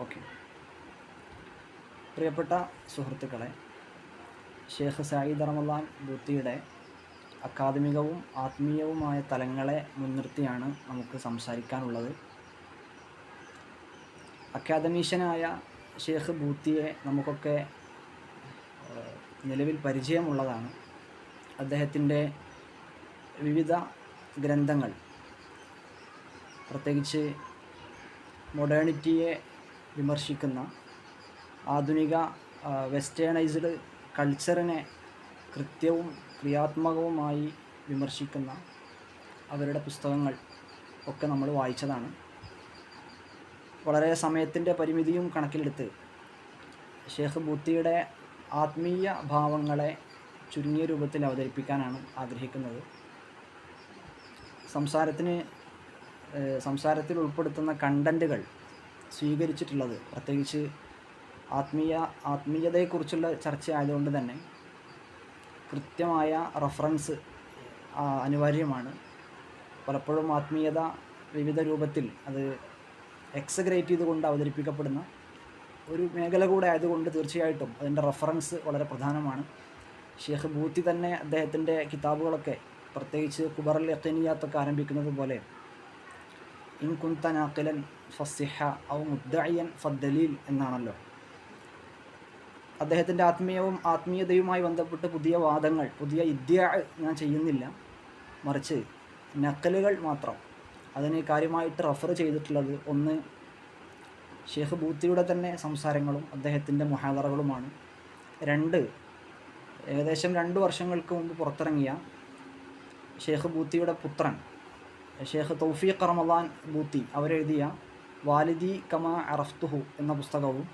Okay. പ്രിയപ്പെട്ട സുഹൃത്തുക്കളെ, ഷേഖ് സഈദ് റമദാൻ ബൂത്തിയുടെ അക്കാദമികവും ആത്മീയവുമായ തലങ്ങളെ മുൻനിർത്തിയാണ് നമുക്ക് സംസാരിക്കാനുള്ളത്. അക്കാദമീഷ്യനായ ഷേഖ് ബൂത്തിയെ നമുക്കൊക്കെ നിലവിൽ പരിചയമുള്ളതാണ്. അദ്ദേഹത്തിൻ്റെ വിവിധ ഗ്രന്ഥങ്ങൾ, പ്രത്യേകിച്ച് മോഡേണിറ്റിയെ വിമർശിക്കുന്ന, ആധുനിക വെസ്റ്റേണൈസ്ഡ് കൾച്ചറിനെ കൃത്യവും ക്രിയാത്മകവുമായി വിമർശിക്കുന്ന അവരുടെ പുസ്തകങ്ങൾ ഒക്കെ നമ്മൾ വായിച്ചതാണ്. വളരെ സമയത്തിൻ്റെ പരിമിതിയും കണക്കിലെടുത്ത് ഷേഖ് ബൂത്തിയുടെ ആത്മീയ ഭാവങ്ങളെ ചുരുങ്ങിയ രൂപത്തിൽ അവതരിപ്പിക്കാനാണ് ആഗ്രഹിക്കുന്നത്. സംസാരത്തിൽ ഉൾപ്പെടുത്തുന്ന കണ്ടൻറ്റുകൾ സ്വീകരിച്ചിട്ടുള്ളത് പ്രത്യേകിച്ച് ആത്മീയതയെക്കുറിച്ചുള്ള ചർച്ച ആയതുകൊണ്ട് തന്നെ കൃത്യമായ റഫറൻസ് അനിവാര്യമാണ്. പലപ്പോഴും ആത്മീയത വിവിധ രൂപത്തിൽ അത് എക്സഗ്രേറ്റ് ചെയ്തുകൊണ്ട് അവതരിപ്പിക്കപ്പെടുന്ന ഒരു മേഖല കൂടെ ആയതുകൊണ്ട് തീർച്ചയായിട്ടും അതിൻ്റെ റഫറൻസ് വളരെ പ്രധാനമാണ്. ഷേഖ് ബൂത്തി തന്നെ അദ്ദേഹത്തിൻ്റെ കിതാബുകളൊക്കെ, പ്രത്യേകിച്ച് കുബറൽ യഖീനിയാത്തൊക്കെ ആരംഭിക്കുന്നത് പോലെ ഇൻ കുന്ത നാഖിലൻ ഫസ്സിഹ ഔ മുദ്ദഇയൻ ഫദ്ദലീൽ എന്നാണല്ലോ. അദ്ദേഹത്തിൻ്റെ ആത്മീയതയുമായി ബന്ധപ്പെട്ട് പുതിയ വാദങ്ങൾ, പുതിയ ഇദ്ദിഅ ഞാൻ ചെയ്യുന്നില്ല, മറിച്ച് നഖലുകൾ മാത്രം. അതിന് കാര്യമായിട്ട് റഫർ ചെയ്തിട്ടുള്ളത് ഒന്ന് ഷേഖ് ബൂത്തിയുടെ തന്നെ സംസാരങ്ങളും അദ്ദേഹത്തിൻ്റെ മുഹാദറകളുമാണ്. രണ്ട്, ഏകദേശം 2 വർഷങ്ങൾക്ക് മുമ്പ് പുറത്തിറങ്ങിയ ഷേഖ് ബൂത്തിയുടെ പുത്രൻ ഷേഖ് തൗഫീഖ് റമദാൻ ബൂത്തി അവരെഴുതിയ വാലിദി കമാ അറഫ്തുഹു എന്ന പുസ്തകവും,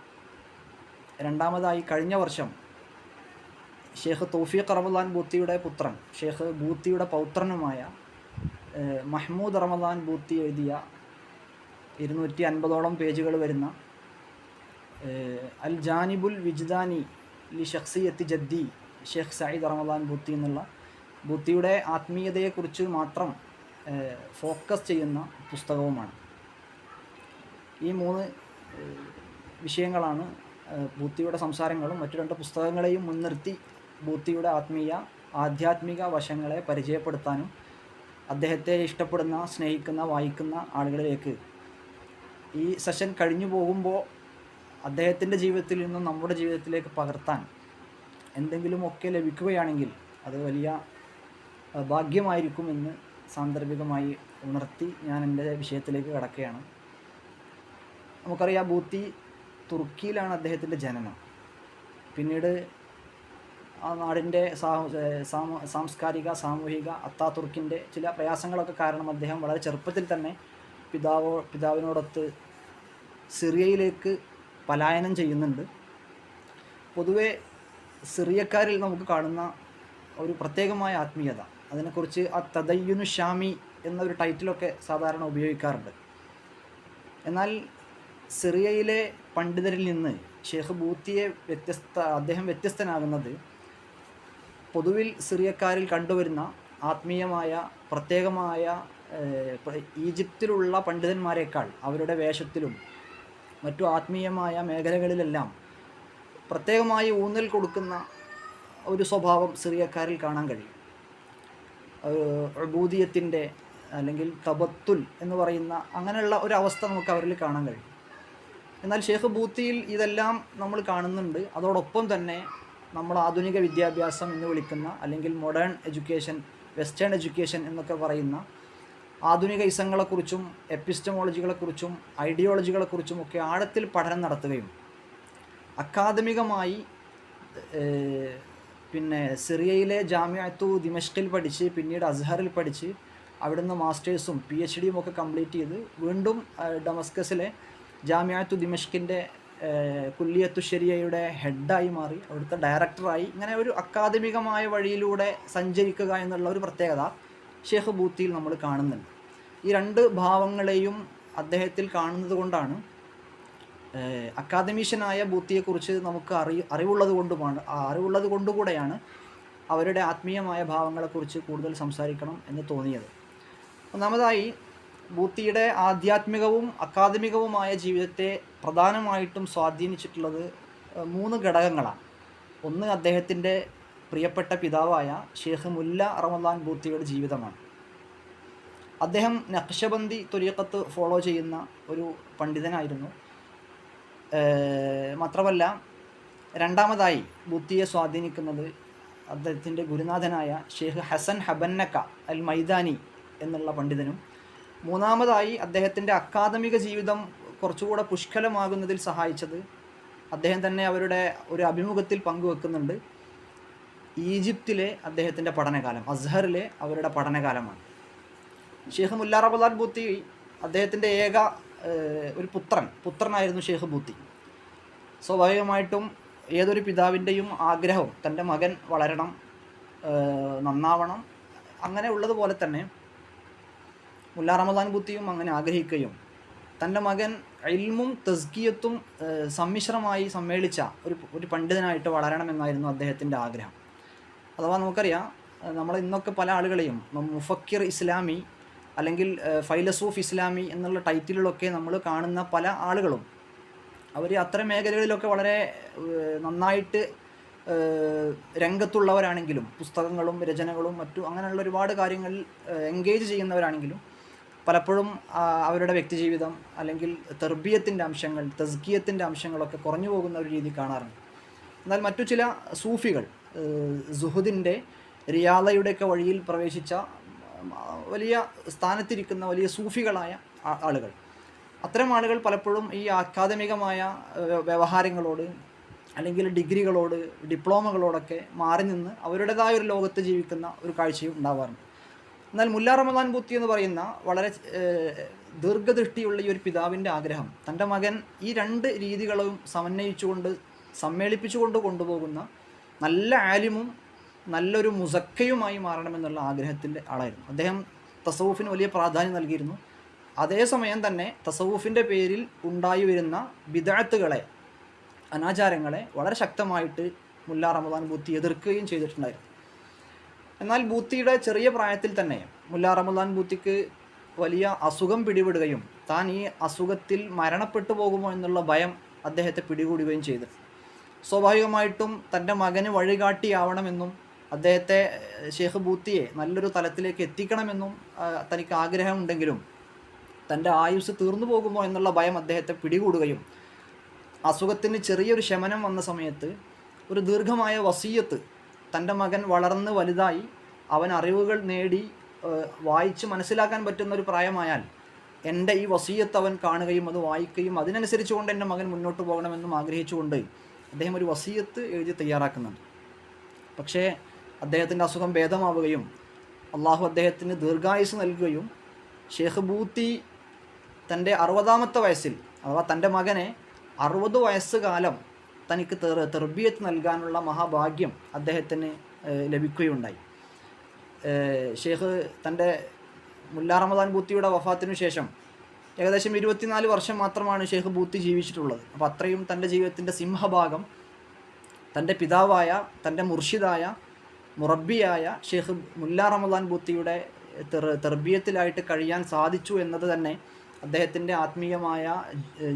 രണ്ടാമതായി കഴിഞ്ഞ വർഷം ഷേഖ് തൗഫീഖ് റമദാൻ ബൂത്തിയുടെ പുത്രൻ ഷേഖ് ബൂത്തിയുടെ പൗത്രനുമായ മഹ്മൂദ് റമദാൻ ബൂത്തി എഴുതിയ 250ഓളം പേജുകൾ വരുന്ന അൽ ജാനിബുൽ വിജ്ദാനി ലി ഷഖ്സിയത്തി ജദ്ദി ഷേഖ് സഈദ് റമദാൻ ബൂത്തി എന്നുള്ള ബൂത്തിയുടെ ആത്മീയതയെക്കുറിച്ച് മാത്രം ഫോക്കസ് ചെയ്യുന്ന പുസ്തകവുമാണ്. ഈ 3 വിഷയങ്ങളാണ് ബൂത്തിയുടെ സംസാരങ്ങളും മറ്റു 2 പുസ്തകങ്ങളെയും മുൻനിർത്തി ബൂത്തിയുടെ ആധ്യാത്മിക വശങ്ങളെ പരിചയപ്പെടുത്താനും അദ്ദേഹത്തെ ഇഷ്ടപ്പെടുന്ന, സ്നേഹിക്കുന്ന, വായിക്കുന്ന ആളുകളിലേക്ക് ഈ സെഷൻ കഴിഞ്ഞു പോകുമ്പോൾ അദ്ദേഹത്തിൻ്റെ ജീവിതത്തിൽ നിന്നും നമ്മുടെ ജീവിതത്തിലേക്ക് പകർത്താൻ എന്തെങ്കിലുമൊക്കെ ലഭിക്കുകയാണെങ്കിൽ അത് വലിയ ഭാഗ്യമായിരിക്കുമെന്ന് സാന്ദർഭികമായി ഉണർത്തി ഞാൻ എൻ്റെ വിഷയത്തിലേക്ക് കടക്കുകയാണ്. നമുക്കറിയാം, ബൂത്തി തുർക്കിയിലാണ് അദ്ദേഹത്തിൻ്റെ ജനനം. പിന്നീട് ആ നാടിൻ്റെ സാംസ്കാരിക, സാമൂഹിക, അത്താതുർക്കിൻ്റെ ചില പ്രയാസങ്ങളൊക്കെ കാരണം അദ്ദേഹം വളരെ ചെറുപ്പത്തിൽ തന്നെ പിതാവിനോടൊത്ത് സിറിയയിലേക്ക് പലായനം ചെയ്യുന്നുണ്ട്. പൊതുവെ സിറിയക്കാരിൽ നമുക്ക് കാണുന്ന ഒരു പ്രത്യേകമായ ആത്മീയത, അതിനെക്കുറിച്ച് തദയ്യുനു ഷാമി എന്നൊരു ടൈറ്റിലൊക്കെ സാധാരണ ഉപയോഗിക്കാറുണ്ട്. എന്നാൽ സിറിയയിലെ പണ്ഡിതരിൽ നിന്ന് ഷേഖ് ബൂത്തിയെ അദ്ദേഹം വ്യത്യസ്തനാകുന്നത് പൊതുവിൽ സിറിയക്കാരിൽ കണ്ടുവരുന്ന ആത്മീയമായ പ്രത്യേകമായ ഈജിപ്തിലുള്ള പണ്ഡിതന്മാരെക്കാൾ അവരുടെ വേഷത്തിലും മറ്റു ആത്മീയമായ മേഖലകളിലെല്ലാം പ്രത്യേകമായി ഊന്നൽ കൊടുക്കുന്ന ഒരു സ്വഭാവം സിറിയക്കാരിൽ കാണാൻ കഴിയും. ഉബൂദിയത്തിൻ്റെ അല്ലെങ്കിൽ തബത്തുൽ എന്ന് പറയുന്ന അങ്ങനെയുള്ള ഒരു അവസ്ഥ നമുക്ക് അവരിൽ കാണാൻ കഴിയും. എന്നാൽ ഷേഖ് ബൂത്തിയിൽ ഇതെല്ലാം നമ്മൾ കാണുന്നുണ്ട്. അതോടൊപ്പം തന്നെ നമ്മൾ ആധുനിക വിദ്യാഭ്യാസം എന്ന് വിളിക്കുന്ന, അല്ലെങ്കിൽ മോഡേൺ എഡ്യൂക്കേഷൻ, വെസ്റ്റേൺ എഡ്യൂക്കേഷൻ എന്നൊക്കെ പറയുന്ന ആധുനിക ഇസങ്ങളെക്കുറിച്ചും എപ്പിസ്റ്റമോളജികളെക്കുറിച്ചും ഐഡിയോളജികളെക്കുറിച്ചും ഒക്കെ ആഴത്തിൽ പഠനം നടത്തുകയും അക്കാദമികമായി പിന്നെ സിറിയയിലെ ജാമിഅത്തു ദിമഷ്കിൽ പഠിച്ച് പിന്നീട് അസ്ഹറിൽ പഠിച്ച് അവിടുന്ന് മാസ്റ്റേഴ്സും PhD ഒക്കെ കംപ്ലീറ്റ് ചെയ്ത് വീണ്ടും ഡമസ്കസിലെ ജാമിഅത്തു ദിമഷ്കിൻ്റെ കുല്ലിയത്തു ശരിയയുടെ ഹെഡായി മാറി അവിടുത്തെ ഡയറക്ടറായി ഇങ്ങനെ ഒരു അക്കാദമികമായ വഴിയിലൂടെ സഞ്ചരിക്കുക എന്നുള്ള ഒരു പ്രത്യേകത ഷേഖ് ബൂത്തിയിൽ നമ്മൾ കാണുന്നുണ്ട്. ഈ 2 ഭാവങ്ങളെയും അദ്ദേഹത്തിൽ കാണുന്നത് കൊണ്ടാണ് അക്കാദമീഷ്യനായ ബൂത്തിയെക്കുറിച്ച് നമുക്ക് അറിവുള്ളത് കൊണ്ടുകൂടെയാണ് അവരുടെ ആത്മീയമായ ഭാവങ്ങളെക്കുറിച്ച് കൂടുതൽ സംസാരിക്കണം എന്ന് തോന്നിയത്. ഒന്നാമതായി ബൂത്തിയുടെ ആധ്യാത്മികവും അക്കാദമികവുമായ ജീവിതത്തെ പ്രധാനമായിട്ടും സ്വാധീനിച്ചിട്ടുള്ളത് 3 ഘടകങ്ങളാണ്. ഒന്ന് അദ്ദേഹത്തിൻ്റെ പ്രിയപ്പെട്ട പിതാവായ ഷെയ്ഖ് മുല്ല റമദാൻ ബൂത്തിയുടെ ജീവിതമാണ്. അദ്ദേഹം നഖ്ശബന്ദി ത്വരീഖത്ത് ഫോളോ ചെയ്യുന്ന ഒരു പണ്ഡിതനായിരുന്നു. മാത്രമല്ല രണ്ടാമതായി ബൂത്തിയെ സ്വാധീനിക്കുന്നത് അദ്ദേഹത്തിൻ്റെ ഗുരുനാഥനായ ഷെയ്ഖ് ഹസൻ ഹബന്നക്ക അൽ മൈദാനി എന്നുള്ള പണ്ഡിതനും, മൂന്നാമതായി അദ്ദേഹത്തിൻ്റെ അക്കാദമിക ജീവിതം കുറച്ചുകൂടെ പുഷ്കലമാകുന്നതിൽ സഹായിച്ചത് അദ്ദേഹം തന്നെ അവരുടെ ഒരു അഭിമുഖത്തിൽ പങ്കുവെക്കുന്നുണ്ട്, ഈജിപ്തിലെ അദ്ദേഹത്തിൻ്റെ പഠനകാലം, അസ്ഹറിലെ അവരുടെ പഠനകാലമാണ്. ഷെയ്ഖ് മുല്ല റമദാൻ ബൂത്തി അദ്ദേഹത്തിൻ്റെ ഏക ഒരു പുത്രനായിരുന്നു ഷെയ്ഖ് ബൂത്തി. സ്വാഭാവികമായിട്ടും ഏതൊരു പിതാവിൻ്റെയും ആഗ്രഹം തൻ്റെ മകൻ വളരണം, നന്നാവണം. അങ്ങനെ ഉള്ളതുപോലെ തന്നെ മുല്ല റമദാൻ ബൂത്തിയും അങ്ങനെ ആഗ്രഹിക്കുകയും തൻ്റെ മകൻ ഇൽമും തസ്കിയത്തും സമ്മിശ്രമായി സമ്മേളിച്ച ഒരു പണ്ഡിതനായിട്ട് വളരണമെന്നായിരുന്നു അദ്ദേഹത്തിൻ്റെ ആഗ്രഹം. അഥവാ നമുക്കറിയാം, നമ്മൾ ഇന്നൊക്കെ പല ആളുകളെയും മുഫക്കിർ ഇസ്ലാമി അല്ലെങ്കിൽ ഫൈലസൂഫ് ഇസ്ലാമി എന്നുള്ള ടൈറ്റിലുകളൊക്കെ നമ്മൾ കാണുന്ന പല ആളുകളും അവർ അത്തരം മേഖലകളിലൊക്കെ വളരെ നന്നായിട്ട് രംഗത്തുള്ളവരാണെങ്കിലും പുസ്തകങ്ങളും രചനകളും മറ്റു അങ്ങനെയുള്ള ഒരുപാട് കാര്യങ്ങളിൽ എൻഗേജ് ചെയ്യുന്നവരാണെങ്കിലും പലപ്പോഴും അവരുടെ വ്യക്തിജീവിതം അല്ലെങ്കിൽ തെർബിയത്തിൻ്റെ അംശങ്ങൾ, തസ്കിയത്തിൻ്റെ അംശങ്ങളൊക്കെ കുറഞ്ഞു പോകുന്ന ഒരു രീതി കാണാറുണ്ട്. എന്നാൽ മറ്റു ചില സൂഫികൾ, സുഹുദിൻ്റെ റിയാദയുടെയൊക്കെ വഴിയിൽ പ്രവേശിച്ച വലിയ സ്ഥാനത്തിരിക്കുന്ന വലിയ സൂഫികളായ ആളുകൾ, അത്തരം ആളുകൾ പലപ്പോഴും ഈ അക്കാദമികമായ വ്യവഹാരങ്ങളോട് അല്ലെങ്കിൽ ഡിഗ്രികളോട് ഡിപ്ലോമകളോടൊക്കെ മാറി നിന്ന് അവരുടേതായ ഒരു ലോകത്ത് ജീവിക്കുന്ന ഒരു കാഴ്ചയും ഉണ്ടാവാറുണ്ട്. എന്നാൽ മുല്ല റമദാൻ ബൂത്തി എന്ന് പറയുന്ന വളരെ ദീർഘദൃഷ്ടിയുള്ള ഈ ഒരു പിതാവിൻ്റെ ആഗ്രഹം തൻ്റെ മകൻ ഈ 2 രീതികളും സമ്മേളിപ്പിച്ചുകൊണ്ട് കൊണ്ടുപോകുന്ന നല്ല ആലിമും നല്ലൊരു മുസക്കയുമായി മാറണമെന്നുള്ള ആഗ്രഹത്തിൻ്റെ ആളായിരുന്നു. അദ്ദേഹം തസവുഫിന് വലിയ പ്രാധാന്യം നൽകിയിരുന്നു. അതേസമയം തന്നെ തസവുഫിൻ്റെ പേരിൽ ഉണ്ടായി വരുന്ന ബിദ്അത്തുകളെ, അനാചാരങ്ങളെ വളരെ ശക്തമായിട്ട് മുല്ല റമദാൻ ബൂത്തി എതിർക്കുകയും ചെയ്തിട്ടുണ്ടായിരുന്നു. എന്നാൽ ബൂത്തിയുടെ ചെറിയ പ്രായത്തിൽ തന്നെ മുല്ല റമദാൻ ബൂത്തിക്ക് വലിയ അസുഖം പിടിപെടുകയും താൻ ഈ അസുഖത്തിൽ മരണപ്പെട്ടു പോകുമോ എന്നുള്ള ഭയം അദ്ദേഹത്തെ പിടികൂടുകയും ചെയ്തു. സ്വാഭാവികമായിട്ടും തൻ്റെ മകന് വഴികാട്ടിയാവണമെന്നും അദ്ദേഹത്തെ ഷെയ്ഖ് ബൂത്തിയെ നല്ലൊരു തലത്തിലേക്ക് എത്തിക്കണമെന്നും തനിക്ക് ആഗ്രഹമുണ്ടെങ്കിലും തൻ്റെ ആയുസ് തീർന്നു പോകുമോ എന്നുള്ള ഭയം അദ്ദേഹത്തെ പിടികൂടുകയും അസുഖത്തിന് ചെറിയൊരു ശമനം വന്ന സമയത്ത് ഒരു ദീർഘമായ വസീയത്ത്, തൻ്റെ മകൻ വളർന്ന് വലുതായി അവൻ അറിവുകൾ നേടി വായിച്ച് മനസ്സിലാക്കാൻ പറ്റുന്ന ഒരു പ്രായമായാൽ എൻ്റെ ഈ വസീയത്ത് അവൻ കാണുകയും അത് വായിക്കുകയും അതിനനുസരിച്ചുകൊണ്ട് എൻ്റെ മകൻ മുന്നോട്ട് പോകണമെന്നും ആഗ്രഹിച്ചുകൊണ്ട് അദ്ദേഹം ഒരു വസീയത്ത് എഴുതി തയ്യാറാക്കുന്നുണ്ട്. പക്ഷേ അദ്ദേഹത്തിൻ്റെ അസുഖം ഭേദമാവുകയും അള്ളാഹു അദ്ദേഹത്തിന് ദീർഘായുസ് നൽകുകയും ഷെയ്ഖ് ബൂത്തി തൻ്റെ 60ാമത്തെ വയസ്സിൽ, അഥവാ തൻ്റെ മകനെ 60 വയസ്സുകാലം തനിക്ക് തെർബിയത്ത് നൽകാനുള്ള മഹാഭാഗ്യം അദ്ദേഹത്തിന് ലഭിക്കുകയുണ്ടായി. ഷെയ്ഖ് തൻ്റെ മുല്ല റമദാൻ ബൂത്തിയുടെ വഫാത്തിനു ശേഷം ഏകദേശം 24 വർഷം മാത്രമാണ് ഷെയ്ഖ് ബൂത്തി ജീവിച്ചിട്ടുള്ളത്. അപ്പോൾ അത്രയും തൻ്റെ ജീവിതത്തിൻ്റെ സിംഹഭാഗം തൻ്റെ പിതാവായ, തൻ്റെ മുർഷിദായ, മുറബിയായ ഷെയ്ഖ് മുല്ല റമദാൻ ബൂത്തിയുടെ തെർബിയത്തിലായിട്ട് കഴിയാൻ സാധിച്ചു എന്നത് തന്നെ അദ്ദേഹത്തിൻ്റെ ആത്മീയമായ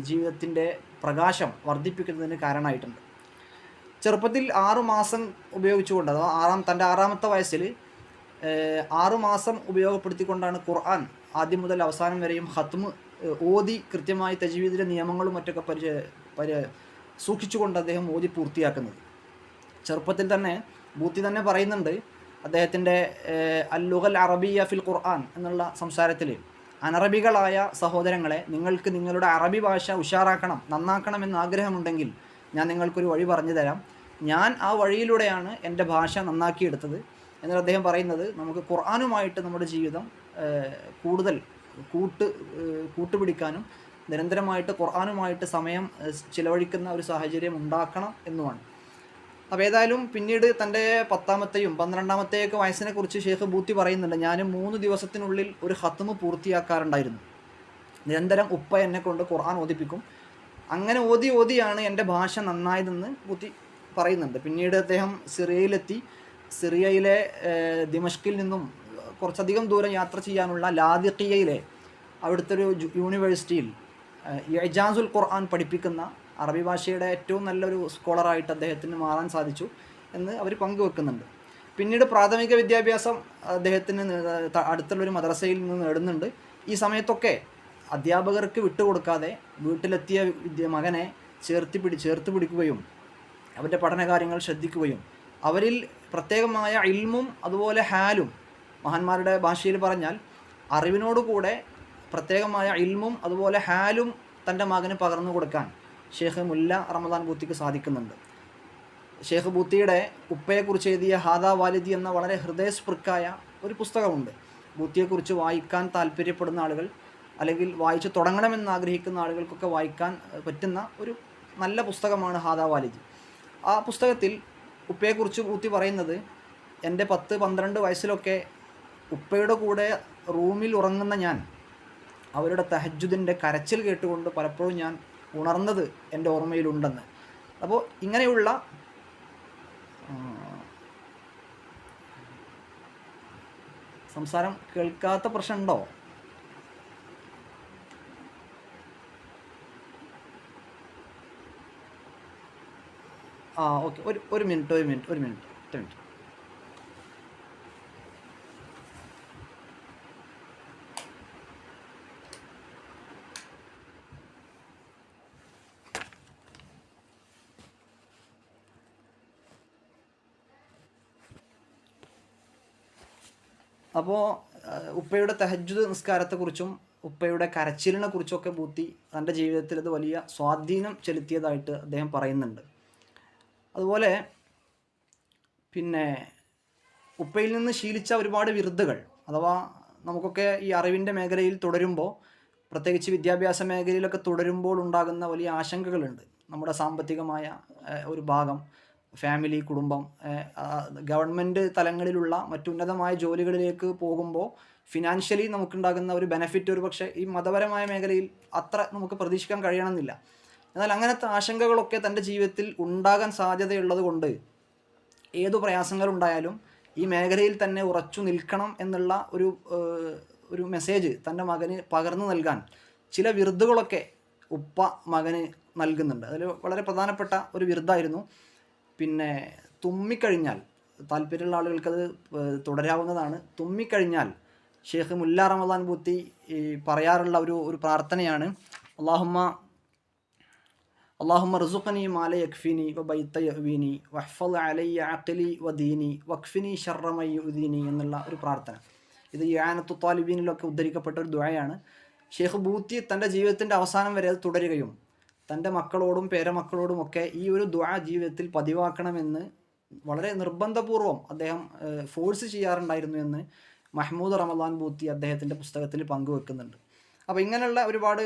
ജീവിതത്തിൻ്റെ പ്രകാശം വർദ്ധിപ്പിക്കുന്നതിന് കാരണമായിട്ടുണ്ട്. ചെറുപ്പത്തിൽ 6 മാസം ഉപയോഗിച്ചുകൊണ്ട്, അഥവാ തൻ്റെ 6ാമത്തെ വയസ്സിൽ 6 മാസം ഉപയോഗപ്പെടുത്തിക്കൊണ്ടാണ് ഖുർആൻ ആദ്യം മുതൽ അവസാനം വരെയും ഖത്മ് ഓതി കൃത്യമായി തജ്വീദിലെ നിയമങ്ങളും മറ്റൊക്കെ സൂക്ഷിച്ചുകൊണ്ട് അദ്ദേഹം ഓതി പൂർത്തിയാക്കുന്നത്. ചെറുപ്പത്തിൽ തന്നെ ബൂത്തി തന്നെ പറയുന്നുണ്ട്, അദ്ദേഹത്തിൻ്റെ അൽ-ലുഗൽ അറബിയ ഫിൽ ഖുർആൻ എന്നുള്ള സംസാരത്തിൽ, അനറബികളായ സഹോദരങ്ങളെ, നിങ്ങൾക്ക് നിങ്ങളുടെ അറബി ഭാഷ ഉഷാറാക്കണം, നന്നാക്കണമെന്ന് ആഗ്രഹമുണ്ടെങ്കിൽ ഞാൻ നിങ്ങൾക്കൊരു വഴി പറഞ്ഞു തരാം. ഞാൻ ആ വഴിയിലൂടെയാണ് എൻ്റെ ഭാഷ നന്നാക്കിയെടുത്തത് എന്നാൽ അദ്ദേഹം പറയുന്നത്, നമുക്ക് ഖുർആനുമായിട്ട് നമ്മുടെ ജീവിതം കൂടുതൽ കൂട്ടുപിടിക്കാനും നിരന്തരമായിട്ട് ഖുർആനുമായിട്ട് സമയം ചിലവഴിക്കുന്ന ഒരു സാഹചര്യം ഉണ്ടാക്കണം എന്നുമാണ്. അപ്പോൾ ഏതായാലും പിന്നീട് തൻ്റെ 10ാമത്തെയും 12ാമത്തെയൊക്കെ വയസ്സിനെ കുറിച്ച് ഷെയ്ഖ് ബൂത്തി പറയുന്നുണ്ട്, ഞാൻ 3 ദിവസത്തിനുള്ളിൽ ഒരു ഖത്മ് പൂർത്തിയാക്കാറുണ്ടായിരുന്നു. നിരന്തരം ഉപ്പ എന്നെ കൊണ്ട് ഖുർആൻ ഓതിപ്പിക്കും. അങ്ങനെ ഓതിയാണ് എൻ്റെ ഭാഷ നന്നായതെന്ന് ബൂത്തി പറയുന്നുണ്ട്. പിന്നീട് അദ്ദേഹം സിറിയയിലെത്തി. സിറിയയിലെ ദിമഷ്കിൽ നിന്നും കുറച്ചധികം ദൂരം യാത്ര ചെയ്യാനുള്ള ലാദിഖിയയിലെ അവിടുത്തെ ഒരു യൂണിവേഴ്സിറ്റിയിൽ ഇജാസുൽ ഖുർആൻ പഠിപ്പിക്കുന്ന അറബി ഭാഷയുടെ ഏറ്റവും നല്ലൊരു സ്കോളറായിട്ട് അദ്ദേഹത്തിന് മാറാൻ സാധിച്ചു എന്ന് അവർ പങ്കുവെക്കുന്നുണ്ട്. പിന്നീട് പ്രാഥമിക വിദ്യാഭ്യാസം അദ്ദേഹത്തിന് അടുത്തുള്ളൊരു മദ്രസയിൽ നിന്ന് നേടുന്നുണ്ട്. ഈ സമയത്തൊക്കെ അധ്യാപകർക്ക് വിട്ടുകൊടുക്കാതെ വീട്ടിലെത്തിയ മകനെ ചേർത്ത് പിടിക്കുകയും അവൻ്റെ പഠനകാര്യങ്ങൾ ശ്രദ്ധിക്കുകയും അവരിൽ പ്രത്യേകമായ ഇൽമും അതുപോലെ ഹാലും, മഹാന്മാരുടെ ഭാഷയിൽ പറഞ്ഞാൽ അറിവിനോടുകൂടെ പ്രത്യേകമായ ഇൽമും അതുപോലെ ഹാലും തൻ്റെ മകന് പകർന്നു കൊടുക്കാൻ ഷെയ്ഖ് മുല്ല റമദാൻ ബൂത്തിക്ക് സാധിക്കുന്നുണ്ട്. ഷെയ്ഖ് ബൂത്തിയുടെ ഉപ്പയെക്കുറിച്ച് എഴുതിയ ഹാദാ വാലിദി എന്ന വളരെ ഹൃദയസ്പൃക്കായ ഒരു പുസ്തകമുണ്ട്. ബൂത്തിയെക്കുറിച്ച് വായിക്കാൻ താല്പര്യപ്പെടുന്ന ആളുകൾ അല്ലെങ്കിൽ വായിച്ച് തുടങ്ങണമെന്ന് ആഗ്രഹിക്കുന്ന ആളുകൾക്കൊക്കെ വായിക്കാൻ പറ്റുന്ന ഒരു നല്ല പുസ്തകമാണ് ഹാദാ വാലിദി. ആ പുസ്തകത്തിൽ ഉപ്പയെക്കുറിച്ച് ബൂത്തി പറയുന്നത്, എൻ്റെ 10-12 വയസ്സിലൊക്കെ ഉപ്പയുടെ കൂടെ റൂമിൽ ഉറങ്ങുന്ന ഞാൻ അവരുടെ തഹജ്ജുദിൻ്റെ കരച്ചിൽ കേട്ടുകൊണ്ട് പലപ്പോഴും ഞാൻ ഉണർന്നത് എൻ്റെ ഓർമ്മയിലുണ്ടെന്ന്. അപ്പോൾ ഇങ്ങനെയുള്ള സംസാരം കേൾക്കാത്ത പ്രശ്നമുണ്ടോ? ഓക്കെ, ഒരു മിനിറ്റ്. അപ്പോൾ ഉപ്പയുടെ തഹജ്ജുദ് നിസ്കാരത്തെക്കുറിച്ചും ഉപ്പയുടെ കരച്ചിലിനെ കുറിച്ചൊക്കെ ബൂത്തി തൻ്റെ ജീവിതത്തിൽ അത് വലിയ സ്വാധീനം ചെലുത്തിയതായിട്ട് അദ്ദേഹം പറയുന്നുണ്ട്. അതുപോലെ പിന്നെ ഉപ്പയിൽ നിന്ന് ശീലിച്ച ഒരുപാട് വിരുദ്ധകൾ, അഥവാ നമുക്കൊക്കെ ഈ അറിവിൻ്റെ മേഖലയിൽ തുടരുമ്പോൾ, പ്രത്യേകിച്ച് വിദ്യാഭ്യാസ മേഖലയിലൊക്കെ തുടരുമ്പോൾ ഉണ്ടാകുന്ന വലിയ ആശങ്കകളുണ്ട്. നമ്മുടെ സാമ്പത്തികമായ ഒരു ഭാഗം, ഫാമിലി, കുടുംബം, ഗവൺമെൻറ് തലങ്ങളിലുള്ള മറ്റുന്നതമായ ജോലികളിലേക്ക് പോകുമ്പോൾ ഫിനാൻഷ്യലി നമുക്കുണ്ടാകുന്ന ഒരു ബെനഫിറ്റ് ഒരു പക്ഷേ ഈ മതപരമായ മേഖലയിൽ അത്ര നമുക്ക് പ്രതീക്ഷിക്കാൻ കഴിയണമെന്നില്ല. എന്നാൽ അങ്ങനത്തെ ആശങ്കകളൊക്കെ തൻ്റെ ജീവിതത്തിൽ ഉണ്ടാകാൻ സാധ്യതയുള്ളത് കൊണ്ട് ഏതു പ്രയാസങ്ങളുണ്ടായാലും ഈ മേഖലയിൽ തന്നെ ഉറച്ചു നിൽക്കണം എന്നുള്ള ഒരു മെസ്സേജ് തൻ്റെ മകന് പകർന്നു നൽകാൻ ചില വിരുദ്ധകളൊക്കെ ഉപ്പ മകന് നൽകുന്നുണ്ട്. അതിൽ വളരെ പ്രധാനപ്പെട്ട ഒരു വിരുദ്ധായിരുന്നു, പിന്നെ തുമ്മിക്കഴിഞ്ഞാൽ, താല്പര്യമുള്ള ആളുകൾക്കത് തുടരാവുന്നതാണ്, തുമ്മിക്കഴിഞ്ഞാൽ ഷെയ്ഖ് മുല്ല റമദാൻ ബൂത്തി പറയാറുള്ള ഒരു പ്രാർത്ഥനയാണ്, അല്ലാഹുമ്മ ർസുഖ്നി മാ ലാ യക്ഫിനി വബൈത യഹ്വീനി വഹ്ഫദ് അലയ്യ അഖ്ലി വദീനി വക്ഫിനി ശർറ മൻ യുദീനി എന്നുള്ള ഒരു പ്രാർത്ഥന. ഇത് ഇആനത്തു ത്വാലിബീനിലൊക്കെ ഉദ്ധരിക്കപ്പെട്ട ഒരു ദുആയാണ്. ഷെയ്ഖ് ബൂത്തി തൻ്റെ ജീവിതത്തിൻ്റെ അവസാനം വരെ അത് തുടരുകയും തൻ്റെ മക്കളോടും പേരമക്കളോടുമൊക്കെ ഈ ഒരു ദുആ ജീവിതത്തിൽ പതിവാക്കണമെന്ന് വളരെ നിർബന്ധപൂർവം അദ്ദേഹം ഫോഴ്സ് ചെയ്യാറുണ്ടായിരുന്നു എന്ന് മഹ്മൂദ് റമദാൻ ബൂത്തി അദ്ദേഹത്തിൻ്റെ പുസ്തകത്തിൽ പങ്കുവെക്കുന്നുണ്ട്. അപ്പോൾ ഇങ്ങനെയുള്ള ഒരുപാട്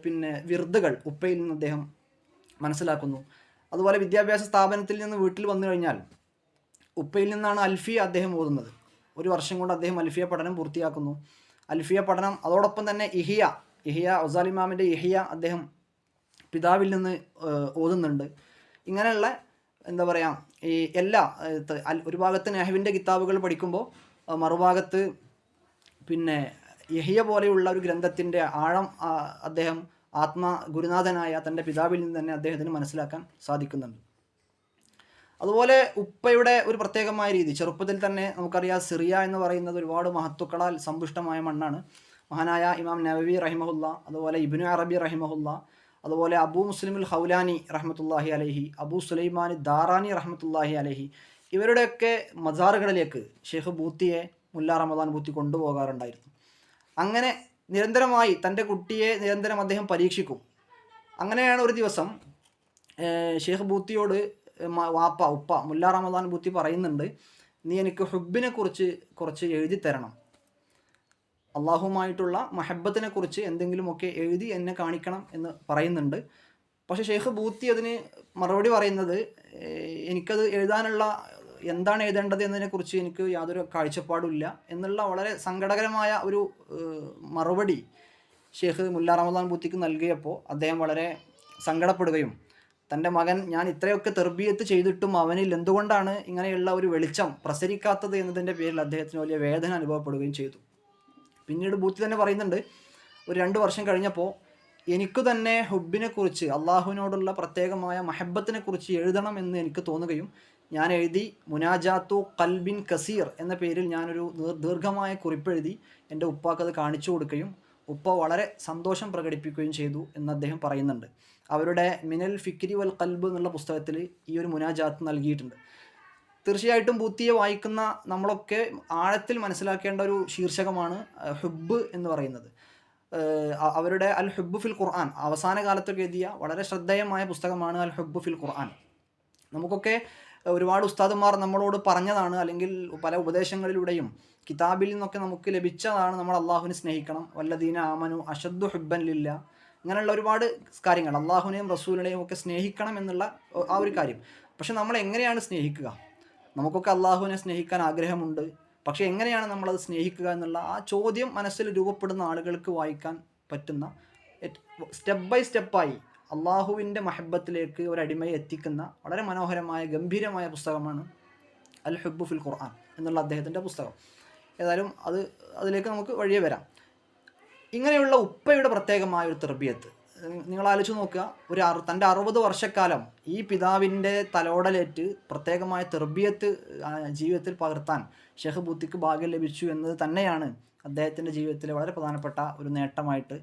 പിന്നെ വിർദുകൾ ഉപ്പയിൽ നിന്ന് അദ്ദേഹം മനസ്സിലാക്കുന്നു. അതുപോലെ വിദ്യാഭ്യാസ സ്ഥാപനത്തിൽ നിന്ന് വീട്ടിൽ വന്നു കഴിഞ്ഞാൽ ഉപ്പയിൽ നിന്നാണ് അൽഫിയ അദ്ദേഹം ഓതുന്നത്. 1 വർഷം കൊണ്ട് അദ്ദേഹം അൽഫിയ പഠനം പൂർത്തിയാക്കുന്നു. അൽഫിയ പഠനം അതോടൊപ്പം തന്നെ ഇഹിയ ഒസാലിമാമിൻ്റെ ഇഹിയ അദ്ദേഹം പിതാവിൽ നിന്ന് ഓതുന്നുണ്ട്. ഇങ്ങനെയുള്ള എന്താ പറയുക, ഈ എല്ലാ ഒരു ഭാഗത്ത് നെഹ്വിൻ്റെ കിതാബുകൾ പഠിക്കുമ്പോൾ മറുഭാഗത്ത് പിന്നെ യഹിയ പോലെയുള്ള ഒരു ഗ്രന്ഥത്തിൻ്റെ ആഴം അദ്ദേഹം ഗുരുനാഥനായ തൻ്റെ പിതാവിൽ നിന്ന് തന്നെ അദ്ദേഹത്തിന് മനസ്സിലാക്കാൻ സാധിക്കുന്നുണ്ട്. അതുപോലെ ഉപ്പയുടെ ഒരു പ്രത്യേകമായ രീതി, ചെറുപ്പത്തിൽ തന്നെ നമുക്കറിയാം സിറിയ എന്ന് പറയുന്നത് ഒരുപാട് മഹത്തുക്കളാൽ സമ്പുഷ്ടമായ മണ്ണാണ്. മഹാനായ ഇമാം നവവി റഹിമഹുല്ല, അതുപോലെ ഇബ്നു അറബി റഹിമഹുല്ല, അതുപോലെ അബൂ മുസ്ലിമുൽ ഹൗലാനി റഹ്മത്തുള്ളാഹി അലൈഹി, അബൂ സുലൈമാൻ ദാറാനി റഹ്മത്തുള്ളാഹി അലൈഹി, ഇവരുടെയൊക്കെ മസാറുകളിലേക്ക് ഷെയ്ഖ് ബൂത്തിയെ മുല്ല റമദാൻ ബൂത്തി കൊണ്ടുപോകാറുണ്ടായിരുന്നു. അങ്ങനെ നിരന്തരമായി തൻ്റെ കുട്ടിയെ നിരന്തരം അദ്ദേഹം പരീക്ഷിക്കും. അങ്ങനെയാണ് ഒരു ദിവസം ഷെയ്ഖ് ബൂത്തിയോട് ഉപ്പ മുല്ല റമദാൻ ബൂത്തി പറയുന്നുണ്ട്, നീ എനിക്ക് ഹുബിനെ കുറിച്ച് കുറച്ച് എഴുതി തരണം, അള്ളാഹുമായിട്ടുള്ള മഹബത്തിനെ കുറിച്ച് എന്തെങ്കിലുമൊക്കെ എഴുതി എന്നെ കാണിക്കണം എന്ന് പറയുന്നുണ്ട്. പക്ഷേ ഷെയ്ഖ് ബൂത്തി അതിന് മറുപടി പറയുന്നത്, എനിക്കത് എഴുതാനുള്ള എന്താണ് എഴുതേണ്ടത് എന്നതിനെക്കുറിച്ച് എനിക്ക് യാതൊരു കാഴ്ചപ്പാടുമില്ല എന്നുള്ള വളരെ സങ്കടകരമായ ഒരു മറുപടി ഷെയ്ഖ് മുല്ല റമദാൻ ബൂത്തിക്ക് നൽകിയപ്പോൾ അദ്ദേഹം വളരെ സങ്കടപ്പെടുകയും തൻ്റെ മകൻ ഞാൻ ഇത്രയൊക്കെ തെർബിയത്ത് ചെയ്തിട്ടും അവനിൽ എന്തുകൊണ്ടാണ് ഇങ്ങനെയുള്ള ഒരു വെളിച്ചം പ്രസരിക്കാത്തത് എന്നതിൻ്റെ പേരിൽ അദ്ദേഹത്തിന് വലിയ വേദന അനുഭവപ്പെടുകയും ചെയ്തു. പിന്നീട് ബൂത്തി തന്നെ പറയുന്നുണ്ട്, ഒരു 2 വർഷം കഴിഞ്ഞപ്പോൾ എനിക്ക് തന്നെ ഹുബിനെക്കുറിച്ച്, അള്ളാഹുവിനോടുള്ള പ്രത്യേകമായ മഹബത്തിനെക്കുറിച്ച് എഴുതണം എന്ന് എനിക്ക് തോന്നുകയും ഞാൻ എഴുതി മുനാജാത്തു ഖൽബിൻ കസീർ എന്ന പേരിൽ ഞാനൊരു ദീർഘമായ കുറിപ്പെഴുതി എൻ്റെ ഉപ്പാക്കത് കാണിച്ചു കൊടുക്കുകയും ഉപ്പ വളരെ സന്തോഷം പ്രകടിപ്പിക്കുകയും ചെയ്തു എന്ന് അദ്ദേഹം പറയുന്നുണ്ട്. അവരുടെ മിനൽ ഫിക്രി വൽ ഖൽബ് എന്നുള്ള പുസ്തകത്തിൽ ഈ ഒരു മുനാജാത്ത് നൽകിയിട്ടുണ്ട്. തീർച്ചയായിട്ടും ബൂത്തിയെ വായിക്കുന്ന നമ്മളൊക്കെ ആഴത്തിൽ മനസ്സിലാക്കേണ്ട ഒരു ശീർഷകമാണ് ഹുബ്ബ് എന്ന് പറയുന്നത്. അവരുടെ അൽ ഹുബ്ബ് ഫിൽ ഖുർആൻ അവസാന കാലത്തൊക്കെ എഴുതിയ വളരെ ശ്രദ്ധേയമായ പുസ്തകമാണ് അൽ ഹുബ്ബ് ഫിൽ ഖുർആൻ. നമുക്കൊക്കെ ഒരുപാട് ഉസ്താദുമാർ നമ്മളോട് പറഞ്ഞതാണ്, അല്ലെങ്കിൽ പല ഉപദേശങ്ങളിലൂടെയും കിതാബിൽ നിന്നൊക്കെ നമുക്ക് ലഭിച്ചതാണ്, നമ്മൾ അള്ളാഹുവിനെ സ്നേഹിക്കണം, വല്ലദീന ആമനു അഷദ്ദു ഹുബ്ബൻ ലില്ല, അങ്ങനെയുള്ള ഒരുപാട് കാര്യങ്ങൾ, അള്ളാഹുവിനെയും റസൂലിനെയും ഒക്കെ സ്നേഹിക്കണം എന്നുള്ള ആ ഒരു കാര്യം. പക്ഷെ നമ്മൾ എങ്ങനെയാണ് സ്നേഹിക്കുക? നമുക്കൊക്കെ അള്ളാഹുവിനെ സ്നേഹിക്കാൻ ആഗ്രഹമുണ്ട്, പക്ഷെ എങ്ങനെയാണ് നമ്മളത് സ്നേഹിക്കുക എന്നുള്ള ആ ചോദ്യം മനസ്സിൽ രൂപപ്പെടുന്ന ആളുകൾക്ക് വായിക്കാൻ പറ്റുന്ന സ്റ്റെപ്പ് ബൈ സ്റ്റെപ്പായി അള്ളാഹുവിൻ്റെ മഹബത്തിലേക്ക് ഒരടിമയെ എത്തിക്കുന്ന വളരെ മനോഹരമായ ഗംഭീരമായ പുസ്തകമാണ് അൽ ഹുബ്ബ് ഫിൽ ഖുർആൻ എന്നുള്ള അദ്ദേഹത്തിൻ്റെ പുസ്തകം. ഏതായാലും അതിലേക്ക് നമുക്ക് വഴിയേ വരാം. ഇങ്ങനെയുള്ള ഉപ്പയുടെ പ്രത്യേകമായ ഒരു തർബിയത്ത് നിങ്ങൾ ആലോചിച്ച് നോക്കുക. തൻ്റെ 60 വർഷക്കാലം ഈ പിതാവിൻ്റെ തലോടലേറ്റ് പ്രത്യേകമായ തർബിയത്ത് ജീവിതത്തിൽ പകർത്താൻ ഷെയ്ഖ് ബൂത്തിക്ക് ഭാഗ്യം ലഭിച്ചു എന്നത് തന്നെയാണ് അദ്ദേഹത്തിൻ്റെ ജീവിതത്തിലെ വളരെ പ്രധാനപ്പെട്ട ഒരു നേട്ടമായിട്ട്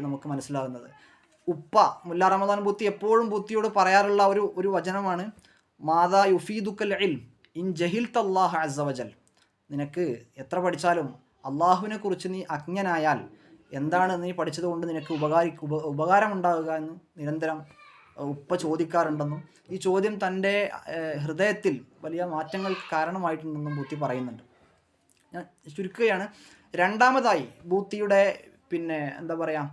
നമുക്ക് മനസ്സിലാകുന്നത്. ഉപ്പ മുല്ല റമദാൻ ബൂത്തി എപ്പോഴും ബൂത്തിയോട് പറയാറുള്ള ഒരു വചനമാണ് മാതാ യുഫീദുക്കൽ ഇൽം ഇൻ ജഹിൽത അല്ലാഹ അസ്സ വജൽ. നിനക്ക് എത്ര പഠിച്ചാലും അള്ളാഹുവിനെ കുറിച്ച് നീ അജ്ഞനായാൽ എന്താണ് നീ പഠിച്ചത് കൊണ്ട് നിനക്ക് ഉപകാരമുണ്ടാകുക എന്ന് നിരന്തരം ഉപ്പ ചോദിക്കാറുണ്ടെന്നും ഈ ചോദ്യം തൻ്റെ ഹൃദയത്തിൽ വലിയ മാറ്റങ്ങൾക്ക് കാരണമായിട്ടുണ്ടെന്നും ബൂത്തി പറയുന്നുണ്ട്. ഞാൻ ചുരുക്കുകയാണ്. രണ്ടാമതായി ബൂത്തിയുടെ എന്താ പറയുക,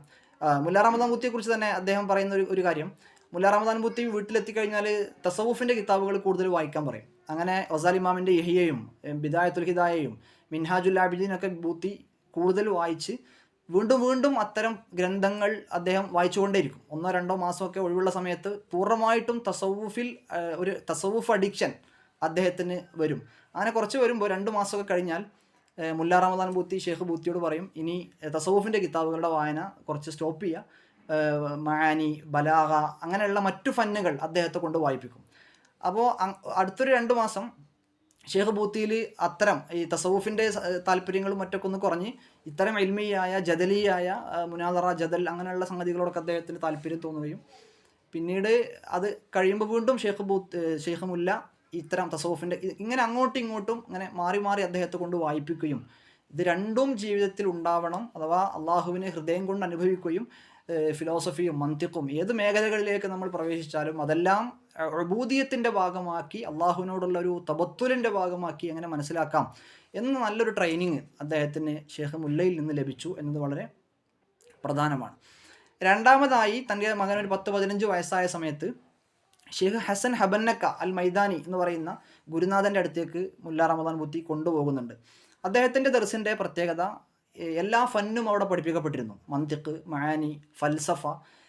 മുല്ല റമദാൻ ബൂത്തിയെക്കുറിച്ച് തന്നെ അദ്ദേഹം പറയുന്ന ഒരു കാര്യം, മുല്ല റമദാൻ ബൂത്തി വീട്ടിലെത്തിക്കഴിഞ്ഞാൽ തസവുഫിൻ്റെ കിതാബുകൾ കൂടുതൽ വായിക്കാൻ പറയും. അങ്ങനെ ഗസാലി ഇമാമിൻ്റെ യഹിയയും ബിദായത്തുൽ ഹിദായയും മിൻഹാജുൽ ആബിദീനൊക്കെ ബൂത്തി കൂടുതൽ വായിച്ച് വീണ്ടും വീണ്ടും അത്തരം ഗ്രന്ഥങ്ങൾ അദ്ദേഹം വായിച്ചുകൊണ്ടേയിരിക്കും. 1-2 മാസമൊക്കെ ഒഴിവുള്ള സമയത്ത് പൂർണ്ണമായിട്ടും ഒരു തസവുഫ് അഡിക്ഷൻ അദ്ദേഹത്തിന് വരും. അങ്ങനെ കുറച്ച് വരുമ്പോൾ 2 മാസമൊക്കെ കഴിഞ്ഞാൽ മുല്ല റമദാൻ ബൂത്തി ഷെയ്ഖ് ബൂത്തിയോട് പറയും, ഇനി തസവുഫിൻ്റെ കിതാബുകളുടെ വായന കുറച്ച് സ്റ്റോപ്പ് ചെയ്യുക, മആനി, ബലാഗ അങ്ങനെയുള്ള മറ്റു ഫന്നുകൾ അദ്ദേഹത്തെ കൊണ്ട് വായിപ്പിക്കും. അപ്പോൾ അടുത്തൊരു 2 മാസം ഷെയ്ഖ് ബൂത്തിയിൽ അത്തരം ഈ തസവുഫിൻ്റെ താല്പര്യങ്ങളും മറ്റൊക്കെ ഒന്ന് കുറഞ്ഞ് ഇത്തരം ഇൽമിയായ ജദലിയായ മുനാദറ ജദൽ അങ്ങനെയുള്ള സംഗതികളോടൊക്കെ അദ്ദേഹത്തിന് താല്പര്യം തോന്നുകയും പിന്നീട് അത് കഴിയുമ്പോൾ വീണ്ടും ഷെയ്ഖ് മുല്ല ഇത്തരം തസവുഫിൻ്റെ ഇങ്ങനെ അങ്ങോട്ടും ഇങ്ങോട്ടും ഇങ്ങനെ മാറി മാറി അദ്ദേഹത്തെ കൊണ്ട് വായിപ്പിക്കുകയും ഇത് രണ്ടും ജീവിതത്തിൽ ഉണ്ടാവണം, അഥവാ അള്ളാഹുവിനെ ഹൃദയം കൊണ്ട് അനുഭവിക്കുകയും ഫിലോസഫിയും മന്തിഖും ഏത് മേഖലകളിലേക്ക് നമ്മൾ പ്രവേശിച്ചാലും അതെല്ലാം ഉബൂദിയത്തിൻ്റെ ഭാഗമാക്കി അള്ളാഹുവിനോടുള്ള ഒരു തബത്തുലിൻ്റെ ഭാഗമാക്കി എങ്ങനെ മനസ്സിലാക്കാം എന്ന നല്ലൊരു ട്രെയിനിങ് അദ്ദേഹത്തിന് ഷെയ്ഖ് മുല്ലയിൽ നിന്ന് ലഭിച്ചു എന്നത് വളരെ പ്രധാനമാണ്. രണ്ടാമതായി തൻ്റെ മകൻ ഒരു 10-15 വയസ്സായ സമയത്ത് ഷെയ്ഖ് ഹസൻ ഹബന്നക്ക അൽ മൈദാനി എന്ന് പറയുന്ന ഗുരുനാഥൻ്റെ അടുത്തേക്ക് മുല്ല റമദാൻ ബൂത്തി കൊണ്ടുപോകുന്നുണ്ട്. അദ്ദേഹത്തിൻ്റെ ദർസിൻ്റെ പ്രത്യേകത എല്ലാ ഫന്നും അവിടെ പഠിപ്പിക്കപ്പെട്ടിരുന്നു, മന്തിഖ്, മആനി, ഫൽസഫ.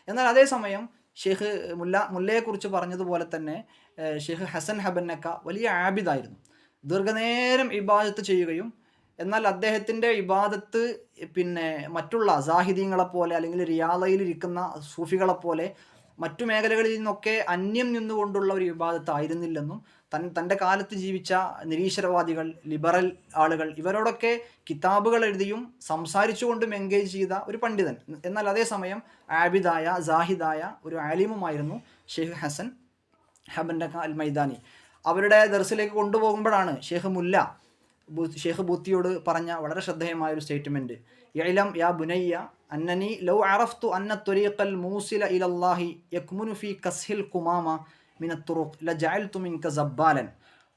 എന്നാൽ അതേസമയം ഷെയ്ഖ് മുല്ലയെക്കുറിച്ച് പറഞ്ഞതുപോലെ തന്നെ ഷെയ്ഖ് ഹസൻ ഹബന്നക്ക വലിയ ആബിദായിരുന്നു. ദീർഘനേരം ഇബാദത്ത് ചെയ്യുകയും എന്നാൽ അദ്ദേഹത്തിൻ്റെ ഇബാദത്ത് മറ്റുള്ള സാഹിദീങ്ങളെപ്പോലെ അല്ലെങ്കിൽ റിയാദയിലിരിക്കുന്ന സൂഫികളെപ്പോലെ മറ്റു മേഖലകളിൽ നിന്നൊക്കെ അന്യം നിന്നുകൊണ്ടുള്ള ഒരു ഇബാദത്ത് ആയിരുന്നില്ലെന്നും തൻ്റെ കാലത്ത് ജീവിച്ച നിരീശ്വരവാദികൾ, ലിബറൽ ആളുകൾ ഇവരോടൊക്കെ കിതാബുകൾ എഴുതിയും സംസാരിച്ചുകൊണ്ടും എൻഗേജ് ചെയ്ത ഒരു പണ്ഡിതൻ, എന്നാൽ അതേസമയം ആബിദായ സാഹിദായ ഒരു ആലിമുമായിരുന്നു ഷെയ്ഖ് ഹസൻ ഹബന്നക്ക അൽ മൈദാനി. അവരുടെ ദർസിലേക്ക് കൊണ്ടുപോകുമ്പോഴാണ് ഷെയ്ഖ് ബൂത്തിയോട് പറഞ്ഞ വളരെ ശ്രദ്ധേയമായ ഒരു സ്റ്റേറ്റ്മെൻറ്റ്, ഇഅ്ലം യാ ബുനയ്യ അന്നനി ലൗ അറഫ്തു അന്ന ത്വരീഖൽ മൂസില ഇലല്ലാഹി യക്മുനു ഫീ കസ്ഹിൽ ഖുമാമ മിന തുറുഖ് ലജഅൽതു മിൻക സബ്ബാലൻ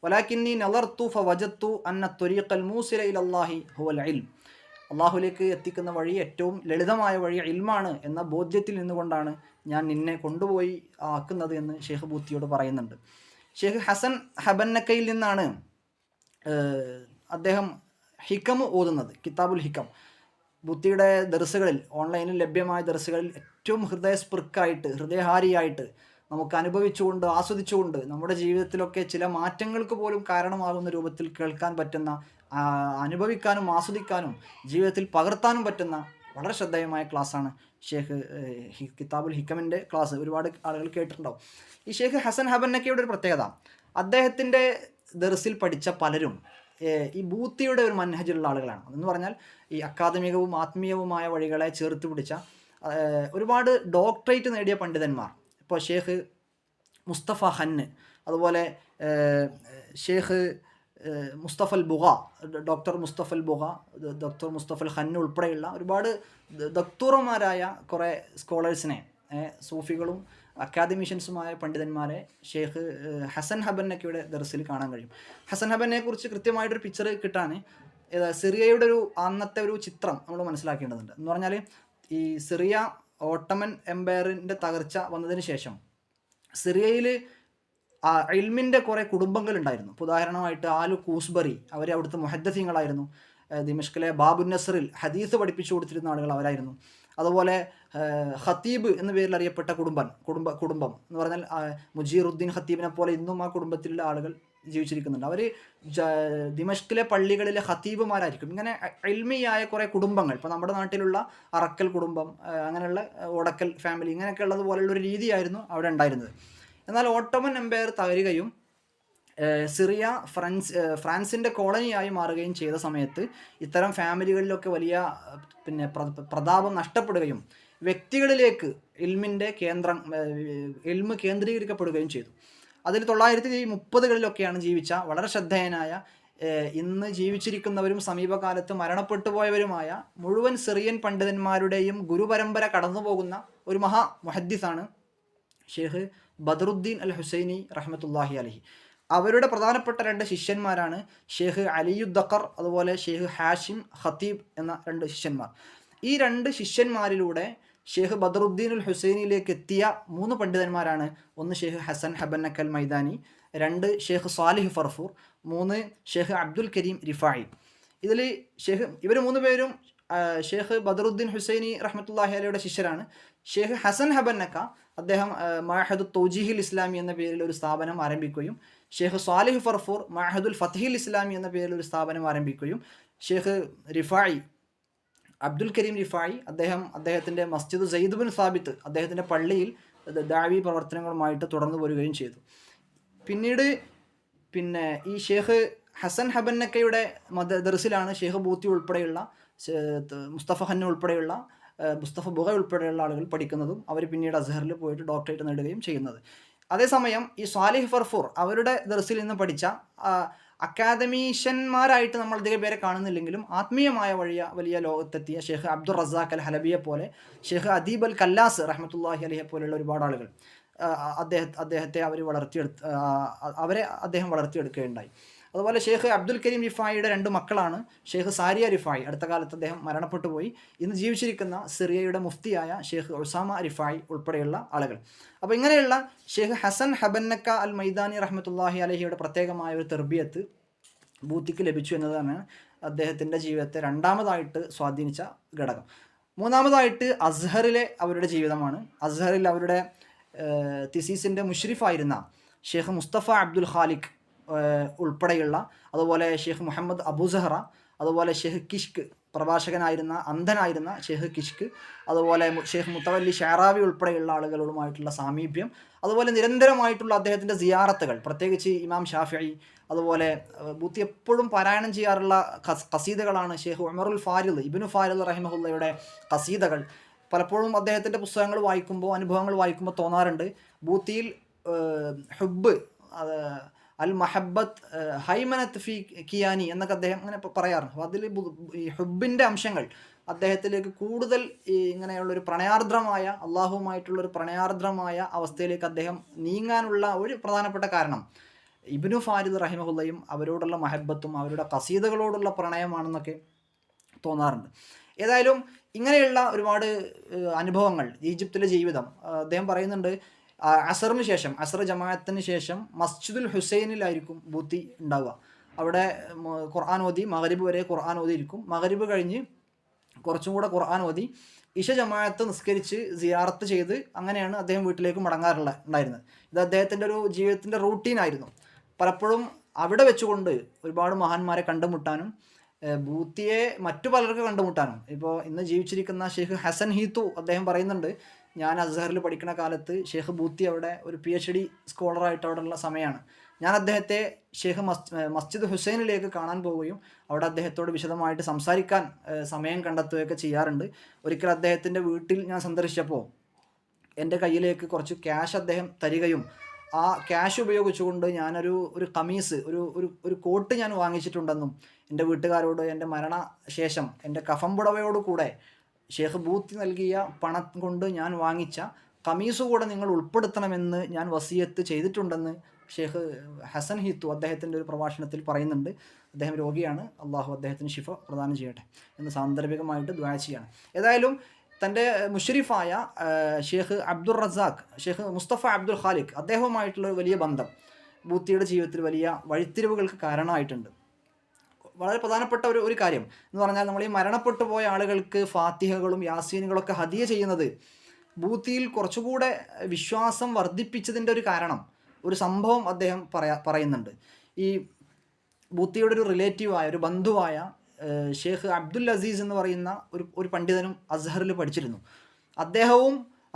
വലാകിന്നി നളർതു ഫവജദ്തു അന്ന ത്വരീഖൽ മൂസില ഇലല്ലാഹി ഹുവൽ ഇൽം. അള്ളാഹുലേക്ക് എത്തിക്കുന്ന വഴി, ഏറ്റവും ലളിതമായ വഴി ഇൽമാണ് എന്ന ബോധ്യത്തിൽ നിന്നുകൊണ്ടാണ് ഞാൻ നിന്നെ കൊണ്ടുപോയി ആക്കുന്നത് എന്ന് ഷെയ്ഖ് ബൂത്തിയോട് പറയുന്നുണ്ട്. ഷെയ്ഖ് ഹസൻ ഹബന്നക്കയിൽ നിന്നാണ് അദ്ദേഹം ഹിക്കം ഓതുന്നത്, കിതാബുൽ ഹിക്കം. ബുത്തിയുടെ ദർസുകളിൽ, ഓൺലൈനിൽ ലഭ്യമായ ദർസുകളിൽ ഏറ്റവും ഹൃദയസ്പൃക്കായിട്ട്, ഹൃദയഹാരിയായിട്ട് നമുക്ക് അനുഭവിച്ചുകൊണ്ട് ആസ്വദിച്ചുകൊണ്ട് നമ്മുടെ ജീവിതത്തിലൊക്കെ ചില മാറ്റങ്ങൾക്ക് പോലും കാരണമാകുന്ന രൂപത്തിൽ കേൾക്കാൻ പറ്റുന്ന, അനുഭവിക്കാനും ആസ്വദിക്കാനും ജീവിതത്തിൽ പകർത്താനും പറ്റുന്ന വളരെ ശ്രദ്ധേയമായ ക്ലാസ്സാണ് ഷേഖ് കിതാബുൽ ഹിക്കമിൻ്റെ ക്ലാസ് ഒരുപാട് ആളുകൾ കേട്ടിട്ടുണ്ടാവും. ഈ ഷേഖ് ഹസൻ ഹബന്നക്കയുടെ ഒരു പ്രത്യേകത, അദ്ദേഹത്തിൻ്റെ ദർസിൽ പഠിച്ച പലരും ഈ ബൂത്തിയുടെ ഒരു മൻഹജുള്ള ആളുകളാണ്. അതെന്ന് പറഞ്ഞാൽ ഈ അക്കാദമികവും ആത്മീയവുമായ വഴികളെ ചേർത്ത് പിടിച്ച ഒരുപാട് ഡോക്ടറേറ്റ് നേടിയ പണ്ഡിതന്മാർ. ഇപ്പോൾ ഷേഖ് മുസ്തഫ ഹന്ന്, അതുപോലെ ഷേഖ് മുസ്തഫൽ ബുഗ, ഡോക്ടർ മുസ്തഫൽ ബുഗ, ഡോക്ടർ മുസ്തഫൽ ഹന്ന് ഉൾപ്പെടെയുള്ള ഒരുപാട് ദക്തൂറന്മാരായ കുറേ സ്കോളേഴ്സിനെ, സൂഫികളും അക്കാദമീഷ്യൻസുമായ പണ്ഡിതന്മാരെ ഷേഖ് ഹസൻ ഹബന്നക്കയുടെ ദർസിൽ കാണാൻ കഴിയും. ഹസൻ ഹബന്നയെ കുറിച്ച് കൃത്യമായിട്ടൊരു പിക്ചർ കിട്ടാൻ സിറിയയുടെ ഒരു അന്നത്തെ ഒരു ചിത്രം നമ്മൾ മനസ്സിലാക്കേണ്ടതുണ്ട്. എന്ന് പറഞ്ഞാൽ ഈ സിറിയ ഓട്ടമൻ എംപയറിൻ്റെ തകർച്ച വന്നതിന് ശേഷം സിറിയയിൽ ഇൽമിൻ്റെ കുറേ കുടുംബങ്ങളുണ്ടായിരുന്നു. ഇപ്പോൾ ഉദാഹരണമായിട്ട് ആലു കൂസ്ബറി, അവർ അവിടുത്തെ മുഹദ്ദിസീങ്ങളായിരുന്നു. ദിമഷ്കിലെ ബാബു നസറിൽ ഹദീസ് പഠിപ്പിച്ചു കൊടുത്തിരുന്ന ആളുകൾ അവരായിരുന്നു. അതുപോലെ ഖത്തീബ് എന്ന പേരിൽ അറിയപ്പെട്ട കുടുംബം എന്ന് പറഞ്ഞാൽ മുജീറുദ്ദീൻ ഖത്തീബിനെ പോലെ ഇന്നും ആ കുടുംബത്തിലുള്ള ആളുകൾ ജീവിച്ചിരിക്കുന്നുണ്ട്. അവർ ദിമഷ്കിലെ പള്ളികളിലെ ഖത്തീബുമാരായിരിക്കും. ഇങ്ങനെ ഇൽമിയായ കുറേ കുടുംബങ്ങൾ, ഇപ്പോൾ നമ്മുടെ നാട്ടിലുള്ള അറക്കൽ കുടുംബം, അങ്ങനെയുള്ള ഓടക്കൽ ഫാമിലി, ഇങ്ങനെയൊക്കെ ഉള്ളതുപോലെയുള്ള ഒരു രീതിയായിരുന്നു അവിടെ ഉണ്ടായിരുന്നത്. എന്നാൽ ഓട്ടോമൻ എംപയർ തകരുകയും സിറിയ ഫ്രാൻസിൻ്റെ കോളനിയായി മാറുകയും ചെയ്ത സമയത്ത് ഇത്തരം ഫാമിലികളിലൊക്കെ വലിയ പ്രതാപം നഷ്ടപ്പെടുകയും വ്യക്തികളിലേക്ക് ഇൽമ് കേന്ദ്രീകരിക്കപ്പെടുകയും ചെയ്തു. അതിൽ 1930കളിലൊക്കെയാണ് ജീവിച്ച വളരെ ശ്രദ്ധേയനായ, ഇന്ന് ജീവിച്ചിരിക്കുന്നവരും സമീപകാലത്ത് മരണപ്പെട്ടു പോയവരുമായ മുഴുവൻ സിറിയൻ പണ്ഡിതന്മാരുടെയും ഗുരുപരമ്പര കടന്നു പോകുന്ന ഒരു മഹാ മുഹദ്ദിസാണ് ഷേഖ് ബദറുദ്ദീൻ അൽ ഹുസൈനി റഹ്മത്തുള്ളാഹി അലൈഹി. അവരുടെ പ്രധാനപ്പെട്ട 2 ശിഷ്യന്മാരാണ് ഷേഖ് അലിയുദ്ദഖർ, അതുപോലെ ഷേഖ് ഹാഷിം ഖത്തീബ് എന്ന 2 ശിഷ്യന്മാർ. ഈ 2 ശിഷ്യന്മാരിലൂടെ ഷേഖ് ബദറുദ്ദീൻ അൽ ഹുസൈനിയിലേക്ക് എത്തിയ 3 പണ്ഡിതന്മാരാണ്. ഒന്ന് ഷേഖ് ഹസൻ ഹബന്നക്കൽ മൈദാനി, 2 ഷേഖ് സാലിഹ് ഫർഫൂർ, 3 ഷേഖ് അബ്ദുൽ കരീം റിഫായി. ഇതിൽ ഇവർ 3 പേരും ഷേഖ് ബദറുദ്ദീൻ ഹുസൈനി റഹ്മത്തുള്ളാഹി അലൈഹിയുടെ ശിഷ്യരാണ്. ഷേഖ് ഹസൻ ഹബന്നക്ക അദ്ദേഹം മഅഹദു തൗജീഹിൽ ഇസ്ലാമി എന്ന പേരിൽ ഒരു സ്ഥാപനം ആരംഭിക്കുകയും ഷേഖ് സാലിഹ് ഫർഫൂർ മഅഹദുൽ ഫത്ഹിൽ ഇസ്ലാമി എന്ന പേരിൽ ഒരു സ്ഥാപനം ആരംഭിക്കുകയും ഷേഖ് റിഫായി, അബ്ദുൽ കരീം റിഫായി, അദ്ദേഹത്തിൻ്റെ മസ്ജിദ് സയ്യിദ് ബിൻ സാബിത്ത്, അദ്ദേഹത്തിൻ്റെ പള്ളിയിൽ ദഅവി പ്രവർത്തനങ്ങളുമായിട്ട് തുടർന്നു വരികയും ചെയ്തു. പിന്നീട് ഈ ഷേഖ് ഹസൻ ഹബന്നക്കയുടെ ദർസിലാണ് ഷേഖ് ബൂത്തി ഉൾപ്പെടെയുള്ള, മുസ്തഫ ഹന്ന് ഉൾപ്പെടെയുള്ള, മുസ്തഫ ബുഗ ഉൾപ്പെടെയുള്ള ആളുകൾ പഠിക്കുന്നതും അവർ പിന്നീട് അസ്ഹറിൽ പോയിട്ട് ഡോക്ടറേറ്റ് നേടുകയും ചെയ്യുന്നത്. അതേസമയം ഈ സാലിഹ് ഫർഫൂർ അവരുടെ ദർസിൽ നിന്ന് പഠിച്ച അക്കാദമീഷ്യന്മാരായിട്ട് നമ്മൾ അധികം പേരെ കാണുന്നില്ലെങ്കിലും ആത്മീയമായ വലിയ ലോകത്തെത്തിയ ഷേഖ് അബ്ദുർ റസാഖ് അൽ ഹലബിയെ പോലെ, ഷേഖ് അദീബ് അൽ കല്ലാസ് റഹ്മത്തുള്ളാഹി അലൈഹി പോലെയുള്ള ഒരുപാട് ആളുകൾ അദ്ദേഹം വളർത്തിയെടുക്കുകയുണ്ടായി. അതുപോലെ ഷേഖ് അബ്ദുൽ കരീം റിഫായിയുടെ 2 മക്കളാണ് ഷേഖ് സാരിയ റിഫായി. അടുത്ത കാലത്ത് അദ്ദേഹം മരണപ്പെട്ടു പോയി. ഇന്ന് ജീവിച്ചിരിക്കുന്ന സിറിയയുടെ മുഫ്തിയായ ഷേഖ് ഉസാമ റിഫായി ഉൾപ്പെടെയുള്ള ആളുകൾ. അപ്പോൾ ഇങ്ങനെയുള്ള ഷേഖ് ഹസൻ ഹബന്നക്ക അൽ മൈദാനി റഹ്മത്തുള്ളാഹി അലൈഹിയുടെ പ്രത്യേകമായ ഒരു തർബിയത്ത് ബൂത്തിക്ക് ലഭിച്ചു എന്നതാണ് അദ്ദേഹത്തിൻ്റെ ജീവിതത്തെ രണ്ടാമതായിട്ട് സ്വാധീനിച്ച ഘടകം. മൂന്നാമതായിട്ട് അസ്ഹറിലെ അവരുടെ ജീവിതമാണ്. അസ്ഹറിൽ അവരുടെ തിസീസിൻ്റെ മുഷ്രിഫായിരുന്ന ഷേഖ് മുസ്തഫ അബ്ദുൽ ഖാലിഖ് ഉൾപ്പെടെയുള്ള, അതുപോലെ ഷേഖ് മുഹമ്മദ് അബൂസഹറ, അതുപോലെ ഷേഖ് കിഷ്ക്, പ്രഭാഷകനായിരുന്ന അന്ധനായിരുന്ന ഷേഖ് കിഷ്ക്, അതുപോലെ ഷേഖ് മുത്തവല്ലി ഷാറാവി ഉൾപ്പെടെയുള്ള ആളുകളുമായിട്ടുള്ള സാമീപ്യം, അതുപോലെ നിരന്തരമായിട്ടുള്ള അദ്ദേഹത്തിൻ്റെ സിയാറത്തുകൾ, പ്രത്യേകിച്ച് ഇമാം ഷാഫിഈ, അതുപോലെ ബൂത്തി എപ്പോഴും പാരായണം ചെയ്യാറുള്ള ഖസീദകളാണ് ഷേഖ് ഉമറുൽ ഫാരിദ്, ഇബ്നു ഫാരിദ് റഹിമഹുല്ലയുടെ ഖസീദകൾ. പലപ്പോഴും അദ്ദേഹത്തിൻ്റെ പുസ്തകങ്ങൾ വായിക്കുമ്പോൾ, അനുഭവങ്ങൾ വായിക്കുമ്പോൾ തോന്നാറുണ്ട് ബൂത്തിയിൽ ഹുബ്ബ്, അൽ മഹബത്ത് ഹൈമനത്ത് ഫി കിയാനി എന്നൊക്കെ അദ്ദേഹം അങ്ങനെ പറയാറുണ്ട്. അപ്പോൾ അതിൽ ഈ ഹുബിൻ്റെ അംശങ്ങൾ അദ്ദേഹത്തിലേക്ക് കൂടുതൽ ഇങ്ങനെയുള്ളൊരു പ്രണയാർദ്രമായ, അള്ളാഹുവുമായിട്ടുള്ളൊരു പ്രണയാർദ്രമായ അവസ്ഥയിലേക്ക് അദ്ദേഹം നീങ്ങാനുള്ള ഒരു പ്രധാനപ്പെട്ട കാരണം ഇബ്നു ഫാരിദ് റഹിമഹുല്ലയും അവരോടുള്ള മഹബത്തും അവരുടെ ഖസീദകളോടുള്ള പ്രണയമാണെന്നൊക്കെ തോന്നാറുണ്ട്. ഏതായാലും ഇങ്ങനെയുള്ള ഒരുപാട് അനുഭവങ്ങൾ, ഈജിപ്തിലെ ജീവിതം, അദ്ദേഹം പറയുന്നുണ്ട് അസറിന് ശേഷം, അസർ ജമാഅത്തിന് ശേഷം മസ്ജിദുൽ ഹുസൈനിലായിരിക്കും ബൂത്തി ഉണ്ടാവുക. അവിടെ ഖുർആൻ ഓതി മഗ്രിബ് വരെ ഖുർആൻ ഓതിയിരിക്കും. മഗ്രിബ് കഴിഞ്ഞ് കുറച്ചും കൂടെ ഖുർആൻ ഓതി ഇശ ജമാഅത്ത് നിസ്കരിച്ച് സിയാറത്ത് ചെയ്ത് അങ്ങനെയാണ് അദ്ദേഹം വീട്ടിലേക്ക് ഉണ്ടായിരുന്നത്. ഇത് അദ്ദേഹത്തിൻ്റെ ഒരു ജീവിതത്തിൻ്റെ റൂട്ടീനായിരുന്നു. പലപ്പോഴും അവിടെ വെച്ചുകൊണ്ട് ഒരുപാട് മഹാന്മാരെ കണ്ടുമുട്ടാനും ബൂത്തിയെ മറ്റു പലർക്ക് കണ്ടുമുട്ടാനും. ഇപ്പോൾ ഇന്ന് ജീവിച്ചിരിക്കുന്ന ഷെയ്ഖ് ഹസൻ ഹീത്തു അദ്ദേഹം പറയുന്നുണ്ട്, ഞാൻ അസ്ഹറിൽ പഠിക്കുന്ന കാലത്ത് ഷെയ്ഖ് ബൂത്തി അവിടെ ഒരു PhD സ്കോളറായിട്ട് അവിടെ ഉള്ള സമയമാണ്. ഞാൻ അദ്ദേഹത്തെ ഷെയ്ഖ് മസ്ജിദ് ഹുസൈനിലേക്ക് കാണാൻ പോവുകയും അവിടെ അദ്ദേഹത്തോട് വിശദമായിട്ട് സംസാരിക്കാൻ സമയം കണ്ടെത്തുകയൊക്കെ ചെയ്യാറുണ്ട്. ഒരിക്കൽ അദ്ദേഹത്തിൻ്റെ വീട്ടിൽ ഞാൻ സന്ദർശിച്ചപ്പോൾ എൻ്റെ കയ്യിലേക്ക് കുറച്ച് ക്യാഷ് അദ്ദേഹം തരികയും ആ ക്യാഷ് ഉപയോഗിച്ചുകൊണ്ട് ഞാനൊരു ഒരു കമീസ് ഒരു കോട്ട് ഞാൻ വാങ്ങിച്ചിട്ടുണ്ടെന്നും എൻ്റെ വീട്ടുകാരോട് എൻ്റെ മരണശേഷം എൻ്റെ കഫം പുടവയോട് കൂടെ ഷെയ്ഖ് ബൂത്തി നൽകിയ പണം കൊണ്ട് ഞാൻ വാങ്ങിച്ച കമീസ് കൂടെ നിങ്ങൾ ഉൾപ്പെടുത്തണമെന്ന് ഞാൻ വസിയത്ത് ചെയ്തിട്ടുണ്ടെന്ന് ഷെയ്ഖ് ഹസൻ ഹീത്തു അദ്ദേഹത്തിൻ്റെ ഒരു പ്രഭാഷണത്തിൽ പറയുന്നുണ്ട്. അദ്ദേഹം രോഗിയാണ്, അള്ളാഹു അദ്ദേഹത്തിന് ശിഫ പ്രദാനം ചെയ്യട്ടെ എന്ന് സാന്ദർഭികമായിട്ട് ദുആ ചെയ്യാണ്. ഏതായാലും തൻ്റെ മുഷരിഫായ ഷെയ്ഖ് അബ്ദുൾ റസാഖ്, ഷെയ്ഖ് മുസ്തഫ അബ്ദുൽ ഖാലിഖ് അദ്ദേഹവുമായിട്ടുള്ള വലിയ ബന്ധം ബൂത്തിയുടെ ജീവിതത്തിൽ വലിയ വഴിത്തിരിവുകൾക്ക് കാരണമായിട്ടുണ്ട്. വളരെ പ്രധാനപ്പെട്ട ഒരു കാര്യം എന്ന് പറഞ്ഞാൽ, നമ്മൾ ഈ മരണപ്പെട്ടു പോയ ആളുകൾക്ക് ഫാത്തിഹകളും യാസീനുകളൊക്കെ ഹദിയ ചെയ്യുന്നത് ബൂത്തിയിൽ കുറച്ചുകൂടെ വിശ്വാസം വർദ്ധിപ്പിച്ചതിൻ്റെ ഒരു കാരണം, ഒരു സംഭവം അദ്ദേഹം പറയുന്നുണ്ട്. ഈ ബൂത്തിയുടെ ഒരു റിലേറ്റീവായ ഒരു ബന്ധുവായ ഷെയ്ഖ് അബ്ദുൽ അസീസ് എന്ന് പറയുന്ന ഒരു പണ്ഡിതനും അസ്ഹറിൽ പഠിച്ചിരുന്നു.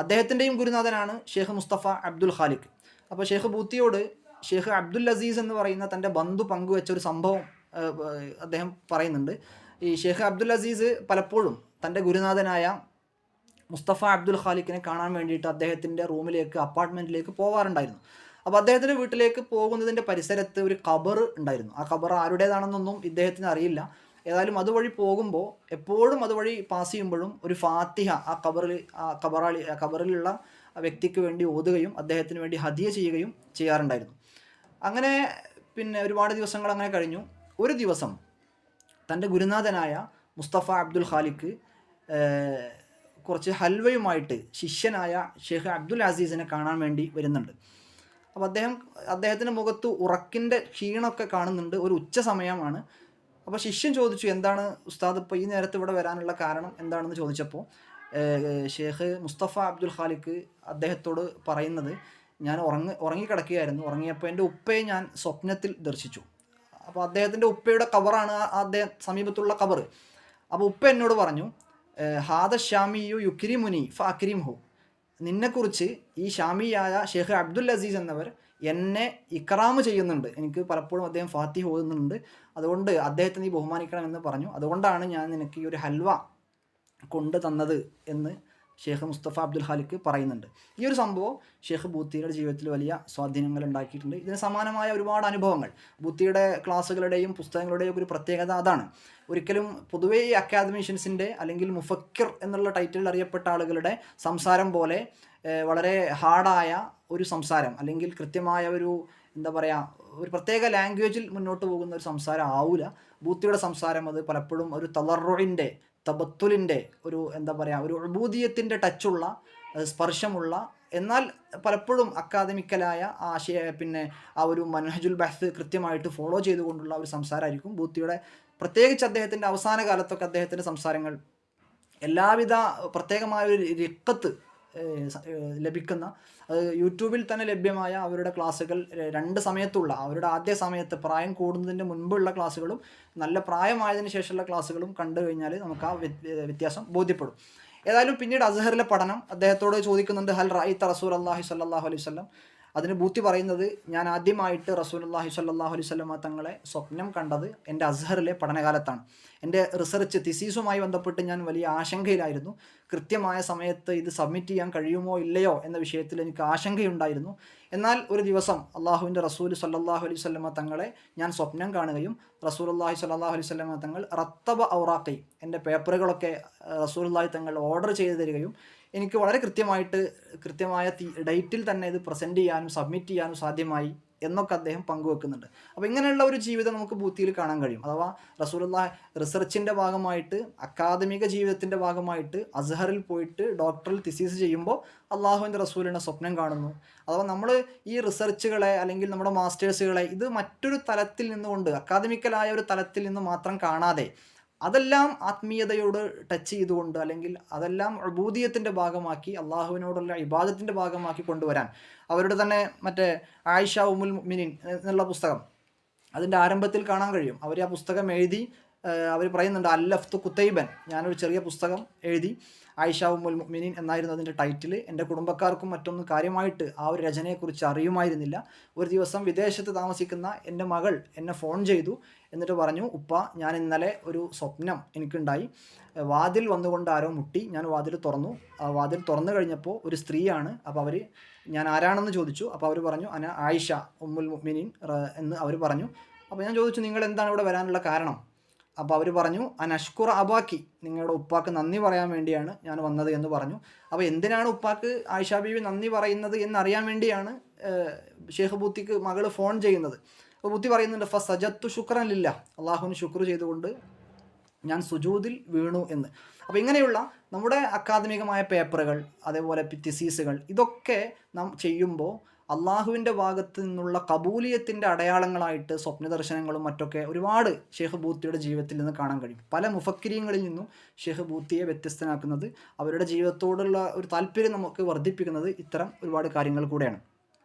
അദ്ദേഹത്തിൻ്റെയും ഗുരുനാഥനാണ് ഷെയ്ഖ് മുസ്തഫ അബ്ദുൽ ഖാലിഖ്. അപ്പോൾ ഷെയ്ഖ് ബൂത്തിയോട് ഷെയ്ഖ് അബ്ദുൽ അസീസ് എന്ന് പറയുന്ന തൻ്റെ ബന്ധു പങ്കുവെച്ച ഒരു സംഭവം അദ്ദേഹം പറയുന്നുണ്ട്. ഈ ഷെയ്ഖ് അബ്ദുൽ അസീസ് പലപ്പോഴും തൻ്റെ ഗുരുനാഥനായ മുസ്തഫ അബ്ദുൽ ഖാലിഖിനെ കാണാൻ വേണ്ടിയിട്ട് അദ്ദേഹത്തിൻ്റെ റൂമിലേക്ക്, അപ്പാർട്ട്മെൻറ്റിലേക്ക് പോവാറുണ്ടായിരുന്നു. അപ്പോൾ അദ്ദേഹത്തിൻ്റെ വീട്ടിലേക്ക് പോകുന്നതിൻ്റെ പരിസരത്ത് ഒരു ഖബർ ഉണ്ടായിരുന്നു. ആ ഖബർ ആരുടേതാണെന്നൊന്നും ഇദ്ദേഹത്തിന് അറിയില്ല. ഏതായാലും അതുവഴി പോകുമ്പോൾ എപ്പോഴും അതുവഴി പാസ് ചെയ്യുമ്പോഴും ഒരു ഫാത്തിഹ ആ ഖബറിലുള്ള വ്യക്തിക്ക് വേണ്ടി ഓതുകയും അദ്ദേഹത്തിന് വേണ്ടി ഹദിയ ചെയ്യുകയും ചെയ്യാറുണ്ടായിരുന്നു. അങ്ങനെ പിന്നെ ഒരുപാട് ദിവസങ്ങൾ അങ്ങനെ കഴിഞ്ഞു. ഒരു ദിവസം തൻ്റെ ഗുരുനാഥനായ മുസ്തഫ അബ്ദുൽ ഖാലിഖ് കുറച്ച് ഹൽവയുമായിട്ട് ശിഷ്യനായ ഷെയ്ഖ് അബ്ദുൽ അസീസിനെ കാണാൻ വേണ്ടി വരുന്നുണ്ട്. അപ്പോൾ അദ്ദേഹത്തിൻ്റെ മുഖത്ത് ഉറക്കിൻ്റെ ക്ഷീണമൊക്കെ കാണുന്നുണ്ട്. ഒരു ഉച്ച സമയമാണ്. അപ്പോൾ ശിഷ്യൻ ചോദിച്ചു, എന്താണ് ഉസ്താദ് ഇപ്പോൾ ഈ നേരത്ത് ഇവിടെ വരാനുള്ള കാരണം എന്താണെന്ന് ചോദിച്ചപ്പോൾ ഷെയ്ഖ് മുസ്തഫ അബ്ദുൽ ഖാലിഖ് അദ്ദേഹത്തോട് പറയുന്നത്, ഞാൻ ഉറങ്ങിക്കിടക്കുകയായിരുന്നു. ഉറങ്ങിയപ്പോൾ എൻ്റെ ഉപ്പയെ ഞാൻ സ്വപ്നത്തിൽ ദർശിച്ചു. അപ്പോൾ അദ്ദേഹത്തിൻ്റെ ഉപ്പയുടെ ഖബറാണ് അദ്ദേഹം സമീപത്തുള്ള ഖബർ. അപ്പോൾ ഉപ്പ എന്നോട് പറഞ്ഞു, ഹാദ ഷാമിയു യുക്രിമുനി ഫ അക്രിംഹു, നിന്നെക്കുറിച്ച് ഈ ഷാമിയായ ഷെയ്ഖ് അബ്ദുൽ അസീസ് എന്നവർ എന്നെ ഇക്റാമ് ചെയ്യുന്നുണ്ട്. എനിക്ക് പലപ്പോഴും അദ്ദേഹം ഫാത്തിഹ ഓതുന്നുണ്ട്, അതുകൊണ്ട് അദ്ദേഹത്തെ നീ ബഹുമാനിക്കണമെന്ന് പറഞ്ഞു. അതുകൊണ്ടാണ് ഞാൻ നിനക്ക് ഈ ഒരു ഹൽവ കൊണ്ട് തന്നത് എന്ന് ഷെയ്ഖ് മുസ്തഫ അബ്ദുൽ ഖാലിഖ് പറയുന്നുണ്ട്. ഈ ഒരു സംഭവം ഷെയ്ഖ് ബൂത്തിയുടെ ജീവിതത്തിൽ വലിയ സ്വാധീനങ്ങൾ ഉണ്ടാക്കിയിട്ടുണ്ട്. ഇതിന് സമാനമായ ഒരുപാട് അനുഭവങ്ങൾ ബൂത്തിയുടെ ക്ലാസ്സുകളുടെയും പുസ്തകങ്ങളുടെയും ഒരു പ്രത്യേകത അതാണ്. ഒരിക്കലും പൊതുവേ ഈ അക്കാദമീഷ്യൻസിൻ്റെ അല്ലെങ്കിൽ മുഫക്കിർ എന്നുള്ള ടൈറ്റിൽ അറിയപ്പെട്ട ആളുകളുടെ സംസാരം പോലെ വളരെ ഹാർഡായ ഒരു സംസാരം അല്ലെങ്കിൽ കൃത്യമായ ഒരു എന്താ പറയുക ഒരു പ്രത്യേക ലാംഗ്വേജിൽ മുന്നോട്ട് പോകുന്ന ഒരു സംസാരം ആവില്ല ബൂത്തിയുടെ സംസാരം. അത് പലപ്പോഴും ഒരു തളറുവിൻ്റെ തബത്തുലിൻ്റെ ഒരു എന്താ പറയുക ഒരു ഉബൂദിയത്തിൻ്റെ ടച്ചുള്ള സ്പർശമുള്ള എന്നാൽ പലപ്പോഴും അക്കാദമിക്കലായ പിന്നെ ആ ഒരു മൻഹജുൽ ബഹ്സ് കൃത്യമായിട്ട് ഫോളോ ചെയ്തുകൊണ്ടുള്ള ഒരു സംസാരമായിരിക്കും ബൂത്തിയുടെ. പ്രത്യേകിച്ച് അദ്ദേഹത്തിൻ്റെ അവസാന കാലത്തൊക്കെ അദ്ദേഹത്തിൻ്റെ സംസാരങ്ങൾ എല്ലാവിധ പ്രത്യേകമായ ഒരു റിഖത്ത് ലഭിക്കുന്ന യൂട്യൂബിൽ തന്നെ ലഭ്യമായ അവരുടെ ക്ലാസ്സുകൾ രണ്ട് സമയത്തുള്ള അവരുടെ ആദ്യ സമയത്ത് പ്രായം കൂടുന്നതിൻ്റെ മുൻപുള്ള ക്ലാസ്സുകളും നല്ല പ്രായമായതിനു ശേഷമുള്ള ക്ലാസ്സുകളും കണ്ടു കഴിഞ്ഞാൽ നമുക്ക് ആ വ്യത്യാസം ബോധ്യപ്പെടും. ഏതായാലും പിന്നീട് അസ്ഹറിലെ പഠനം അദ്ദേഹത്തോട് ചോദിക്കുന്നുണ്ട്, ഹൽ റഅയ്ത റസൂലുള്ളാഹി സ്വല്ലല്ലാഹു അലൈഹി വസല്ലം. അതിന് ബൂത്തി പറയുന്നത്, ഞാൻ ആദ്യമായിട്ട് റസൂലുള്ളാഹി സ്വല്ലല്ലാഹു അലൈഹി വസല്ലം തങ്ങളെ സ്വപ്നം കണ്ടത് എൻ്റെ അസ്ഹറിലെ പഠനകാലത്താണ്. എൻ്റെ റിസർച്ച് തിസീസുമായി ബന്ധപ്പെട്ട് ഞാൻ വലിയ ആശങ്കയിലായിരുന്നു. കൃത്യമായ സമയത്ത് ഇത് സബ്മിറ്റ് ചെയ്യാൻ കഴിയുമോ ഇല്ലയോ എന്ന വിഷയത്തിൽ എനിക്ക് ആശങ്കയുണ്ടായിരുന്നു. എന്നാൽ ഒരു ദിവസം അള്ളാഹുവിൻ്റെ റസൂൽ സ്വല്ലല്ലാഹു അലൈഹി വസല്ലം തങ്ങളെ ഞാൻ സ്വപ്നം കാണുകയും റസൂലുള്ളാഹി സ്വല്ലല്ലാഹു അലൈഹി വസല്ലം തങ്ങൾ റത്തബ ഔറാഖി എൻ്റെ പേപ്പറുകളൊക്കെ റസൂലുള്ളാഹി തങ്ങൾ ഓർഡർ ചെയ്ത് തരികയും എനിക്ക് വളരെ കൃത്യമായ ഡേറ്റിൽ തന്നെ ഇത് പ്രസൻറ്റ് ചെയ്യാനും സബ്മിറ്റ് ചെയ്യാനും സാധ്യമായി എന്നൊക്കെ അദ്ദേഹം പങ്കുവെക്കുന്നുണ്ട്. അപ്പോൾ ഇങ്ങനെയുള്ള ഒരു ജീവിതം നമുക്ക് ബൂത്തിയിൽ കാണാൻ കഴിയും. അഥവാ റസൂലുള്ളാഹി റിസർച്ചിൻ്റെ ഭാഗമായിട്ട് അക്കാദമിക ജീവിതത്തിൻ്റെ ഭാഗമായിട്ട് അസ്ഹറിൽ പോയിട്ട് ഡോക്ടറൽ തിസീസ് ചെയ്യുമ്പോൾ അള്ളാഹുവിൻ്റെ റസൂലിനെ സ്വപ്നം കാണുന്നു. അഥവാ നമ്മൾ ഈ റിസർച്ചുകളെ അല്ലെങ്കിൽ നമ്മുടെ മാസ്റ്റേഴ്സുകളെ ഇത് മറ്റൊരു തലത്തിൽ നിന്നുകൊണ്ട് അക്കാദമിക്കലായ ഒരു തലത്തിൽ നിന്ന് മാത്രം കാണാതെ അതെല്ലാം ആത്മീയതയോട് ടച്ച് ചെയ്തുകൊണ്ട് അല്ലെങ്കിൽ അതെല്ലാം ഉബൂദിയത്തിൻ്റെ ഭാഗമാക്കി അള്ളാഹുവിനോടുള്ള ഇബാദത്തിൻ്റെ ഭാഗമാക്കി കൊണ്ടുവരാൻ അവരുടെ തന്നെ മറ്റേ ആയിഷ ഉമ്മുൽ മുഅ്മിനീൻ എന്നുള്ള പുസ്തകം അതിൻ്റെ ആരംഭത്തിൽ കാണാൻ കഴിയും. അവർ ആ പുസ്തകം എഴുതി അവർ പറയുന്നുണ്ട് അല്ലഫ്തു കുത്തൈബൻ, ഞാനൊരു ചെറിയ പുസ്തകം എഴുതി, ആയിഷ ഉമ്മുൽ മുഅ്മിനീൻ എന്നായിരുന്നു അതിൻ്റെ ടൈറ്റിൽ. എൻ്റെ കുടുംബക്കാർക്കും മറ്റൊന്നും കാര്യമായിട്ട് ആ ഒരു രചനയെക്കുറിച്ച് അറിയുമായിരുന്നില്ല. ഒരു ദിവസം വിദേശത്ത് താമസിക്കുന്ന എൻ്റെ മകൾ എന്നെ ഫോൺ ചെയ്തു. എന്നിട്ട് പറഞ്ഞു, ഉപ്പ, ഞാൻ ഇന്നലെ ഒരു സ്വപ്നം എനിക്കുണ്ടായി. വാതിൽ വന്നുകൊണ്ട് ആരോ മുട്ടി, ഞാൻ വാതിൽ തുറന്നു. ആ വാതിൽ തുറന്നു കഴിഞ്ഞപ്പോൾ ഒരു സ്ത്രീയാണ്. അപ്പോൾ അവർ, ഞാൻ ആരാണെന്ന് ചോദിച്ചു. അപ്പോൾ അവർ പറഞ്ഞു, അന ആയിഷ ഉമ്മുൽ മുഅ്മിനീൻ എന്ന് അവർ പറഞ്ഞു. അപ്പോൾ ഞാൻ ചോദിച്ചു, നിങ്ങൾ എന്താണ് ഇവിടെ വരാനുള്ള കാരണം? അപ്പോൾ അവർ പറഞ്ഞു, അനഷ്കുറ അബാക്കി, നിങ്ങളുടെ ഉപ്പാക്ക് നന്ദി പറയാൻ വേണ്ടിയാണ് ഞാൻ വന്നത് എന്ന് പറഞ്ഞു. അപ്പോൾ എന്തിനാണ് ഉപ്പാക്ക് ആയിഷ ബീവി നന്ദി പറയുന്നത് എന്നറിയാൻ വേണ്ടിയാണ് ഷെയ്ഖ് ബൂത്തിക്ക് മകൾ ഫോൺ ചെയ്യുന്നത്. അപ്പോൾ ബൂത്തി പറയുന്നുണ്ട്, സജത്തു ശുക്രൻ ലില്ല, അള്ളാഹുവിന് ശുക്ർ ചെയ്തുകൊണ്ട് ഞാൻ സുജൂദിൽ വീണു എന്ന്. അപ്പോൾ ഇങ്ങനെയുള്ള നമ്മുടെ അക്കാദമികമായ പേപ്പറുകൾ, അതേപോലെ തിസീസുകൾ, ഇതൊക്കെ നാം ചെയ്യുമ്പോൾ അള്ളാഹുവിൻ്റെ ഭാഗത്ത് നിന്നുള്ള കബൂലിയത്തിൻ്റെ അടയാളങ്ങളായിട്ട് സ്വപ്ന ദർശനങ്ങളും മറ്റൊക്കെ ഒരുപാട് ഷെയ്ഖ് ബൂത്തിയുടെ ജീവിതത്തിൽ നിന്ന് കാണാൻ കഴിയും. പല മുഫക്കിരീങ്ങളിൽ നിന്നും ഷെയ്ഖ് ബൂത്തിയെ വ്യത്യസ്തനാക്കുന്നത്, അവരുടെ ജീവിതത്തോടുള്ള ഒരു താല്പര്യം നമുക്ക് വർദ്ധിപ്പിക്കുന്നത് ഇത്തരം ഒരുപാട് കാര്യങ്ങൾ കൂടെയാണ്.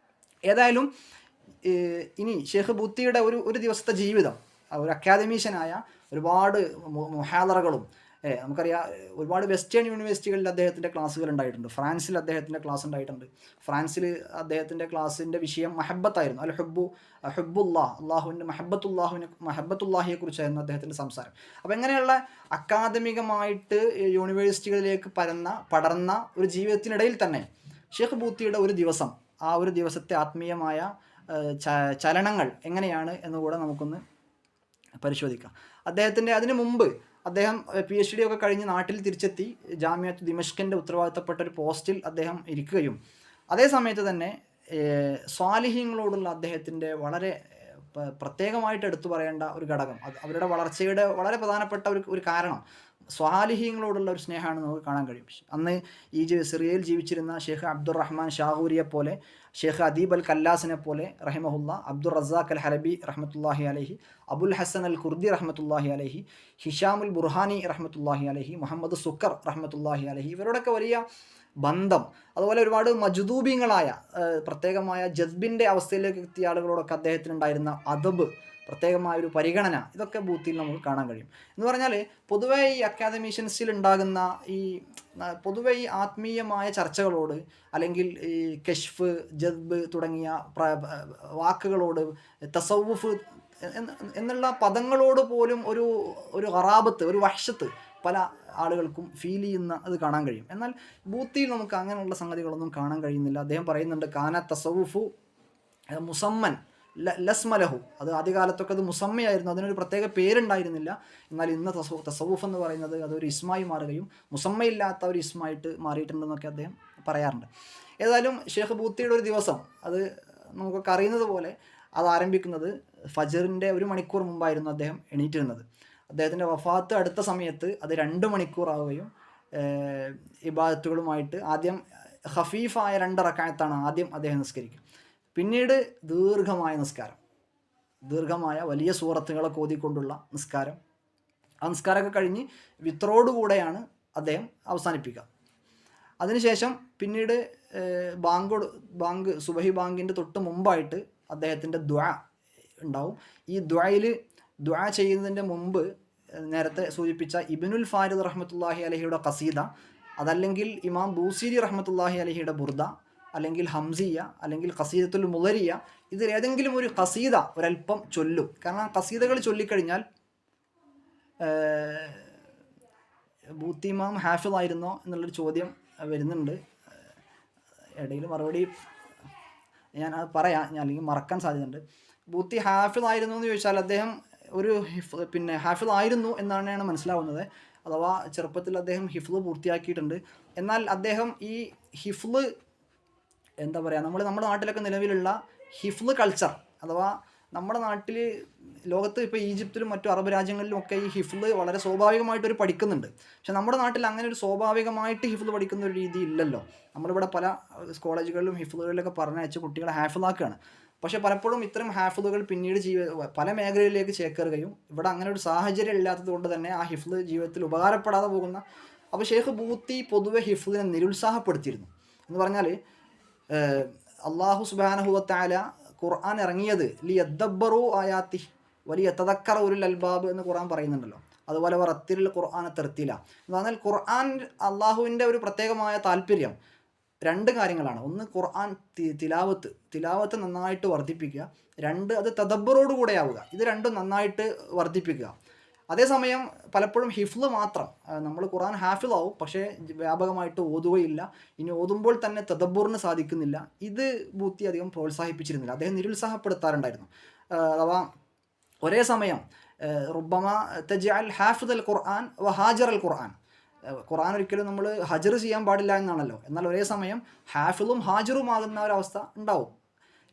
ഏതായാലും ഇനി ഷെയ്ഖ് ബൂത്തിയുടെ ഒരു ദിവസത്തെ ജീവിതം, ഒരു അക്കാദമീഷ്യനായ ഒരുപാട് മുഹാദറകളും, നമുക്കറിയാം ഒരുപാട് വെസ്റ്റേൺ യൂണിവേഴ്സിറ്റികളിൽ അദ്ദേഹത്തിൻ്റെ ക്ലാസ്സുകൾ ഉണ്ടായിട്ടുണ്ട്. ഫ്രാൻസിൽ അദ്ദേഹത്തിൻ്റെ ക്ലാസ് ഉണ്ടായിട്ടുണ്ട്. ഫ്രാൻസിൽ അദ്ദേഹത്തിൻ്റെ ക്ലാസ്സിൻ്റെ വിഷയം മഹബത്തായിരുന്നു. ഹുബ്ബുല്ലാഹ്, അള്ളാഹുവിൻ്റെ മഹബത്തുല്ലാഹിയെ കുറിച്ചായിരുന്നു അദ്ദേഹത്തിൻ്റെ സംസാരം. അപ്പോൾ എങ്ങനെയുള്ള അക്കാദമികമായിട്ട് യൂണിവേഴ്സിറ്റികളിലേക്ക് പടർന്ന ഒരു ജീവിതത്തിനിടയിൽ തന്നെ ഷെയ്ഖ് ബൂത്തിയുടെ ഒരു ദിവസം, ആ ഒരു ദിവസത്തെ ആത്മീയമായ ചലനങ്ങൾ എങ്ങനെയാണ് എന്നുകൂടെ നമുക്കൊന്ന് പരിശോധിക്കാം. അദ്ദേഹത്തിൻ്റെ അതിനു മുമ്പ് അദ്ദേഹം PhD ഒക്കെ കഴിഞ്ഞ് നാട്ടിൽ തിരിച്ചെത്തി ജാമിഅത്ത് ദിമഷ്കിൻ്റെ ഉത്തരവാദിത്തപ്പെട്ട ഒരു പോസ്റ്റിൽ അദ്ദേഹം ഇരിക്കുകയും അതേ സമയത്ത് തന്നെ സ്വാലിഹീങ്ങളോടുള്ള അദ്ദേഹത്തിൻ്റെ വളരെ പ്രത്യേകമായിട്ട് എടുത്തു പറയേണ്ട ഒരു ഘടകം, അവരുടെ വളർച്ചയുടെ വളരെ പ്രധാനപ്പെട്ട ഒരു കാരണം സ്വാലിഹീങ്ങളോടുള്ള ഒരു സ്നേഹമാണ് നമുക്ക് കാണാൻ കഴിയും. അന്ന് സിറിയയിൽ ജീവിച്ചിരുന്ന ഷെയ്ഖ് അബ്ദുറഹ്മാൻ ഷാഹൂരിയെ പോലെ, ഷെയ്ഖ് അദീബ് അൽ കല്ലാസിനെ പോലെ റഹിമഹുല്ല, അബ്ദുർ റസാഖ് അൽ ഹലബി റഹ്മത്തുല്ലാഹി അലൈഹി, അബുൽ ഹസൻ അൽ ഖുർദി റഹ്മത്തുല്ലാഹി അലൈഹി, ഹിഷാമുൽ ബുർഹാനി റഹ്മത്തുല്ലാഹി അലൈഹി, മുഹമ്മദ് സുക്കർ റഹ്മത്തുല്ലാഹി അലൈഹി, ഇവരോടൊക്കെ വലിയ ബന്ധം, അതുപോലെ ഒരുപാട് മജ്ദൂബീങ്ങളായ പ്രത്യേകമായ ജദ്ബിൻ്റെ അവസ്ഥയിലേക്ക് എത്തിയ ആളുകളോടൊക്കെ അദ്ദേഹത്തിനുണ്ടായിരുന്ന അദബ്, പ്രത്യേകമായ ഒരു പരിഗണന, ഇതൊക്കെ ബൂത്തിൽ നമുക്ക് കാണാൻ കഴിയും. എന്ന് പറഞ്ഞാൽ പൊതുവേ ഈ അക്കാദമീഷ്യൻസിൽ ഉണ്ടാകുന്ന പൊതുവെ ഈ ആത്മീയമായ ചർച്ചകളോട്, അല്ലെങ്കിൽ ഈ കശ്ഫ്, ജദ്ബ് തുടങ്ങിയ വാക്കുകളോട്, തസവുഫ് എന്നുള്ള പദങ്ങളോട് പോലും ഒരു ഖറാബത്ത്, ഒരു വഹ്ശത്ത് പല ആളുകൾക്കും ഫീൽ ചെയ്യുന്ന അത് കാണാൻ കഴിയും. എന്നാൽ ബൂത്തിയിൽ നമുക്ക് അങ്ങനെയുള്ള സംഗതികളൊന്നും കാണാൻ കഴിയുന്നില്ല. അദ്ദേഹം പറയുന്നുണ്ട്, കാന തസവുഫു മുസമ്മൻ ലസ്മലഹു, അത് ആദ്യകാലത്തൊക്കെ അത് മുസമ്മയായിരുന്നു, അതിനൊരു പ്രത്യേക പേരുണ്ടായിരുന്നില്ല. എന്നാൽ ഇന്ന് തസവുഫ് എന്ന് പറയുന്നത് അതൊരു ഇസ്മായി മാറുകയും മുസമ്മയില്ലാത്ത ഒരു ഇസ്മായിട്ട് മാറിയിട്ടുണ്ടെന്നൊക്കെ അദ്ദേഹം പറയാറുണ്ട്. ഏതായാലും ഷെയ്ഖ് ബൂത്തിയുടെ ഒരു ദിവസം, അത് നമുക്കൊക്കെ അറിയുന്നത് പോലെ, അത് ആരംഭിക്കുന്നത് ഫജറിൻ്റെ 1 മണിക്കൂർ മുമ്പായിരുന്നു അദ്ദേഹം എണീറ്റിരുന്നത്. അദ്ദേഹത്തിൻ്റെ വഫാത്ത് അടുത്ത സമയത്ത് അത് 2 മണിക്കൂറാവുകയും ഇബാദത്തുകളുമായിട്ട് ആദ്യം ഖഫീഫായ 2 റക്അത്താണ് ആദ്യം അദ്ദേഹം നിസ്കരിക്കും. പിന്നീട് ദീർഘമായ നിസ്കാരം, ദീർഘമായ വലിയ സൂറത്തുകളൊക്കെ ഓതിക്കൊണ്ടുള്ള നിസ്കാരം. ആ നിസ്കാരമൊക്കെ കഴിഞ്ഞ് വിത്രോടുകൂടെയാണ് അദ്ദേഹം അവസാനിപ്പിക്കുക. അതിനുശേഷം പിന്നീട് സുബഹി ബാങ്കിൻ്റെ തൊട്ട് മുമ്പായിട്ട് അദ്ദേഹത്തിൻ്റെ ദുആ ഉണ്ടാവും. ഈ ദുആ ചെയ്യുന്നതിൻ്റെ മുമ്പ് നേരത്തെ സൂചിപ്പിച്ച ഇബ്നുൽ ഫാരിദ് റഹ്മത്തുള്ളാഹി അലഹിയുടെ ഖസീദ, അതല്ലെങ്കിൽ ഇമാം ബൂസിരി റഹ്മത്തുള്ളാഹി അലഹിയുടെ ബുർദ, അല്ലെങ്കിൽ ഹംസിയ, അല്ലെങ്കിൽ ഖസീദത്തുൽ മുളരിയ, ഇതിലേതെങ്കിലും ഒരു ഖസീദ ഒരല്പം ചൊല്ലും. കാരണം ഖസീദകൾ ചൊല്ലിക്കഴിഞ്ഞാൽ ബൂത്തി ഇമാം ഹാഫിള് ആയിരുന്നോ എന്നുള്ളൊരു ചോദ്യം വരുന്നുണ്ട്. ഇടയിൽ മറുപടി ഞാൻ അത് പറയാം, ഞാൻ അല്ലെങ്കിൽ മറക്കാൻ സാധ്യതയുണ്ട്. ബൂത്തി ഹാഫിള് ആയിരുന്നു എന്ന് ചോദിച്ചാൽ അദ്ദേഹം ഒരു ഹാഫിള് ആയിരുന്നു എന്നാണ് മനസ്സിലാവുന്നത്. അഥവാ ചെറുപ്പത്തിൽ അദ്ദേഹം ഹിഫ്ള് പൂർത്തിയാക്കിയിട്ടുണ്ട്. എന്നാൽ അദ്ദേഹം ഈ ഹിഫ്ള് എന്താ പറയുക, നമ്മുടെ നാട്ടിലൊക്കെ നിലവിലുള്ള ഹിഫ്ള് കൾച്ചർ, അഥവാ നമ്മുടെ നാട്ടിൽ, ലോകത്ത് ഇപ്പോൾ ഈജിപ്തിലും മറ്റു അറബ് രാജ്യങ്ങളിലും ഒക്കെ ഈ ഹിഫ്ള് വളരെ സ്വാഭാവികമായിട്ടൊരു പഠിക്കുന്നുണ്ട്. പക്ഷെ നമ്മുടെ നാട്ടിൽ അങ്ങനെ ഒരു സ്വാഭാവികമായിട്ട് ഹിഫ്ള് പഠിക്കുന്ന ഒരു രീതി ഇല്ലല്ലോ. നമ്മളിവിടെ പല കോളേജുകളിലും ഹിഫ്ളുകളിലൊക്കെ പറഞ്ഞയച്ച് കുട്ടികളെ ഹാഫിളാക്കുകയാണ്. പക്ഷെ പലപ്പോഴും ഇത്തരം ഹാഫിളുകൾ പിന്നീട് പല മേഖലയിലേക്ക് ചേക്കേറുകയും ഇവിടെ അങ്ങനെ ഒരു സാഹചര്യം ഇല്ലാത്തത് കൊണ്ട് തന്നെ ആ ഹിഫ്ള് ജീവിതത്തിൽ ഉപകാരപ്പെടാതെ പോകുന്ന. അപ്പോൾ ഷെയ്ഖ് ബൂത്തി പൊതുവെ ഹിഫ്ളിനെ നിരുത്സാഹപ്പെടുത്തിയിരുന്നു. എന്ന് പറഞ്ഞാൽ അള്ളാഹു സുബ്ഹാനഹു വ തആല ഖുർആൻ ഇറങ്ങിയത് ലിയദ്ദബ്ബറു ആയാതി വലിയതദക്കറ ഉലുൽ അൽബാബ് എന്ന് ഖുർആൻ പറയുന്നുണ്ടല്ലോ. അതുപോലെ റത്തിലുൽ ഖുർആൻ തെർത്തില എന്ന് പറഞ്ഞാൽ ഖുർആൻ അള്ളാഹുവിൻ്റെ ഒരു പ്രത്യേകമായ താല്പര്യം രണ്ട് കാര്യങ്ങളാണ്. ഒന്ന് ഖുർആൻ തിലാവത്ത് നന്നായിട്ട് വർദ്ധിപ്പിക്കുക, രണ്ട് അത് തദബ്ബറോട് കൂടെ ആവുക. ഇത് രണ്ടും നന്നായിട്ട് വർദ്ധിപ്പിക്കുക. അതേസമയം പലപ്പോഴും ഹിഫ്ള് മാത്രം, നമ്മൾ ഖുർആൻ ഹാഫിളാവും പക്ഷേ വ്യാപകമായിട്ട് ഓതുകയില്ല, ഇനി ഓതുമ്പോൾ തന്നെ തദബ്ബുറിന് സാധിക്കുന്നില്ല. ഇത് ബൂത്തി അധികം പ്രോത്സാഹിപ്പിച്ചിരുന്നില്ല, അദ്ദേഹം നിരുത്സാഹപ്പെടുത്താറുണ്ടായിരുന്നു. അഥവാ ഒരേ സമയം റുബ്ബമ തജ്അൽ ഹാഫിദൽ ഖുർആൻ വ ഹാജറൽ ഖുർആൻ, ഖുർആൻ ഒരിക്കലും നമ്മൾ ഹജർ ചെയ്യാൻ പാടില്ല എന്നാണല്ലോ, എന്നാൽ ഒരേ സമയം ഹാഫിളും ഹാജറുമാകുന്ന ഒരവസ്ഥ ഉണ്ടാവും.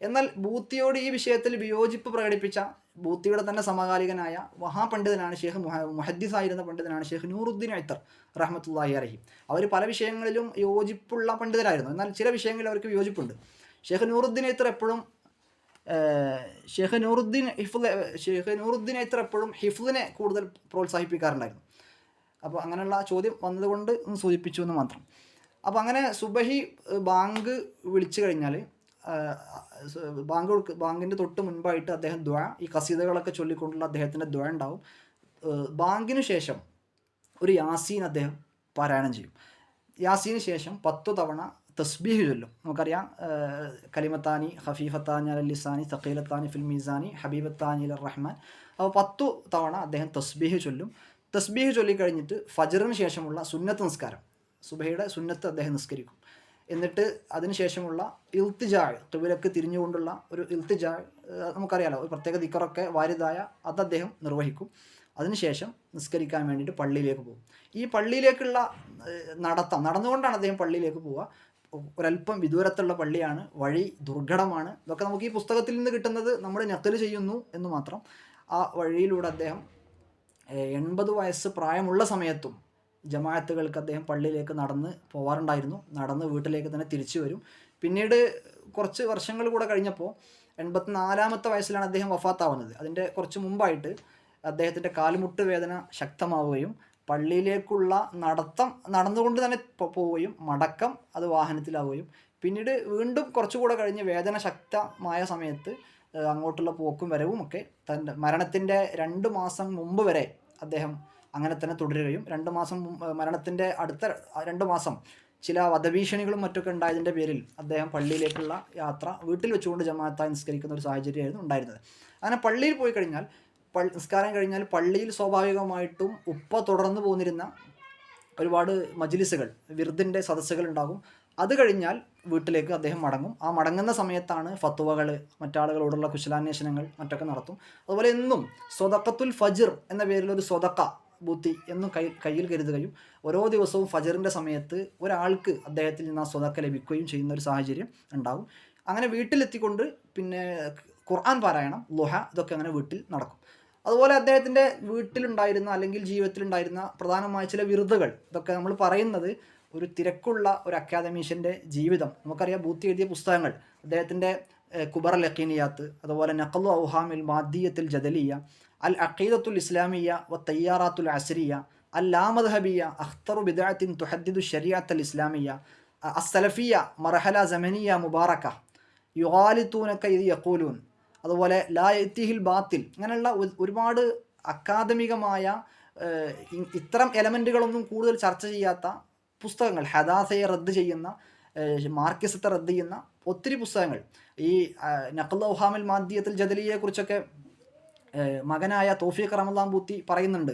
എന്നാൽ ബൂത്തിയോട് ഈ വിഷയത്തിൽ വിയോജിപ്പ് പ്രകടിപ്പിച്ച ബൂത്തിയുടെ തന്നെ സമകാലികനായ മഹാപണ്ഡിതനാണ് മുഹദ്ദിസായിരുന്ന പണ്ഡിതനാണ് ഷെയ്ഖ് നൂറുദ്ദീൻ ഐത്തർ റഹ്മത്തുള്ളാഹി അലൈഹി. അവർ പല വിഷയങ്ങളിലും യോജിപ്പുള്ള പണ്ഡിതരായിരുന്നു, എന്നാൽ ചില വിഷയങ്ങളിൽ അവർക്ക് വിയോജിപ്പുണ്ട്. ഷെയ്ഖ് നൂറുദ്ദീൻ ഐത്തർ എപ്പോഴും ഷെയ്ഖ് നൂറുദ്ദീൻ ഐത്തർ എപ്പോഴും ഹിഫ്ളിനെ കൂടുതൽ പ്രോത്സാഹിപ്പിക്കാറുണ്ടായിരുന്നു. അപ്പോൾ അങ്ങനെയുള്ള ചോദ്യം വന്നതുകൊണ്ട് ഒന്ന് സൂചിപ്പിച്ചു എന്ന് മാത്രം. അപ്പോൾ അങ്ങനെ സുബഹി ബാങ്ക് വിളിച്ചു കഴിഞ്ഞാൽ ബാങ്കിൻ്റെ തൊട്ട് മുൻപായിട്ട് അദ്ദേഹം ദ്വാ, ഈ ഖസീദകളൊക്കെ ചൊല്ലിക്കൊണ്ടുള്ള അദ്ദേഹത്തിൻ്റെ ദ്വാ ഉണ്ടാവും. ബാങ്കിന് ശേഷം ഒരു യാസീൻ അദ്ദേഹം പാരായണം ചെയ്യും. യാസീന് ശേഷം 10 തവണ തസ്ബീഹ് ചൊല്ലും. നമുക്കറിയാം, കലിമത്താനി ഖഫീഫത്താനി അലൽ ലിസാനി തഖീലത്താനി ഫിൽ മീസാനി ഹബീബത്താനി ഇലർ റഹ്മാൻ. അപ്പോൾ 10 തവണ അദ്ദേഹം തസ്ബീഹ് ചൊല്ലും. തസ്ബീഹ് ചൊല്ലിക്കഴിഞ്ഞിട്ട് ഫജ്റിന് ശേഷമുള്ള സുന്നത്ത് നിസ്കാരം, സുബഹയുടെ സുന്നത്ത് അദ്ദേഹം നിസ്കരിക്കും. എന്നിട്ട് അതിനുശേഷമുള്ള ഇൽത്തിജാ, ഖിബലക്ക് തിരിഞ്ഞുകൊണ്ടുള്ള ഒരു ഇൽത്തിജാ, നമുക്കറിയാലോ, ഒരു പ്രത്യേക ദിക്റൊക്കെ വാരിദായ, അത് അദ്ദേഹം നിർവഹിക്കും. അതിനുശേഷം നിസ്കരിക്കാൻ വേണ്ടിയിട്ട് പള്ളിയിലേക്ക് പോകും. ഈ പള്ളിയിലേക്കുള്ള നടന്നുകൊണ്ടാണ് അദ്ദേഹം പള്ളിയിലേക്ക് പോവുക. ഒരല്പം വിദൂരത്തുള്ള പള്ളിയാണ്, വഴി ദുർഘടമാണ്. ഇതൊക്കെ നമുക്ക് ഈ പുസ്തകത്തിൽ നിന്ന് കിട്ടുന്നത് നമ്മൾ നഖൽ ചെയ്യുന്നു എന്ന് മാത്രം. ആ വഴിയിലൂടെ അദ്ദേഹം 80 വയസ്സ് പ്രായമുള്ള സമയത്തും ജമാഅത്തുകൾക്ക് അദ്ദേഹം പള്ളിയിലേക്ക് നടന്ന് പോവാറുണ്ടായിരുന്നു. നടന്ന് വീട്ടിലേക്ക് തന്നെ തിരിച്ചു വരും. പിന്നീട് കുറച്ച് വർഷങ്ങൾ കൂടെ കഴിഞ്ഞപ്പോൾ 84-ാമത്തെ വയസ്സിലാണ് അദ്ദേഹം വഫാത്താവുന്നത്. അതിൻ്റെ കുറച്ച് മുമ്പായിട്ട് അദ്ദേഹത്തിൻ്റെ കാൽമുട്ട് വേദന ശക്തമാവുകയും പള്ളിയിലേക്കുള്ള നടന്നുകൊണ്ട് തന്നെ പോവുകയും മടക്കം അത് വാഹനത്തിലാവുകയും പിന്നീട് വീണ്ടും കുറച്ചുകൂടെ കഴിഞ്ഞ് വേദന ശക്തമായ സമയത്ത് അങ്ങോട്ടുള്ള പോക്കും വരവും ഒക്കെ തൻ്റെ മരണത്തിൻ്റെ 2 മാസം മുമ്പ് വരെ അദ്ദേഹം അങ്ങനെ തന്നെ തുടരുകയും, 2 മാസം മരണത്തിൻ്റെ അടുത്ത 2 മാസം ചില വധഭീഷണികളും മറ്റൊക്കെ ഉണ്ടായതിൻ്റെ പേരിൽ അദ്ദേഹം പള്ളിയിലേക്കുള്ള യാത്ര വീട്ടിൽ വെച്ചുകൊണ്ട് ജമാഅത്തായി നിസ്കരിക്കുന്ന ഒരു സാഹചര്യമായിരുന്നു ഉണ്ടായിരുന്നത്. അങ്ങനെ പള്ളിയിൽ പോയി കഴിഞ്ഞാൽ, നിസ്കാരം കഴിഞ്ഞാൽ പള്ളിയിൽ സ്വാഭാവികമായിട്ടും തുടർന്നു പോന്നിരുന്ന ഒരുപാട് മജ്ലിസുകൾ, വിർദിൻ്റെ സദസ്സുകൾ ഉണ്ടാകും. അത് കഴിഞ്ഞാൽ വീട്ടിലേക്ക് അദ്ദേഹം മടങ്ങും. ആ മടങ്ങുന്ന സമയത്താണ് ഫത്വകൾ, മറ്റാളുകളോടുള്ള കുശലാന്വേഷണങ്ങൾ മറ്റൊക്കെ നടത്തും. അതുപോലെ എന്നും സ്വദഖത്തുൽ ഫജ്ർ എന്ന പേരിലൊരു സ്വദഖ ബൂത്തി എന്നും കയ്യിൽ കരുതുകയും ഓരോ ദിവസവും ഫജറിൻ്റെ സമയത്ത് ഒരാൾക്ക് അദ്ദേഹത്തിൽ നിന്ന് ആ സ്വദഖ ലഭിക്കുകയും ചെയ്യുന്ന ഒരു സാഹചര്യം ഉണ്ടാകും. അങ്ങനെ വീട്ടിലെത്തിക്കൊണ്ട് പിന്നെ ഖുർആൻ പാരായണം, ളുഹ, ഇതൊക്കെ അങ്ങനെ വീട്ടിൽ നടക്കും. അതുപോലെ അദ്ദേഹത്തിൻ്റെ വീട്ടിലുണ്ടായിരുന്ന അല്ലെങ്കിൽ ജീവിതത്തിലുണ്ടായിരുന്ന പ്രധാനമായ ചില വിറുതുകൾ, ഇതൊക്കെ നമ്മൾ പറയുന്നത് ഒരു തിരക്കുള്ള ഒരു അക്കാദമീഷ്യൻ്റെ ജീവിതം. നമുക്കറിയാം, ബൂത്തി എഴുതിയ പുസ്തകങ്ങൾ, അദ്ദേഹത്തിൻ്റെ കുബർ അൽ യഖീനിയാത്ത്, അതുപോലെ നഖ്ലു ഔഹാമിൽ മാദിയത്തിൽ ജദലിയ, അൽ അഖീദത്തുൽ ഇസ്ലാമിയ വ തയ്യാറാത്തുൽ അസ്രിയ, അൽ ലാമദ്ഹബിയ, അഖ്തറു ബിദ്അത്തിൻ തുഹദ്ദിദു ശരീഅത്തുൽ ഇസ്ലാമിയ, അസ്സലഫിയ മർഹല സമനിയ മുബാറക, യുഗാലിത്തൂനക ഇദ് യഖൂലൂൻ, അതുപോലെ ലാ യഅ്തിഹിൽ ബാത്തിൽ. അങ്ങനെയുള്ള ഒരുപാട് അക്കാദമികമായ ഇത്തരം എലമെൻറ്റുകളൊന്നും കൂടുതൽ ചർച്ച ചെയ്യാത്ത പുസ്തകങ്ങൾ, ഹദാസയെ റദ്ദ് ചെയ്യുന്ന, മാർക്കിസത്തെ റദ്ദ് ചെയ്യുന്ന ഒത്തിരി പുസ്തകങ്ങൾ. ഈ നഖ്ലു ഔഹാമിൽ മാദിയത്തുൽ ജദലിയെക്കുറിച്ചൊക്കെ മകനായ തൗഫീഖ് റമദാൻ ബൂത്തി പറയുന്നുണ്ട്.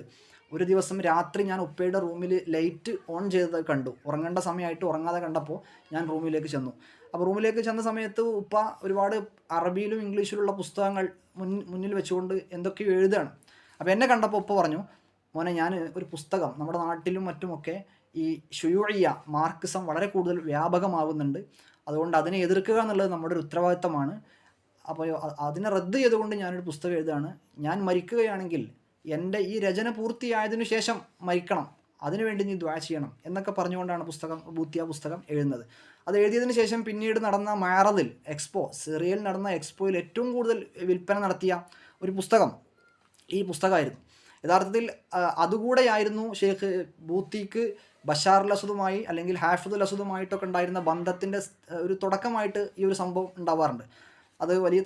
ഒരു ദിവസം രാത്രി ഞാൻ ഉപ്പയുടെ റൂമിൽ ലൈറ്റ് ഓൺ ചെയ്തത് കണ്ടു. ഉറങ്ങേണ്ട സമയമായിട്ട് ഉറങ്ങാതെ കണ്ടപ്പോൾ ഞാൻ റൂമിലേക്ക് ചെന്നു. അപ്പോൾ റൂമിലേക്ക് ചെന്ന സമയത്ത് ഉപ്പ ഒരുപാട് അറബിയിലും ഇംഗ്ലീഷിലുള്ള പുസ്തകങ്ങൾ മുന്നിൽ വെച്ചുകൊണ്ട് എന്തൊക്കെയോ എഴുതുകയാണ്. അപ്പോൾ എന്നെ കണ്ടപ്പോൾ ഉപ്പ പറഞ്ഞു, മോനെ, ഞാൻ ഒരു പുസ്തകം, നമ്മുടെ നാട്ടിലും മറ്റുമൊക്കെ ഈ ഷുയൂഇയ്യ മാർക്സിസം വളരെ കൂടുതൽ വ്യാപകമാകുന്നുണ്ട്, അതുകൊണ്ട് അതിനെ എതിർക്കുക എന്നുള്ളത് നമ്മുടെ ഒരു ഉത്തരവാദിത്തമാണ്. അപ്പോൾ അതിനെ റദ്ദ് ചെയ്തുകൊണ്ട് ഞാനൊരു പുസ്തകം എഴുതുകയാണ്. ഞാൻ മരിക്കുകയാണെങ്കിൽ എൻ്റെ ഈ രചന പൂർത്തിയായതിനു ശേഷം മരിക്കണം, അതിനുവേണ്ടി നീ ദുആ ചെയ്യണം എന്നൊക്കെ പറഞ്ഞുകൊണ്ടാണ് ബൂത്തി ആ പുസ്തകം എഴുതുന്നത്. അത് എഴുതിയതിന് ശേഷം പിന്നീട് നടന്ന മാറദിൽ, സിറിയയിൽ നടന്ന എക്സ്പോയിൽ ഏറ്റവും കൂടുതൽ വിൽപ്പന നടത്തിയ ഒരു പുസ്തകം ഈ പുസ്തകമായിരുന്നു. യഥാർത്ഥത്തിൽ അതുകൂടെയായിരുന്നു ഷെയ്ഖ് ബൂത്തിക്ക് ബഷാർ അൽ അസദുമായി അല്ലെങ്കിൽ ഹാഫിദുൽ അസദുമായിട്ടൊക്കെ ഉണ്ടായിരുന്ന ബന്ധത്തിൻ്റെ ഒരു തുടക്കമായിട്ട് ഈ ഒരു സംഭവം ഉണ്ടാവാറുണ്ട്. അത് വലിയ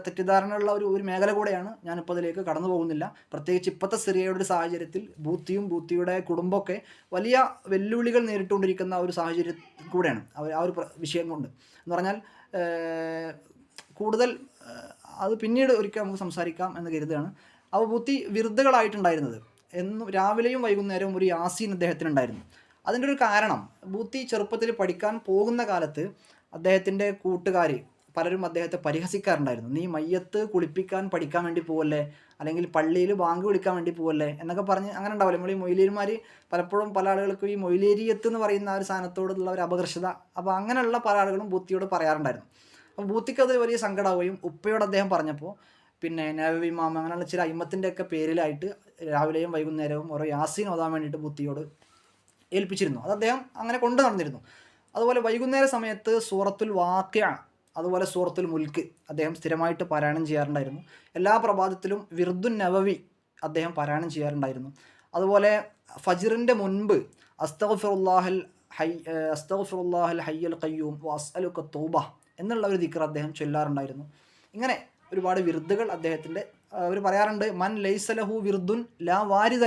തെറ്റിദ്ധാരണയുള്ള ഒരു മേഖല കൂടെയാണ്. ഞാനിപ്പോൾ അതിലേക്ക് കടന്നു പോകുന്നില്ല. പ്രത്യേകിച്ച് ഇപ്പോഴത്തെ സിറിയയുടെ ഒരു സാഹചര്യത്തിൽ ബൂത്തിയുടെ കുടുംബമൊക്കെ വലിയ വെല്ലുവിളികൾ നേരിട്ടുകൊണ്ടിരിക്കുന്ന ഒരു സാഹചര്യം കൂടെയാണ് ആ ഒരു വിഷയം കൊണ്ട്. എന്ന് പറഞ്ഞാൽ കൂടുതൽ അത് പിന്നീട് ഒരിക്കൽ നമുക്ക് സംസാരിക്കാം എന്ന് കരുതുകയാണ്. അപ്പോൾ ബൂത്തി വിരുദ്ധകളായിട്ടുണ്ടായിരുന്നത് എന്നും രാവിലെയും വൈകുന്നേരവും ഒരു യാസീൻ അദ്ദേഹത്തിനുണ്ടായിരുന്നു. അതിൻ്റെ ഒരു കാരണം, ബൂത്തി ചെറുപ്പത്തിൽ പഠിക്കാൻ പോകുന്ന കാലത്ത് അദ്ദേഹത്തിൻ്റെ കൂട്ടുകാർ പലരും അദ്ദേഹത്തെ പരിഹസിക്കാറുണ്ടായിരുന്നു. നീ മയ്യത്ത് കുളിപ്പിക്കാൻ പഠിക്കാൻ വേണ്ടി പോവല്ലേ, അല്ലെങ്കിൽ പള്ളിയിൽ ബാങ്ക് വിളിക്കാൻ വേണ്ടി പോവല്ലേ എന്നൊക്കെ പറഞ്ഞ് അങ്ങനെ ഉണ്ടാവില്ല. നമ്മൾ ഈ മൊയ്ലേരിമാർ പലപ്പോഴും പല ആളുകൾക്കും ഈ മൊയ്ലേരിയത്ത് എന്ന് പറയുന്ന ആ ഒരു സാധനത്തോടുള്ള ഒരു അപകർഷത, അപ്പോൾ അങ്ങനെയുള്ള പല ആളുകളും ബൂത്തിയോട് പറയാറുണ്ടായിരുന്നു. അപ്പോൾ ബൂത്തിക്ക് അത് വലിയ സങ്കടമാവുകയും ഉപ്പയോട് അദ്ദേഹം പറഞ്ഞപ്പോൾ പിന്നെ നബവി ഇമാം അങ്ങനെയുള്ള ചില അയിമത്തിൻ്റെ ഒക്കെ പേരിലായിട്ട് രാവിലെയും വൈകുന്നേരവും ഓരോ യാസീൻ ഓതാൻ വേണ്ടിയിട്ട് ബൂത്തിയോട് ഏൽപ്പിച്ചിരുന്നു. അത് അദ്ദേഹം അങ്ങനെ കൊണ്ടു നടന്നിരുന്നു. അതുപോലെ വൈകുന്നേര സമയത്ത് സൂറത്തുൽ വാഖിഅ അതുപോലെ സൂറത്തുൽ മുൽക്ക് അദ്ദേഹം സ്ഥിരമായിട്ട് പാരായണം ചെയ്യാറുണ്ടായിരുന്നു. എല്ലാ പ്രഭാതത്തിലും വിർദുൻ നബവി അദ്ദേഹം പാരായണം ചെയ്യാറുണ്ടായിരുന്നു. അതുപോലെ ഫജ്റിൻ്റെ മുൻപ് അസ്തഗ്ഫിറുല്ലാഹൽ ഹയ്യൽ ഖയ്യൂം വഅസ്അലുക തൗബ എന്നുള്ള ഒരു ദിക്ർ അദ്ദേഹം ചൊല്ലാറുണ്ടായിരുന്നു. ഇങ്ങനെ ഒരുപാട് വിർദുകൾ അദ്ദേഹത്തിൻ്റെ അവർ പറയാറുണ്ട്. മൻ ലൈസ ലഹു വിർദുൻ ലാ വാരിദ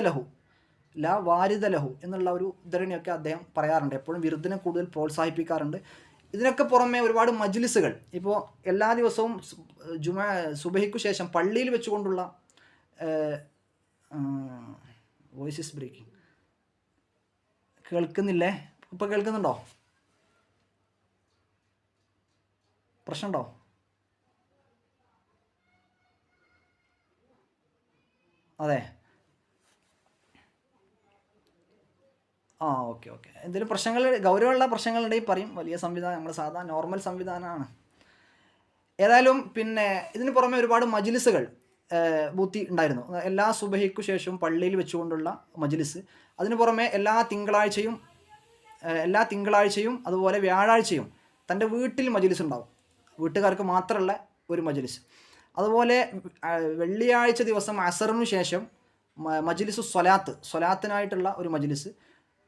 ലഹു എന്നുള്ള ഒരു ഉദ്ധരണിയൊക്കെ അദ്ദേഹം പറയാറുണ്ട്. എപ്പോഴും വിർദിനെ കൂടുതൽ പ്രോത്സാഹിപ്പിക്കാറുണ്ട്. ഇതിനൊക്കെ പുറമെ ഒരുപാട് മജ്ലിസുകൾ, ഇപ്പോൾ എല്ലാ ദിവസവും സുബഹിക്കു ശേഷം പള്ളിയിൽ വെച്ചുകൊണ്ടുള്ള വോയിസ് ഇസ് ബ്രേക്കിംഗ്, കേൾക്കുന്നില്ലേ? ഇപ്പോൾ കേൾക്കുന്നുണ്ടോ? പ്രശ്നമുണ്ടോ? അതെ, ഓക്കെ. എന്തെങ്കിലും പ്രശ്നങ്ങൾ, ഗൗരവമുള്ള പ്രശ്നങ്ങളുണ്ടെങ്കിൽ പറയും. വലിയ സംവിധാനം, നമ്മൾ സാധാരണ നോർമൽ സംവിധാനമാണ്. ഏതായാലും പിന്നെ ഇതിന് പുറമെ ഒരുപാട് മജ്ലിസുകൾ ബൂത്തി ഉണ്ടായിരുന്നു. എല്ലാ സുബഹിക്കു ശേഷവും പള്ളിയിൽ വെച്ചുകൊണ്ടുള്ള മജ്ലിസ്. അതിന് പുറമെ എല്ലാ തിങ്കളാഴ്ചയും അതുപോലെ വ്യാഴാഴ്ചയും തൻ്റെ വീട്ടിൽ മജ്ലിസ് ഉണ്ടാവും, വീട്ടുകാർക്ക് മാത്രമുള്ള ഒരു മജ്ലിസ്. അതുപോലെ വെള്ളിയാഴ്ച ദിവസം അസറിനു ശേഷം മജ്ലിസു സ്വലാത്തിനായിട്ടുള്ള ഒരു മജ്ലിസ്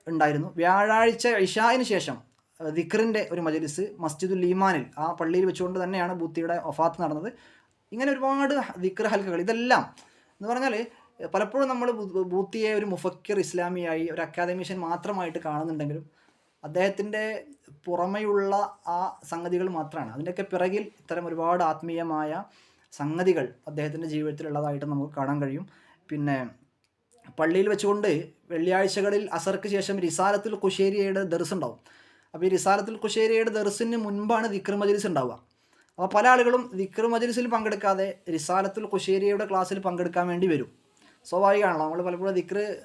ഉണ്ടായിരുന്നു. വ്യാഴാഴ്ച ഇശാഇന് ശേഷം ദിക്റിൻ്റെ ഒരു മജ്ലിസ് മസ്ജിദുൽ ഈമാനിൽ, ആ പള്ളിയിൽ വെച്ചുകൊണ്ട് തന്നെയാണ് ബൂത്തിയുടെ വഫാത്ത് നടന്നത്. ഇങ്ങനെ ഒരുപാട് ദിക്ർ ഹൽക്കകൾ. ഇതെല്ലാം എന്ന് പറഞ്ഞാൽ പലപ്പോഴും നമ്മൾ ബൂത്തിയെ ഒരു മുഫക്കിർ ഇസ്ലാമിയായി ഒരു അക്കാദമിഷ്യൻ മാത്രമായിട്ട് കാണുന്നുണ്ടെങ്കിലും അദ്ദേഹത്തിൻ്റെ പുറമെയുള്ള ആ സംഗതികൾ മാത്രമാണ്. അതിൻ്റെയൊക്കെ പിറകിൽ ഇത്തരം ഒരുപാട് ആത്മീയമായ സംഗതികൾ അദ്ദേഹത്തിൻ്റെ ജീവിതത്തിലുള്ളതായിട്ട് നമുക്ക് കാണാൻ കഴിയും. പിന്നെ പള്ളിയിൽ വെച്ചുകൊണ്ട് വെള്ളിയാഴ്ചകളിൽ അസർക്ക് ശേഷം റിസാലത്തുൽ ഖുശൈരിയയുടെ ദർസ് ഉണ്ടാവും. അപ്പോൾ ഈ റിസാലത്തുൽ ഖുശൈരിയയുടെ ദർസിന് മുൻപാണ് ദിക്ർ മജ്ലിസ് ഉണ്ടാവുക. അപ്പോൾ പല ആളുകളും ദിക്ർ മജ്ലിസിൽ പങ്കെടുക്കാതെ റിസാലത്തുൽ ഖുശൈരിയയുടെ ക്ലാസ്സിൽ പങ്കെടുക്കാൻ വേണ്ടി വരും. സ്വാഭാവികമാണല്ലോ, നമ്മൾ പലപ്പോഴും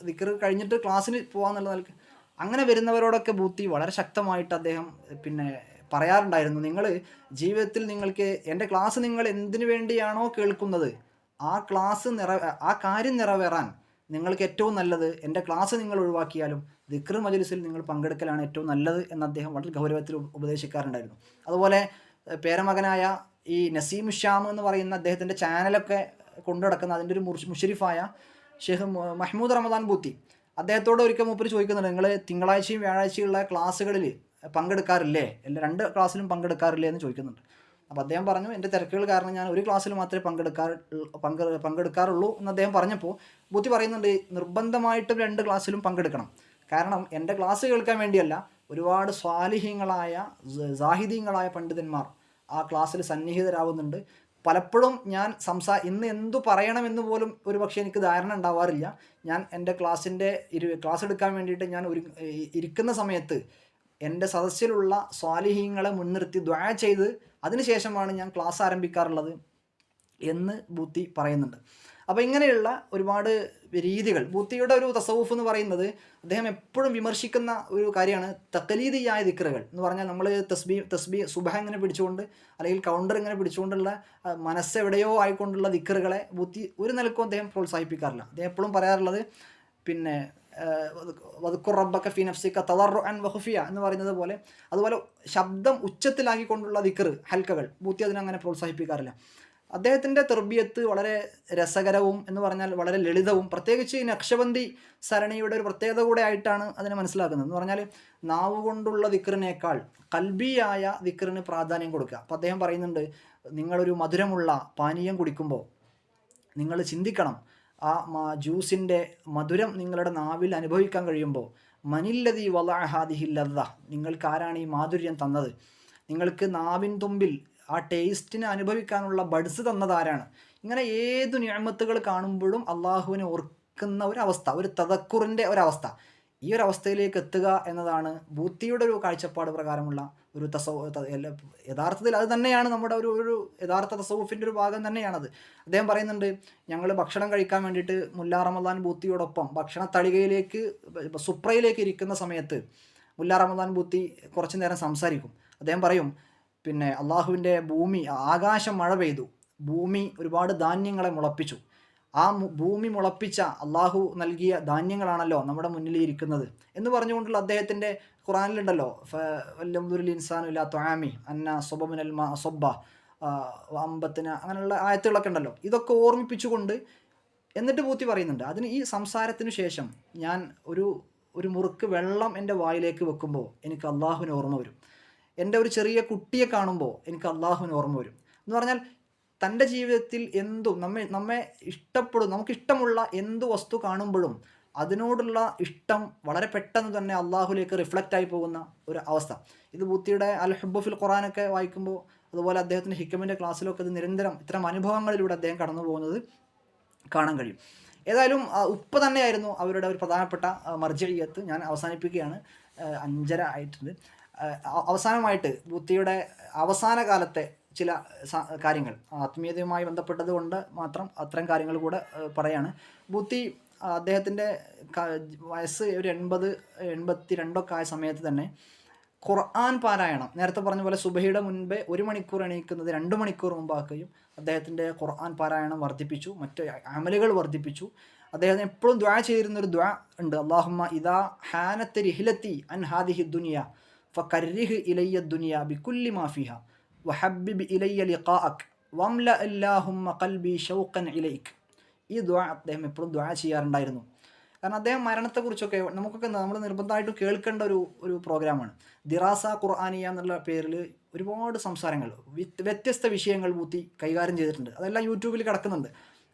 ദിക്ർ കഴിഞ്ഞിട്ട് ക്ലാസ്സിന് പോകാമെന്നുള്ള നിലക്ക് അങ്ങനെ വരുന്നവരോടൊക്കെ ബൂത്തി വളരെ ശക്തമായിട്ട് അദ്ദേഹം പിന്നെ പറയാറുണ്ടായിരുന്നു. നിങ്ങൾ ജീവിതത്തിൽ നിങ്ങൾക്ക് എൻ്റെ ക്ലാസ് നിങ്ങൾ എന്തിനു വേണ്ടിയാണോ കേൾക്കുന്നത് ആ കാര്യം നിറവേറാൻ നിങ്ങൾക്ക് ഏറ്റവും നല്ലത് എൻ്റെ ക്ലാസ് നിങ്ങൾ ഒഴിവാക്കിയാലും ദിക്ർ മജ്ലിസിൽ നിങ്ങൾ പങ്കെടുക്കലാണ് ഏറ്റവും നല്ലത് എന്ന് അദ്ദേഹം വളരെ ഗൗരവത്തിൽ ഉപദേശിക്കാറുണ്ടായിരുന്നു. അതുപോലെ പേരമകനായ ഈ നസീം ഷ്യാം എന്ന് പറയുന്ന അദ്ദേഹത്തിൻ്റെ ചാനലൊക്കെ കൊണ്ടു നടക്കുന്ന അതിൻ്റെ ഒരു മുഷരിഫായ ഷെയ്ഖ് മഹ്മൂദ് റമദാൻ ബൂത്തി, അദ്ദേഹത്തോട് ഒരിക്കൽ മൂപ്പര് ചോദിക്കുന്നുണ്ട്, നിങ്ങൾ തിങ്കളാഴ്ചയും വ്യാഴാഴ്ചയുള്ള ക്ലാസ്സുകളിൽ പങ്കെടുക്കാറില്ലേ, രണ്ട് ക്ലാസ്സിലും പങ്കെടുക്കാറില്ലേ എന്ന് ചോദിക്കുന്നുണ്ട്. അപ്പോൾ അദ്ദേഹം പറഞ്ഞു, എൻ്റെ തിരക്കുകൾ കാരണം ഞാൻ ഒരു ക്ലാസ്സിൽ മാത്രമേ പങ്കെടുക്കാറുള്ളൂ എന്ന് അദ്ദേഹം പറഞ്ഞപ്പോൾ ബൂത്തി പറയുന്നുണ്ട്, നിർബന്ധമായിട്ടും 2 ക്ലാസ്സിലും പങ്കെടുക്കണം. കാരണം എൻ്റെ ക്ലാസ് കേൾക്കാൻ വേണ്ടിയല്ല, ഒരുപാട് സ്വാലിഹീങ്ങളായ സാഹിദീങ്ങളായ പണ്ഡിതന്മാർ ആ ക്ലാസ്സിൽ സന്നിഹിതരാകുന്നുണ്ട്. പലപ്പോഴും ഞാൻ ഇന്ന് എന്തു പറയണമെന്ന് പോലും ഒരു പക്ഷേ എനിക്ക് ധാരണ ഉണ്ടാവാറില്ല. ഞാൻ എൻ്റെ ക്ലാസ് എടുക്കാൻ വേണ്ടിയിട്ട് ഞാൻ ഇരിക്കുന്ന സമയത്ത് എൻ്റെ സദസ്സിലുള്ള സ്വാലിഹീങ്ങളെ മുൻനിർത്തി ദുആ ചെയ്ത് അതിനുശേഷമാണ് ഞാൻ ക്ലാസ് ആരംഭിക്കാറുള്ളത് എന്ന് ബൂത്തി പറയുന്നുണ്ട്. അപ്പോൾ ഇങ്ങനെയുള്ള ഒരുപാട് രീതികൾ, ബൂത്തിയുടെ ഒരു തസവുഫ് എന്ന് പറയുന്നത് അദ്ദേഹം എപ്പോഴും വിമർശിക്കുന്ന ഒരു കാര്യമാണ് തഖലീദിയായ ദിക്റുകൾ എന്ന് പറഞ്ഞാൽ നമ്മൾ തസ്ബീ സുബഹ ഇങ്ങനെ പിടിച്ചുകൊണ്ട് അല്ലെങ്കിൽ കൗണ്ടർ ഇങ്ങനെ പിടിച്ചുകൊണ്ടുള്ള മനസ്സെവിടെയോ ആയിക്കൊണ്ടുള്ള ദിക്റുകളെ ബൂത്തി ഒരു നിലക്കും അദ്ദേഹം പ്രോത്സാഹിപ്പിക്കാറില്ല. അദ്ദേഹം എപ്പോഴും പറയാറുള്ളത് പിന്നെ വദ്കുർ റബ്ബക ഫീ നഫ്സിക തളർറുഅൻ വഖുഫിയ എന്ന് പറയുന്നത് പോലെ, അതുപോലെ ശബ്ദം ഉച്ചത്തിലാക്കിക്കൊണ്ടുള്ള ദിക്ർ ഹൽക്കകൾ ബൂത്തി അതിനങ്ങനെ പ്രോത്സാഹിപ്പിക്കാറില്ല. അദ്ദേഹത്തിൻ്റെ തെർബിയത്ത് വളരെ രസകരവും എന്ന് പറഞ്ഞാൽ വളരെ ലളിതവും, പ്രത്യേകിച്ച് ഈ നക്ഷബന്ദി സരണിയുടെ ഒരു പ്രത്യേകത കൂടെ ആയിട്ടാണ് അതിനെ മനസ്സിലാക്കുന്നത്. എന്ന് പറഞ്ഞാൽ നാവ് കൊണ്ടുള്ള ദിക്റിനേക്കാൾ കൽബിയായ ദിക്റിന് പ്രാധാന്യം കൊടുക്കുക. അപ്പോൾ അദ്ദേഹം പറയുന്നുണ്ട്, നിങ്ങളൊരു മധുരമുള്ള പാനീയം കുടിക്കുമ്പോൾ നിങ്ങൾ ചിന്തിക്കണം, ആ ജ്യൂസിൻ്റെ മധുരം നിങ്ങളുടെ നാവിൽ അനുഭവിക്കാൻ കഴിയുമ്പോൾ മനില്ലതി വലഹാദിഹില്ലത, നിങ്ങൾക്ക് ആരാണ് ഈ മാധുര്യം തന്നത്, നിങ്ങൾക്ക് നാവിൻ തുമ്പിൽ ആ ടേസ്റ്റിനെ അനുഭവിക്കാനുള്ള ബഡ്സ് തന്നത് ആരാണ്. ഇങ്ങനെ ഏതു നിഅമത്തുകൾ കാണുമ്പോഴും അള്ളാഹുവിനെ ഓർക്കുന്ന ഒരവസ്ഥ, ഒരു തദക്കുറിൻ്റെ ഒരവസ്ഥ. ഈ ഒരു അവസ്ഥയിലേക്ക് എത്തുക എന്നതാണ് ബൂത്തിയുടെ ഒരു കാഴ്ചപ്പാട് പ്രകാരമുള്ള ഒരു യഥാർത്ഥത്തിൽ അത് തന്നെയാണ് നമ്മുടെ ഒരു യഥാർത്ഥ തസവുഫിൻ്റെ ഒരു ഭാഗം തന്നെയാണത്. അദ്ദേഹം പറയുന്നുണ്ട്, ഞങ്ങൾ ഭക്ഷണം കഴിക്കാൻ വേണ്ടിയിട്ട് മുല്ലാ റമദാൻ ബൂത്തിയോടൊപ്പം ഭക്ഷണ തളികയിലേക്ക് സുപ്രയിലേക്ക് ഇരിക്കുന്ന സമയത്ത് മുല്ലാ റമദാൻ ബൂത്തി കുറച്ചു നേരം സംസാരിക്കും. അദ്ദേഹം പറയും, പിന്നെ അള്ളാഹുവിൻ്റെ ഭൂമി, ആകാശം മഴ പെയ്തു, ഭൂമി ഒരുപാട് ധാന്യങ്ങളെ മുളപ്പിച്ചു, ആ ഭൂമി മുളപ്പിച്ച അള്ളാഹു നൽകിയ ധാന്യങ്ങളാണല്ലോ നമ്മുടെ മുന്നിൽ ഇരിക്കുന്നത് എന്ന് പറഞ്ഞുകൊണ്ടുള്ള അദ്ദേഹത്തിൻ്റെ ഖുറാനിലുണ്ടല്ലോ, വല്ലംദുരിൽ ഇൻസാനു ഇല്ലാ ത്വആമി അന്ന സ്വബമിനൽ മാ സ്വബ്ബ അമ്പത്തിന്, അങ്ങനെയുള്ള ആയത്തുകളൊക്കെ ഉണ്ടല്ലോ. ഇതൊക്കെ ഓർമ്മിപ്പിച്ചുകൊണ്ട് എന്നിട്ട് പൂത്തി പറയുന്നുണ്ട്, അതിന് ഈ സംസാരത്തിന് ശേഷം ഞാൻ ഒരു മുറുക്ക് വെള്ളം എൻ്റെ വായിലേക്ക് വെക്കുമ്പോൾ എനിക്ക് അള്ളാഹുവിന് ഓർമ്മ വരും. എൻ്റെ ഒരു ചെറിയ കുട്ടിയെ കാണുമ്പോൾ എനിക്ക് അള്ളാഹുവിന് ഓർമ്മ വരും എന്ന് പറഞ്ഞാൽ തൻ്റെ ജീവിതത്തിൽ എന്തും നമ്മെ ഇഷ്ടപ്പെടും, നമുക്കിഷ്ടമുള്ള എന്തു വസ്തു കാണുമ്പോഴും അതിനോടുള്ള ഇഷ്ടം വളരെ പെട്ടെന്ന് തന്നെ അള്ളാഹുലേക്ക് റിഫ്ലക്റ്റ് ആയി പോകുന്ന ഒരു അവസ്ഥ. ഇത് ബൂത്തിയുടെ അൽ ഹുബ്ബു ഫിൽ ഖുറാനൊക്കെ വായിക്കുമ്പോൾ, അതുപോലെ അദ്ദേഹത്തിൻ്റെ ഹിക്കമിൻ്റെ ക്ലാസ്സിലൊക്കെ ഇത് നിരന്തരം ഇത്തരം അനുഭവങ്ങളിലൂടെ അദ്ദേഹം കടന്നു പോകുന്നത് കാണാൻ കഴിയും. ഏതായാലും ഉപ്പ തന്നെയായിരുന്നു അവരുടെ ഒരു പ്രധാനപ്പെട്ട മർജിഇയ്യത്ത്. ഞാൻ അവസാനിപ്പിക്കുകയാണ്, 5:30 ആയിട്ടുണ്ട്. അവസാനമായിട്ട് ബൂത്തിയുടെ അവസാന കാലത്തെ ചില കാര്യങ്ങൾ ആത്മീയതയുമായി ബന്ധപ്പെട്ടത് കൊണ്ട് മാത്രം അത്തരം കാര്യങ്ങൾ കൂടെ പറയാണ്. ബൂത്തി അദ്ദേഹത്തിൻ്റെ വയസ്സ് ഒരു 80-82 ആയ സമയത്ത് തന്നെ ഖുർആൻ പാരായണം, നേരത്തെ പറഞ്ഞ പോലെ സുബഹിയുടെ മുൻപേ 1 മണിക്കൂർ എണീക്കുന്നത് 2 മണിക്കൂർ മുമ്പാക്കുകയും അദ്ദേഹത്തിൻ്റെ ഖുർആൻ പാരായണം വർദ്ധിപ്പിച്ചു, മറ്റ് അമലുകൾ വർദ്ധിപ്പിച്ചു. അദ്ദേഹത്തിന് എപ്പോഴും ദുആ ചെയ്തിരുന്നൊരു ദുആ ഉണ്ട്, അല്ലാഹുമ്മ ഇദാ ഹാനത്ത് റിഹ്ലത്തി അൻ ഹാദിഹി ദുനിയ ഫകർരിഹ് ഇലയ്യ ദുനിയ ബികുല്ലി മാ ഫിഹാ വഹബ്ബിബ് ഇലയ്യ ലിഖാഅക് വംല അല്ലാഹുമ്മ ഖൽബി ഷൗഖൻ ഇലൈക്. ഈ ദുആ അദ്ദേഹം എപ്പോഴും ദുആ ചെയ്യാറുണ്ടായിരുന്നു. കാരണം അദ്ദേഹം മരണത്തെക്കുറിച്ചൊക്കെ നമുക്കൊക്കെ നമ്മൾ നിർബന്ധമായിട്ടും കേൾക്കേണ്ട ഒരു പ്രോഗ്രാമാണ്. ദിറാസ ഖുർആനിയ എന്നുള്ള പേരിൽ ഒരുപാട് സംസാരങ്ങൾ, വ്യത്യസ്ത വിഷയങ്ങൾ ബൂത്തി കൈകാര്യം ചെയ്തിട്ടുണ്ട്. അതെല്ലാം യൂട്യൂബിൽ കിടക്കുന്നുണ്ട്.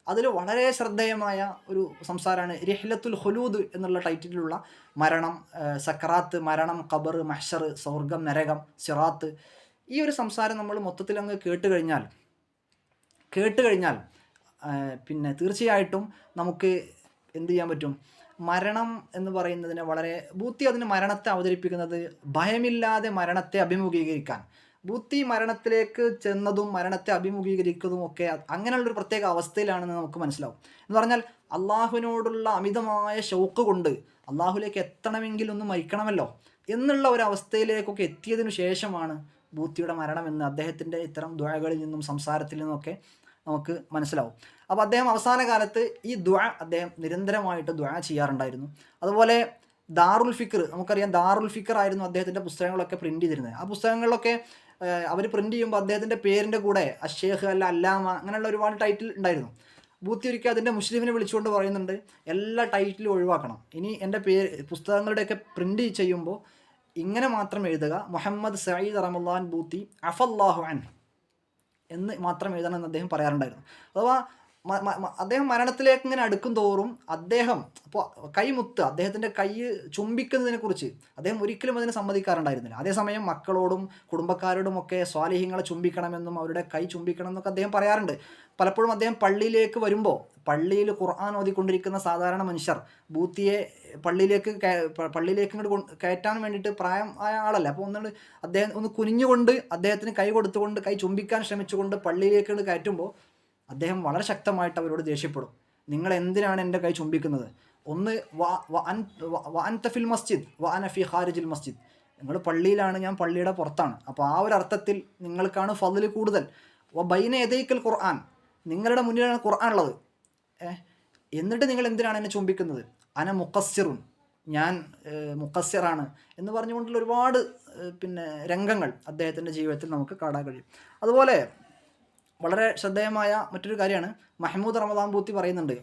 അതിൽ വളരെ ശ്രദ്ധേയമായ ഒരു സംസാരമാണ് റിഹ്ലത്തുൽ ഖുലൂദ് എന്നുള്ള ടൈറ്റിലുള്ള മരണം, സക്കറാത്ത്, മരണം, ഖബർ, മഹ്ശർ, സ്വർഗം, നരകം, സിറാത്ത്. ഈ ഒരു സംസാരം നമ്മൾ മൊത്തത്തിൽ അങ്ങ് കേട്ട് കഴിഞ്ഞാൽ പിന്നെ തീർച്ചയായിട്ടും നമുക്ക് എന്ത് ചെയ്യാൻ പറ്റും, മരണം എന്ന് പറയുന്നതിനെ വളരെ ബൂത്തി അതിന് മരണത്തെ അവതരിപ്പിക്കുന്നത് ഭയമില്ലാതെ മരണത്തെ അഭിമുഖീകരിക്കാൻ. ബൂത്തി മരണത്തിലേക്ക് ചെന്നതും മരണത്തെ അഭിമുഖീകരിക്കുന്നതും ഒക്കെ അങ്ങനെയുള്ളൊരു പ്രത്യേക അവസ്ഥയിലാണെന്ന് നമുക്ക് മനസ്സിലാവും. എന്ന് പറഞ്ഞാൽ അള്ളാഹുവിനോടുള്ള അമിതമായ ഷൗക്ക് കൊണ്ട് അള്ളാഹുലേക്ക് എത്തണമെങ്കിൽ ഒന്ന് മരിക്കണമല്ലോ എന്നുള്ള ഒരു അവസ്ഥയിലേക്കൊക്കെ എത്തിയതിനു ശേഷമാണ് ബൂത്തിയുടെ മരണമെന്ന് അദ്ദേഹത്തിൻ്റെ ഇത്തരം ദുആകളിൽ നിന്നും സംസാരത്തിൽ നിന്നൊക്കെ നമുക്ക് മനസ്സിലാവും. അപ്പോൾ അദ്ദേഹം അവസാന കാലത്ത് ഈ ദുആ അദ്ദേഹം നിരന്തരമായിട്ട് ദുആ ചെയ്യാറുണ്ടായിരുന്നു. അതുപോലെ ദാറുൽ ഫിക്ർ, നമുക്കറിയാം ദാറുൽ ഫിക്ർ ആയിരുന്നു അദ്ദേഹത്തിൻ്റെ പുസ്തകങ്ങളൊക്കെ പ്രിൻ്റ് ചെയ്തിരുന്നത്. ആ പുസ്തകങ്ങളിലൊക്കെ അവർ പ്രിൻ്റ് ചെയ്യുമ്പോൾ അദ്ദേഹത്തിൻ്റെ പേരിൻ്റെ കൂടെ അഷേഖ് അല്ല അല്ലാമ അങ്ങനെയുള്ള ഒരുപാട് ടൈറ്റിൽ ഉണ്ടായിരുന്നു. ബൂത്തി ഒരിക്കൽ അതിൻ്റെ മുസ്ലിമിനെ വിളിച്ചുകൊണ്ട് പറയുന്നുണ്ട്, എല്ലാ ടൈറ്റിലും ഒഴിവാക്കണം, ഇനി എൻ്റെ പുസ്തകങ്ങളുടെയൊക്കെ പ്രിൻ്റ് ചെയ്യുമ്പോൾ ഇങ്ങനെ മാത്രം എഴുതുക, മുഹമ്മദ് സഈദ് റമളാൻ ബൂത്തി അഫല്ലാഹു അൻ എന്ന് മാത്രം എഴുതണമെന്ന് അദ്ദേഹം പറയാറുണ്ടായിരുന്നു. അഥവാ അദ്ദേഹം മരണത്തിലേക്ക് ഇങ്ങനെ അടുക്കും തോറും അദ്ദേഹം അപ്പോൾ കൈമുത്ത്, അദ്ദേഹത്തിൻ്റെ കൈ ചുംബിക്കുന്നതിനെക്കുറിച്ച് അദ്ദേഹം ഒരിക്കലും അതിന് സമ്മതിക്കാറുണ്ടായിരുന്നില്ല. അതേസമയം മക്കളോടും കുടുംബക്കാരോടുമൊക്കെ സ്വാലിഹ്യങ്ങളെ ചുംബിക്കണമെന്നും അവരുടെ കൈ ചുംബിക്കണം എന്നൊക്കെ അദ്ദേഹം പറയാറുണ്ട്. പലപ്പോഴും അദ്ദേഹം പള്ളിയിലേക്ക് വരുമ്പോൾ, പള്ളിയിൽ ഖുർആൻ ഓതിക്കൊണ്ടിരിക്കുന്ന സാധാരണ മനുഷ്യർ ബൂത്തിയെ പള്ളിയിലേക്ക് ഇങ്ങോട്ട് കയറ്റാൻ വേണ്ടിയിട്ട് പ്രായം ആയ ആളല്ല. അപ്പോൾ അദ്ദേഹം ഒന്ന് കുനിഞ്ഞുകൊണ്ട് അദ്ദേഹത്തിന് കൈ കൊടുത്തുകൊണ്ട് കൈ ചുംബിക്കാൻ ശ്രമിച്ചുകൊണ്ട് പള്ളിയിലേക്ക് കയറ്റുമ്പോൾ അദ്ദേഹം വളരെ ശക്തമായിട്ട് അവരോട് ദേഷ്യപ്പെടും. നിങ്ങൾ എന്തിനാണ് എൻ്റെ കൈ ചുംബിക്കുന്നത്? ഒന്ന് അൻത ഫിൽ മസ്ജിദ് വ അന ഫി ഖാരിജിൽ മസ്ജിദ്, നിങ്ങൾ പള്ളിയിലാണ്, ഞാൻ പള്ളിയുടെ പുറത്താണ്. അപ്പോൾ ആ ഒരു അർത്ഥത്തിൽ നിങ്ങൾക്കാണ് ഫضൽ കൂടുതൽ. വ ബൈന യദൈക്കൽ ഖുർആൻ, നിങ്ങളുടെ മുന്നിലാണ് ഖുർആൻ ഉള്ളത്, എന്നിട്ട് നിങ്ങൾ എന്തിനാണ് എന്നെ ചുംബിക്കുന്നത്? അന മുഖസ്സിറുൻ, ഞാൻ മുഖസ്സിറാണ് എന്ന് പറഞ്ഞുകൊണ്ടുള്ള ഒരുപാട് പിന്നെ രംഗങ്ങൾ അദ്ദേഹത്തിൻ്റെ ജീവിതത്തിൽ നമുക്ക് കാണാൻ കഴിയും. അതുപോലെ വളരെ ശ്രദ്ധേയമായ മറ്റൊരു കാര്യമാണ്, മഹ്മൂദ് റമദാൻ ബൂത്തി പറയുന്നുണ്ട്,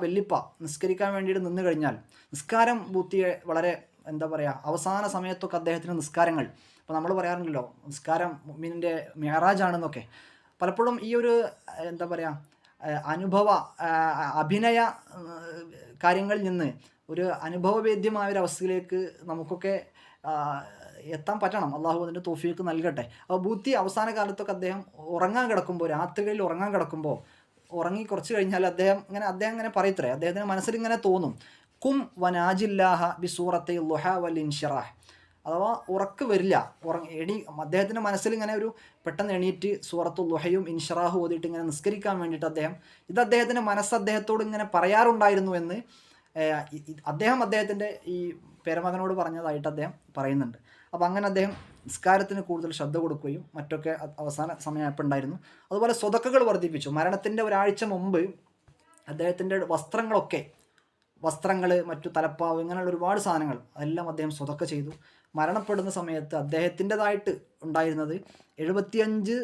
വെല്ലിപ്പ നിസ്കരിക്കാൻ വേണ്ടിയിട്ട് നിന്ന് കഴിഞ്ഞാൽ നിസ്കാരം ബൂത്തിയെ വളരെ എന്താ പറയുക, അവസാന സമയത്തൊക്കെ അദ്ദേഹത്തിന് നിസ്കാരങ്ങൾ, ഇപ്പോൾ നമ്മൾ പറയാറുണ്ടല്ലോ നിസ്കാരം മുഅ്മിനിൻ്റെ മിഅ്റാജാണെന്നൊക്കെ, പലപ്പോഴും ഈ ഒരു എന്താ പറയുക അനുഭവ അഭിനയ കാര്യങ്ങളിൽ നിന്ന് ഒരു അനുഭവവേദ്യമായ ഒരു അവസ്ഥയിലേക്ക് നമുക്കൊക്കെ എത്താൻ പറ്റണം. അള്ളാഹു അതിൻ്റെ തൗഫീഖ് നൽകട്ടെ. അപ്പോൾ ബൂത്തി അവസാന കാലത്തൊക്കെ അദ്ദേഹം ഉറങ്ങാൻ കിടക്കുമ്പോൾ, രാത്രികളിൽ ഉറങ്ങാൻ കിടക്കുമ്പോൾ, ഉറങ്ങി കുറച്ച് കഴിഞ്ഞാൽ അദ്ദേഹം ഇങ്ങനെ പറയത്രേ, അദ്ദേഹത്തിന് മനസ്സിൽ ഇങ്ങനെ തോന്നും, കും വനാജില്ലാഹ ബി സൂറത്തെ ലുഹ വൽ ഇൻഷിറാഹ്, അഥവാ ഉറക്ക് വരില്ല, അദ്ദേഹത്തിൻ്റെ മനസ്സിൽ ഇങ്ങനെ ഒരു പെട്ടെന്ന് എണീറ്റ് സൂറത്തു ലുഹയും ഇൻഷിറാഹും ഓതിയിട്ട് ഇങ്ങനെ നിസ്കരിക്കാൻ വേണ്ടിയിട്ട് അദ്ദേഹത്തിൻ്റെ മനസ്സ് അദ്ദേഹത്തോട് ഇങ്ങനെ പറയാറുണ്ടായിരുന്നു എന്ന് അദ്ദേഹത്തിൻ്റെ ഈ പേരമകനോട് പറഞ്ഞതായിട്ട് അദ്ദേഹം പറയുന്നുണ്ട്. അപ്പോൾ അങ്ങനെ അദ്ദേഹം നിസ്കാരത്തിന് കൂടുതൽ ശ്രദ്ധ കൊടുക്കുകയും മറ്റൊക്കെ അവസാന സമയമായപ്പോൾ ഉണ്ടായിരുന്നു. അതുപോലെ സ്വതക്കകൾ വർദ്ധിപ്പിച്ചു. മരണത്തിൻ്റെ ഒരാഴ്ച മുമ്പ് അദ്ദേഹത്തിൻ്റെ വസ്ത്രങ്ങൾ, മറ്റു തലപ്പാവ്, ഇങ്ങനെയുള്ള ഒരുപാട് സാധനങ്ങൾ അതെല്ലാം അദ്ദേഹം സ്വതക്ക ചെയ്തു. മരണപ്പെടുന്ന സമയത്ത് അദ്ദേഹത്തിൻ്റെതായിട്ട് ഉണ്ടായിരുന്നത് 75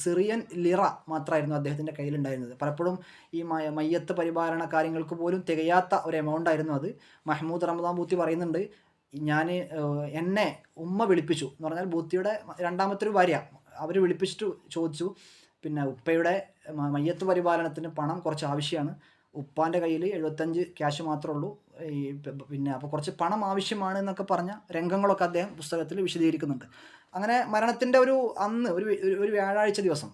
സിറിയൻ ലിറ മാത്രമായിരുന്നു അദ്ദേഹത്തിൻ്റെ കയ്യിലുണ്ടായിരുന്നത്. പലപ്പോഴും ഈ മയ്യത്ത് പരിപാലന കാര്യങ്ങൾക്ക് പോലും തികയാത്ത ഒരു എമൗണ്ട് ആയിരുന്നു അത്. മഹ്മൂദ് റമദാൻ ബൂത്തി പറയുന്നുണ്ട്, എന്നെ ഉമ്മ വിളിപ്പിച്ചു എന്ന് പറഞ്ഞാൽ ബൂത്തിയുടെ രണ്ടാമത്തെ ഒരു ഭാര്യ, അവർ വിളിപ്പിച്ചിട്ട് ചോദിച്ചു, പിന്നെ ഉപ്പയുടെ മയ്യത്ത് പരിപാലനത്തിന് പണം കുറച്ച് ആവശ്യമാണ്, ഉപ്പാൻ്റെ കയ്യിൽ 75 ക്യാഷ് മാത്രമേ ഉള്ളൂ, പിന്നെ അപ്പോൾ കുറച്ച് പണം ആവശ്യമാണ് എന്നൊക്കെ പറഞ്ഞ രംഗങ്ങളൊക്കെ അദ്ദേഹം പുസ്തകത്തിൽ വിശദീകരിക്കുന്നുണ്ട്. അങ്ങനെ മരണത്തിൻ്റെ അന്ന് ഒരു വ്യാഴാഴ്ച ദിവസം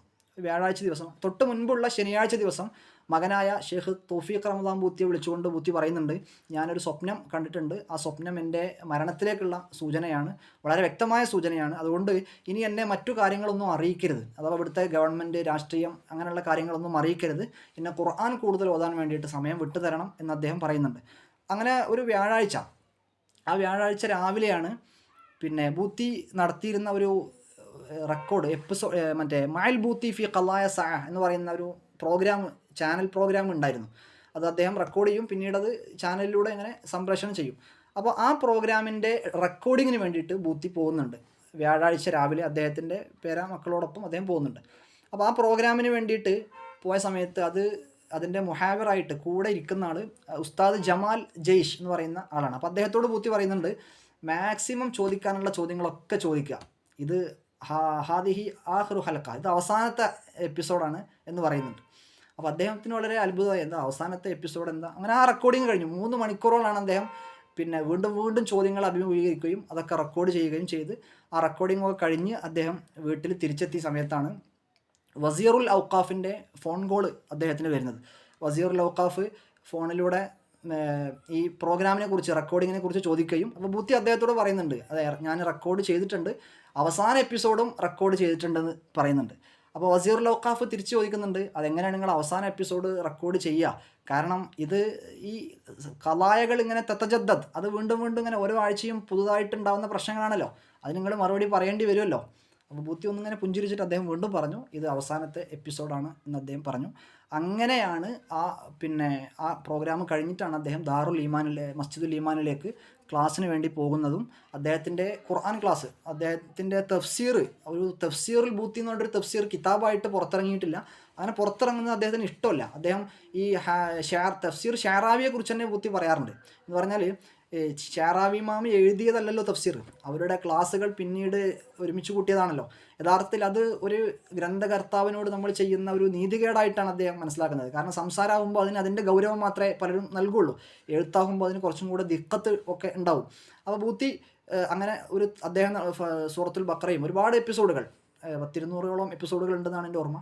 തൊട്ട് മുൻപുള്ള ശനിയാഴ്ച ദിവസം മകനായ ഷെയ്ഖ് തൗഫീഖ് റമദാൻ ബൂത്തിയെ വിളിച്ചുകൊണ്ട് ബൂത്തി പറയുന്നുണ്ട്, ഞാനൊരു സ്വപ്നം കണ്ടിട്ടുണ്ട്, ആ സ്വപ്നം എൻ്റെ മരണത്തിലേക്കുള്ള സൂചനയാണ്, വളരെ വ്യക്തമായ സൂചനയാണ്, അതുകൊണ്ട് ഇനി എന്നെ മറ്റു കാര്യങ്ങളൊന്നും അറിയിക്കരുത്, അഥവാ ഇവിടുത്തെ ഗവൺമെൻറ്, രാഷ്ട്രീയം, അങ്ങനെയുള്ള കാര്യങ്ങളൊന്നും അറിയിക്കരുത്, പിന്നെ ഖുർആൻ കൂടുതൽ ഓതാൻ വേണ്ടിയിട്ട് സമയം വിട്ടുതരണം എന്ന് അദ്ദേഹം പറയുന്നുണ്ട്. അങ്ങനെ ഒരു ആ വ്യാഴാഴ്ച രാവിലെയാണ് പിന്നെ ബൂത്തി നടത്തിയിരുന്ന ഒരു റെക്കോർഡ് മറ്റേ മഅൽ ബൂത്തി ഫി ഖളായ സഅ എന്ന് പറയുന്ന ഒരു ചാനൽ പ്രോഗ്രാം ഉണ്ടായിരുന്നു. അത് അദ്ദേഹം റെക്കോർഡ് ചെയ്യും, പിന്നീട് അത് ചാനലിലൂടെ ഇങ്ങനെ സംപ്രേഷണം ചെയ്യും. അപ്പോൾ ആ പ്രോഗ്രാമിൻ്റെ റെക്കോർഡിങ്ങിന് വേണ്ടിയിട്ട് ബൂത്തി പോകുന്നുണ്ട്. വ്യാഴാഴ്ച രാവിലെ അദ്ദേഹത്തിൻ്റെ മക്കളോടൊപ്പം അദ്ദേഹം പോകുന്നുണ്ട്. അപ്പോൾ ആ പ്രോഗ്രാമിന് വേണ്ടിയിട്ട് പോയ സമയത്ത് അതിൻ്റെ മുഹാവിറായിട്ട് കൂടെ ഇരിക്കുന്ന ആൾ ഉസ്താദ് ജമാൽ ജയ്ഷ് എന്ന് പറയുന്ന ആളാണ്. അപ്പോൾ അദ്ദേഹത്തോട് ബൂത്തി പറയുന്നുണ്ട്, മാക്സിമം ചോദിക്കാനുള്ള ചോദ്യങ്ങളൊക്കെ ചോദിക്കുക, ഇത് ഹാദിഹി ആഖിറു ഹലക്ക, ഇത് അവസാനത്തെ എപ്പിസോഡാണ് എന്ന് പറയുന്നുണ്ട്. അപ്പോൾ അദ്ദേഹത്തിന് വളരെ അത്ഭുതമായി, എന്താ അവസാനത്തെ എപ്പിസോഡ് എന്താ? അങ്ങനെ ആ റെക്കോർഡിങ് കഴിഞ്ഞു. 3 മണിക്കൂറോളാണ് അദ്ദേഹം പിന്നെ വീണ്ടും ചോദ്യങ്ങൾ അഭിമുഖീകരിക്കുകയും അതൊക്കെ റെക്കോർഡ് ചെയ്യുകയും ചെയ്ത് ആ റെക്കോർഡിംഗ് ഒക്കെ കഴിഞ്ഞ് അദ്ദേഹം വീട്ടിൽ തിരിച്ചെത്തിയ സമയത്താണ് വസീറുൽ ഔഖാഫിൻ്റെ ഫോൺ കോൾ അദ്ദേഹത്തിന് വരുന്നത്. വസീറുൽ ഔഖാഫ് ഫോണിലൂടെ ഈ പ്രോഗ്രാമിനെ കുറിച്ച്, റെക്കോർഡിങ്ങിനെ കുറിച്ച് ചോദിക്കുകയും, അപ്പോൾ ബൂത്തി അദ്ദേഹത്തോട് പറയുന്നുണ്ട്, അതെ ഞാൻ റെക്കോർഡ് ചെയ്തിട്ടുണ്ട്, അവസാന എപ്പിസോഡും റെക്കോർഡ് ചെയ്തിട്ടുണ്ടെന്ന് പറയുന്നുണ്ട്. അപ്പോൾ വസീറുൽ ഔഖാഫ് തിരിച്ച് ചോദിക്കുന്നുണ്ട്, അതെങ്ങനെയാണ് നിങ്ങൾ അവസാന എപ്പിസോഡ് റെക്കോർഡ് ചെയ്യുക? കാരണം ഇത് ഈ കലായകൾ ഇങ്ങനെ തത്തജദ്ദത്, അത് വീണ്ടും ഇങ്ങനെ ഓരോ ആഴ്ചയും പുതുതായിട്ടുണ്ടാകുന്ന പ്രശ്നങ്ങളാണല്ലോ, അത് നിങ്ങൾ മറുപടി പറയേണ്ടി വരുമല്ലോ. അപ്പോൾ ബൂത്തി ഒന്നിങ്ങനെ പുഞ്ചിരിച്ചിട്ട് അദ്ദേഹം വീണ്ടും പറഞ്ഞു, ഇത് അവസാനത്തെ എപ്പിസോഡാണ് എന്ന് അദ്ദേഹം പറഞ്ഞു. അങ്ങനെയാണ് ആ പ്രോഗ്രാം കഴിഞ്ഞിട്ടാണ് അദ്ദേഹം മസ്ജിദുൽ ഈമാനിലേക്ക് ക്ലാസ്സിന് വേണ്ടി പോകുന്നതും അദ്ദേഹത്തിൻ്റെ ഖുർആൻ ക്ലാസ്, അദ്ദേഹത്തിൻ്റെ തഫ്സീറുൽ ബൂത്തി എന്ന് പറഞ്ഞൊരു തഫ്സീർ കിതാബായിട്ട് പുറത്തിറങ്ങിയിട്ടില്ല. അങ്ങനെ പുറത്തിറങ്ങുന്നത് അദ്ദേഹത്തിന് ഇഷ്ടമല്ല. അദ്ദേഹം ഈ തഫ്സീർ ഷാറാവിയെ കുറിച്ച് തന്നെ ബൂത്തി പറയാറുണ്ട്. എന്ന് പറഞ്ഞാൽ ഷാറാവി ഇമാം എഴുതിയതല്ലല്ലോ തഫ്സീർ, അവരുടെ ക്ലാസ്സുകൾ പിന്നീട് ഒരുമിച്ച് കൂട്ടിയതാണല്ലോ. യഥാർത്ഥത്തിൽ അത് ഒരു ഗ്രന്ഥകർത്താവിനോട് നമ്മൾ ചെയ്യുന്ന ഒരു നീതികേടായിട്ടാണ് അദ്ദേഹം മനസ്സിലാക്കുന്നത്. കാരണം സംസാരമാകുമ്പോൾ അതിൻ്റെ ഗൗരവം മാത്രമേ പലരും നൽകുള്ളൂ, എഴുത്താകുമ്പോൾ അതിന് കുറച്ചും കൂടെ ദിക്കത്ത് ഒക്കെ ഉണ്ടാവും. അപ്പോൾ ബൂത്തി അങ്ങനെ അദ്ദേഹം സൂറത്തുൽ ബഖറയും ഒരുപാട് എപ്പിസോഡുകൾ 200ഓളം എപ്പിസോഡുകൾ ഉണ്ടെന്നാണ് എൻ്റെ ഓർമ്മ,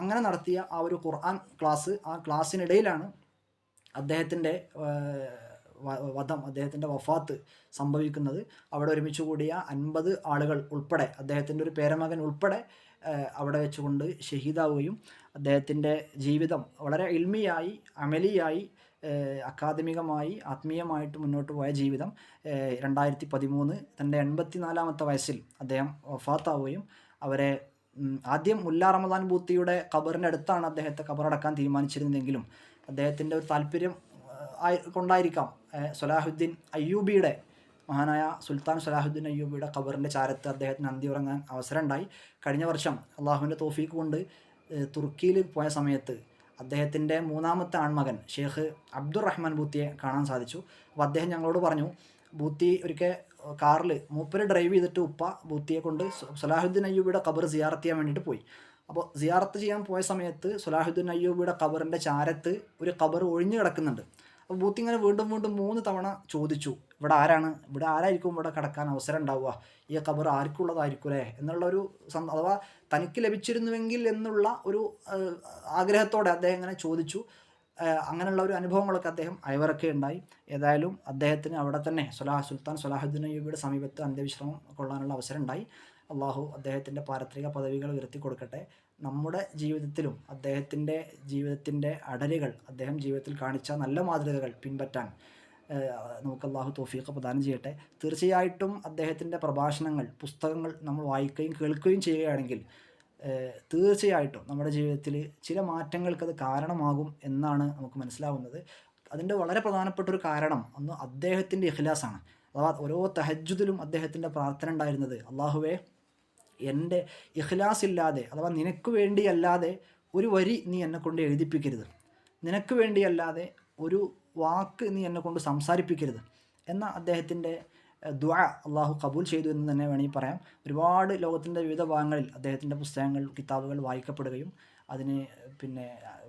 അങ്ങനെ നടത്തിയ ആ ഒരു ഖുർആൻ ക്ലാസ്, ആ ക്ലാസ്സിനിടയിലാണ് അദ്ദേഹത്തിൻ്റെ അദ്ദേഹത്തിൻ്റെ വഫാത്ത് സംഭവിക്കുന്നത്. അവിടെ ഒരുമിച്ച് കൂടിയ 50 ആളുകൾ ഉൾപ്പെടെ, അദ്ദേഹത്തിൻ്റെ ഒരു പേരമകൻ ഉൾപ്പെടെ അവിടെ വെച്ചുകൊണ്ട് ഷഹീദാവുകയും അദ്ദേഹത്തിൻ്റെ ജീവിതം വളരെ ഇൽമിയായി, അമലിയായി, അക്കാദമികമായി, ആത്മീയമായിട്ട് മുന്നോട്ട് പോയ ജീവിതം 2013 തൻ്റെ 84ാമത്തെ വയസ്സിൽ അദ്ദേഹം വഫാത്താവുകയും അവരെ ആദ്യം മുല്ല റമദാൻ ബൂത്തിയുടെ ഖബറിൻ്റെ അടുത്താണ് അദ്ദേഹത്തെ ഖബറടക്കാൻ തീരുമാനിച്ചിരുന്നെങ്കിലും അദ്ദേഹത്തിൻ്റെ ഒരു താല്പര്യം കൊണ്ടായിരിക്കാം സലാഹുദ്ദീൻ അയ്യൂബിയുടെ മഹാനായ സുൽത്താൻ സലാഹുദ്ദീൻ അയ്യൂബിയുടെ ഖബറിൻ്റെ ചാരത്ത് അദ്ദേഹത്തിന് അന്തി ഉറങ്ങാൻ അവസരം ഉണ്ടായി. കഴിഞ്ഞ വർഷം അള്ളാഹുവിൻ്റെ തൗഫീഖ് കൊണ്ട് തുർക്കിയിൽ പോയ സമയത്ത് അദ്ദേഹത്തിൻ്റെ മൂന്നാമത്തെ ആൺമകൻ ഷെയ്ഖ് അബ്ദുറഹ്മാൻ ബൂത്തിയെ കാണാൻ സാധിച്ചു. അപ്പോൾ അദ്ദേഹം ഞങ്ങളോട് പറഞ്ഞു, ബൂത്തി ഒരിക്കൽ കാറിൽ മൂപ്പര് ഡ്രൈവ് ചെയ്തിട്ട് ഉപ്പ ബൂത്തിയെ കൊണ്ട് സലാഹുദ്ദീൻ അയ്യൂബിയുടെ ഖബർ സിയാറത്ത് ചെയ്യാൻ വേണ്ടിയിട്ട് പോയി. അപ്പോൾ സിയാറത്ത് ചെയ്യാൻ പോയ സമയത്ത് സലാഹുദ്ദീൻ അയ്യൂബിയുടെ ഖബറിൻ്റെ ചാരത്ത് ഒരു ഖബർ ഒഴിഞ്ഞു കിടക്കുന്നുണ്ട്. അപ്പോൾ ബൂത്തി ഇങ്ങനെ വീണ്ടും വീണ്ടും 3 തവണ ചോദിച്ചു, ഇവിടെ ആരായിരിക്കും ഇവിടെ കിടക്കാൻ അവസരം ഉണ്ടാവുക, ഈ ഖബർ ആർക്കുള്ളതായിരിക്കും എന്നുള്ളൊരു അഥവാ തനിക്ക് ലഭിച്ചിരുന്നുവെങ്കിൽ എന്നുള്ള ഒരു ആഗ്രഹത്തോടെ അദ്ദേഹം ഇങ്ങനെ ചോദിച്ചു. അങ്ങനെയുള്ള ഒരു അനുഭവങ്ങളൊക്കെ അദ്ദേഹം അയവിറക്കെ ഉണ്ടായി. ഏതായാലും അദ്ദേഹത്തിന് അവിടെ തന്നെ സുൽത്താൻ സലാഹുദ്ദീൻ അയ്യൂബിയുടെ സമീപത്ത് അന്ത്യവിശ്രമം കൊള്ളാനുള്ള അവസരം ഉണ്ടായി. അള്ളാഹു അദ്ദേഹത്തിൻ്റെ പാരത്രിക പദവികൾ ഉയർത്തി കൊടുക്കട്ടെ. നമ്മുടെ ജീവിതത്തിലും അദ്ദേഹത്തിൻ്റെ ജീവിതത്തിൻ്റെ അടരുകൾ, അദ്ദേഹം ജീവിതത്തിൽ കാണിച്ച നല്ല മാതൃകകൾ പിൻപറ്റാൻ നമുക്ക് അള്ളാഹു തൗഫീഖ് പ്രദാനം ചെയ്യട്ടെ. തീർച്ചയായിട്ടും അദ്ദേഹത്തിൻ്റെ പ്രഭാഷണങ്ങൾ, പുസ്തകങ്ങൾ നമ്മൾ വായിക്കുകയും കേൾക്കുകയും ചെയ്യുകയാണെങ്കിൽ തീർച്ചയായിട്ടും നമ്മുടെ ജീവിതത്തിൽ ചില മാറ്റങ്ങൾക്കത് കാരണമാകും എന്നാണ് നമുക്ക് മനസ്സിലാവുന്നത്. അതിൻ്റെ വളരെ പ്രധാനപ്പെട്ട ഒരു കാരണം ഒന്ന് അദ്ദേഹത്തിൻ്റെ ഇഖ്ലാസാണ്. അഥവാ ഓരോ തഹജ്ജുദിലും അദ്ദേഹത്തിൻ്റെ പ്രാർത്ഥന ഉണ്ടായിരുന്നത്, അള്ളാഹുവേ എൻ്റെ ഇഖ്ലാസ് ഇല്ലാതെ, അഥവാ നിനക്ക് വേണ്ടിയല്ലാതെ ഒരു വരി നീ എന്നെക്കൊണ്ട് എഴുതിപ്പിക്കരുത്, നിനക്ക് വേണ്ടിയല്ലാതെ ഒരു വാക്ക് നീ എന്നെക്കൊണ്ട് സംസാരിപ്പിക്കരുത് എന്ന അദ്ദേഹത്തിൻ്റെ ദുആ അള്ളാഹു കബൂൽ ചെയ്തു എന്ന് തന്നെ വേണമെങ്കിൽ പറയാം. ഒരുപാട് ലോകത്തിൻ്റെ വിവിധ ഭാഗങ്ങളിൽ അദ്ദേഹത്തിൻ്റെ പുസ്തകങ്ങൾ, കിതാബുകൾ വായിക്കപ്പെടുകയും അതിന്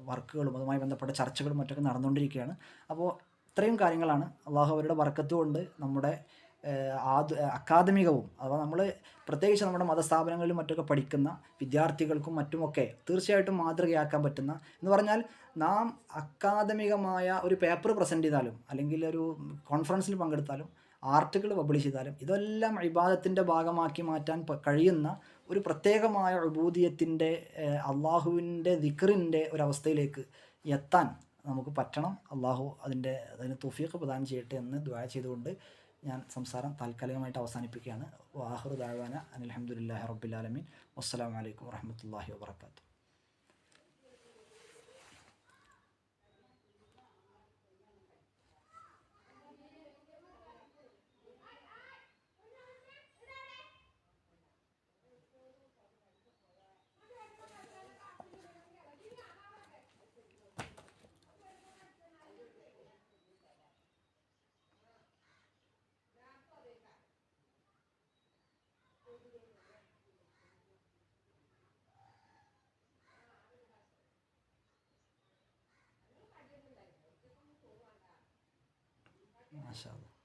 വർക്കുകളും അതുമായി ബന്ധപ്പെട്ട ചർച്ചകളും മറ്റൊക്കെ നടന്നുകൊണ്ടിരിക്കുകയാണ്. അപ്പോൾ ഇത്രയും കാര്യങ്ങളാണ്. അള്ളാഹു അവരുടെ ബർക്കത്ത് കൊണ്ട് നമ്മുടെ അക്കാദമികവും, അഥവാ നമ്മൾ പ്രത്യേകിച്ച് നമ്മുടെ മതസ്ഥാപനങ്ങളിലും മറ്റൊക്കെ പഠിക്കുന്ന വിദ്യാർത്ഥികൾക്കും മറ്റുമൊക്കെ തീർച്ചയായിട്ടും മാതൃകയാക്കാൻ പറ്റുന്ന, എന്ന് പറഞ്ഞാൽ നാം അക്കാദമികമായ ഒരു പേപ്പർ പ്രസൻറ്റ് ചെയ്താലും അല്ലെങ്കിൽ ഒരു കോൺഫറൻസിൽ പങ്കെടുത്താലും ആർട്ടിക്കിൾ പബ്ലിഷ് ചെയ്താലും ഇതെല്ലാം ഇബാദത്തിൻ്റെ ഭാഗമാക്കി മാറ്റാൻ കഴിയുന്ന ഒരു പ്രത്യേകമായ ഉബൂദിയത്തിൻ്റെ, അള്ളാഹുവിൻ്റെ ദിക്റിൻ്റെ ഒരവസ്ഥയിലേക്ക് എത്താൻ നമുക്ക് പറ്റണം. അള്ളാഹു അതിന് തൗഫീഖ് പ്രദാനം ചെയ്യട്ടെ എന്ന് ദുആ ചെയ്തുകൊണ്ട് ഞാൻ സംസാരം താൽക്കാലികമായിട്ട് അവസാനിപ്പിക്കുകയാണ്. വആഖിറു ദഅ്വാന അനിൽ ഹംദുലില്ലാഹി റബ്ബിൽ ആലമീൻ. വസ്സലാമു അലൈക്കും വറഹ്മത്തുള്ളാഹി വബറകാതുഹു. മാഷാ അല്ലാഹ്.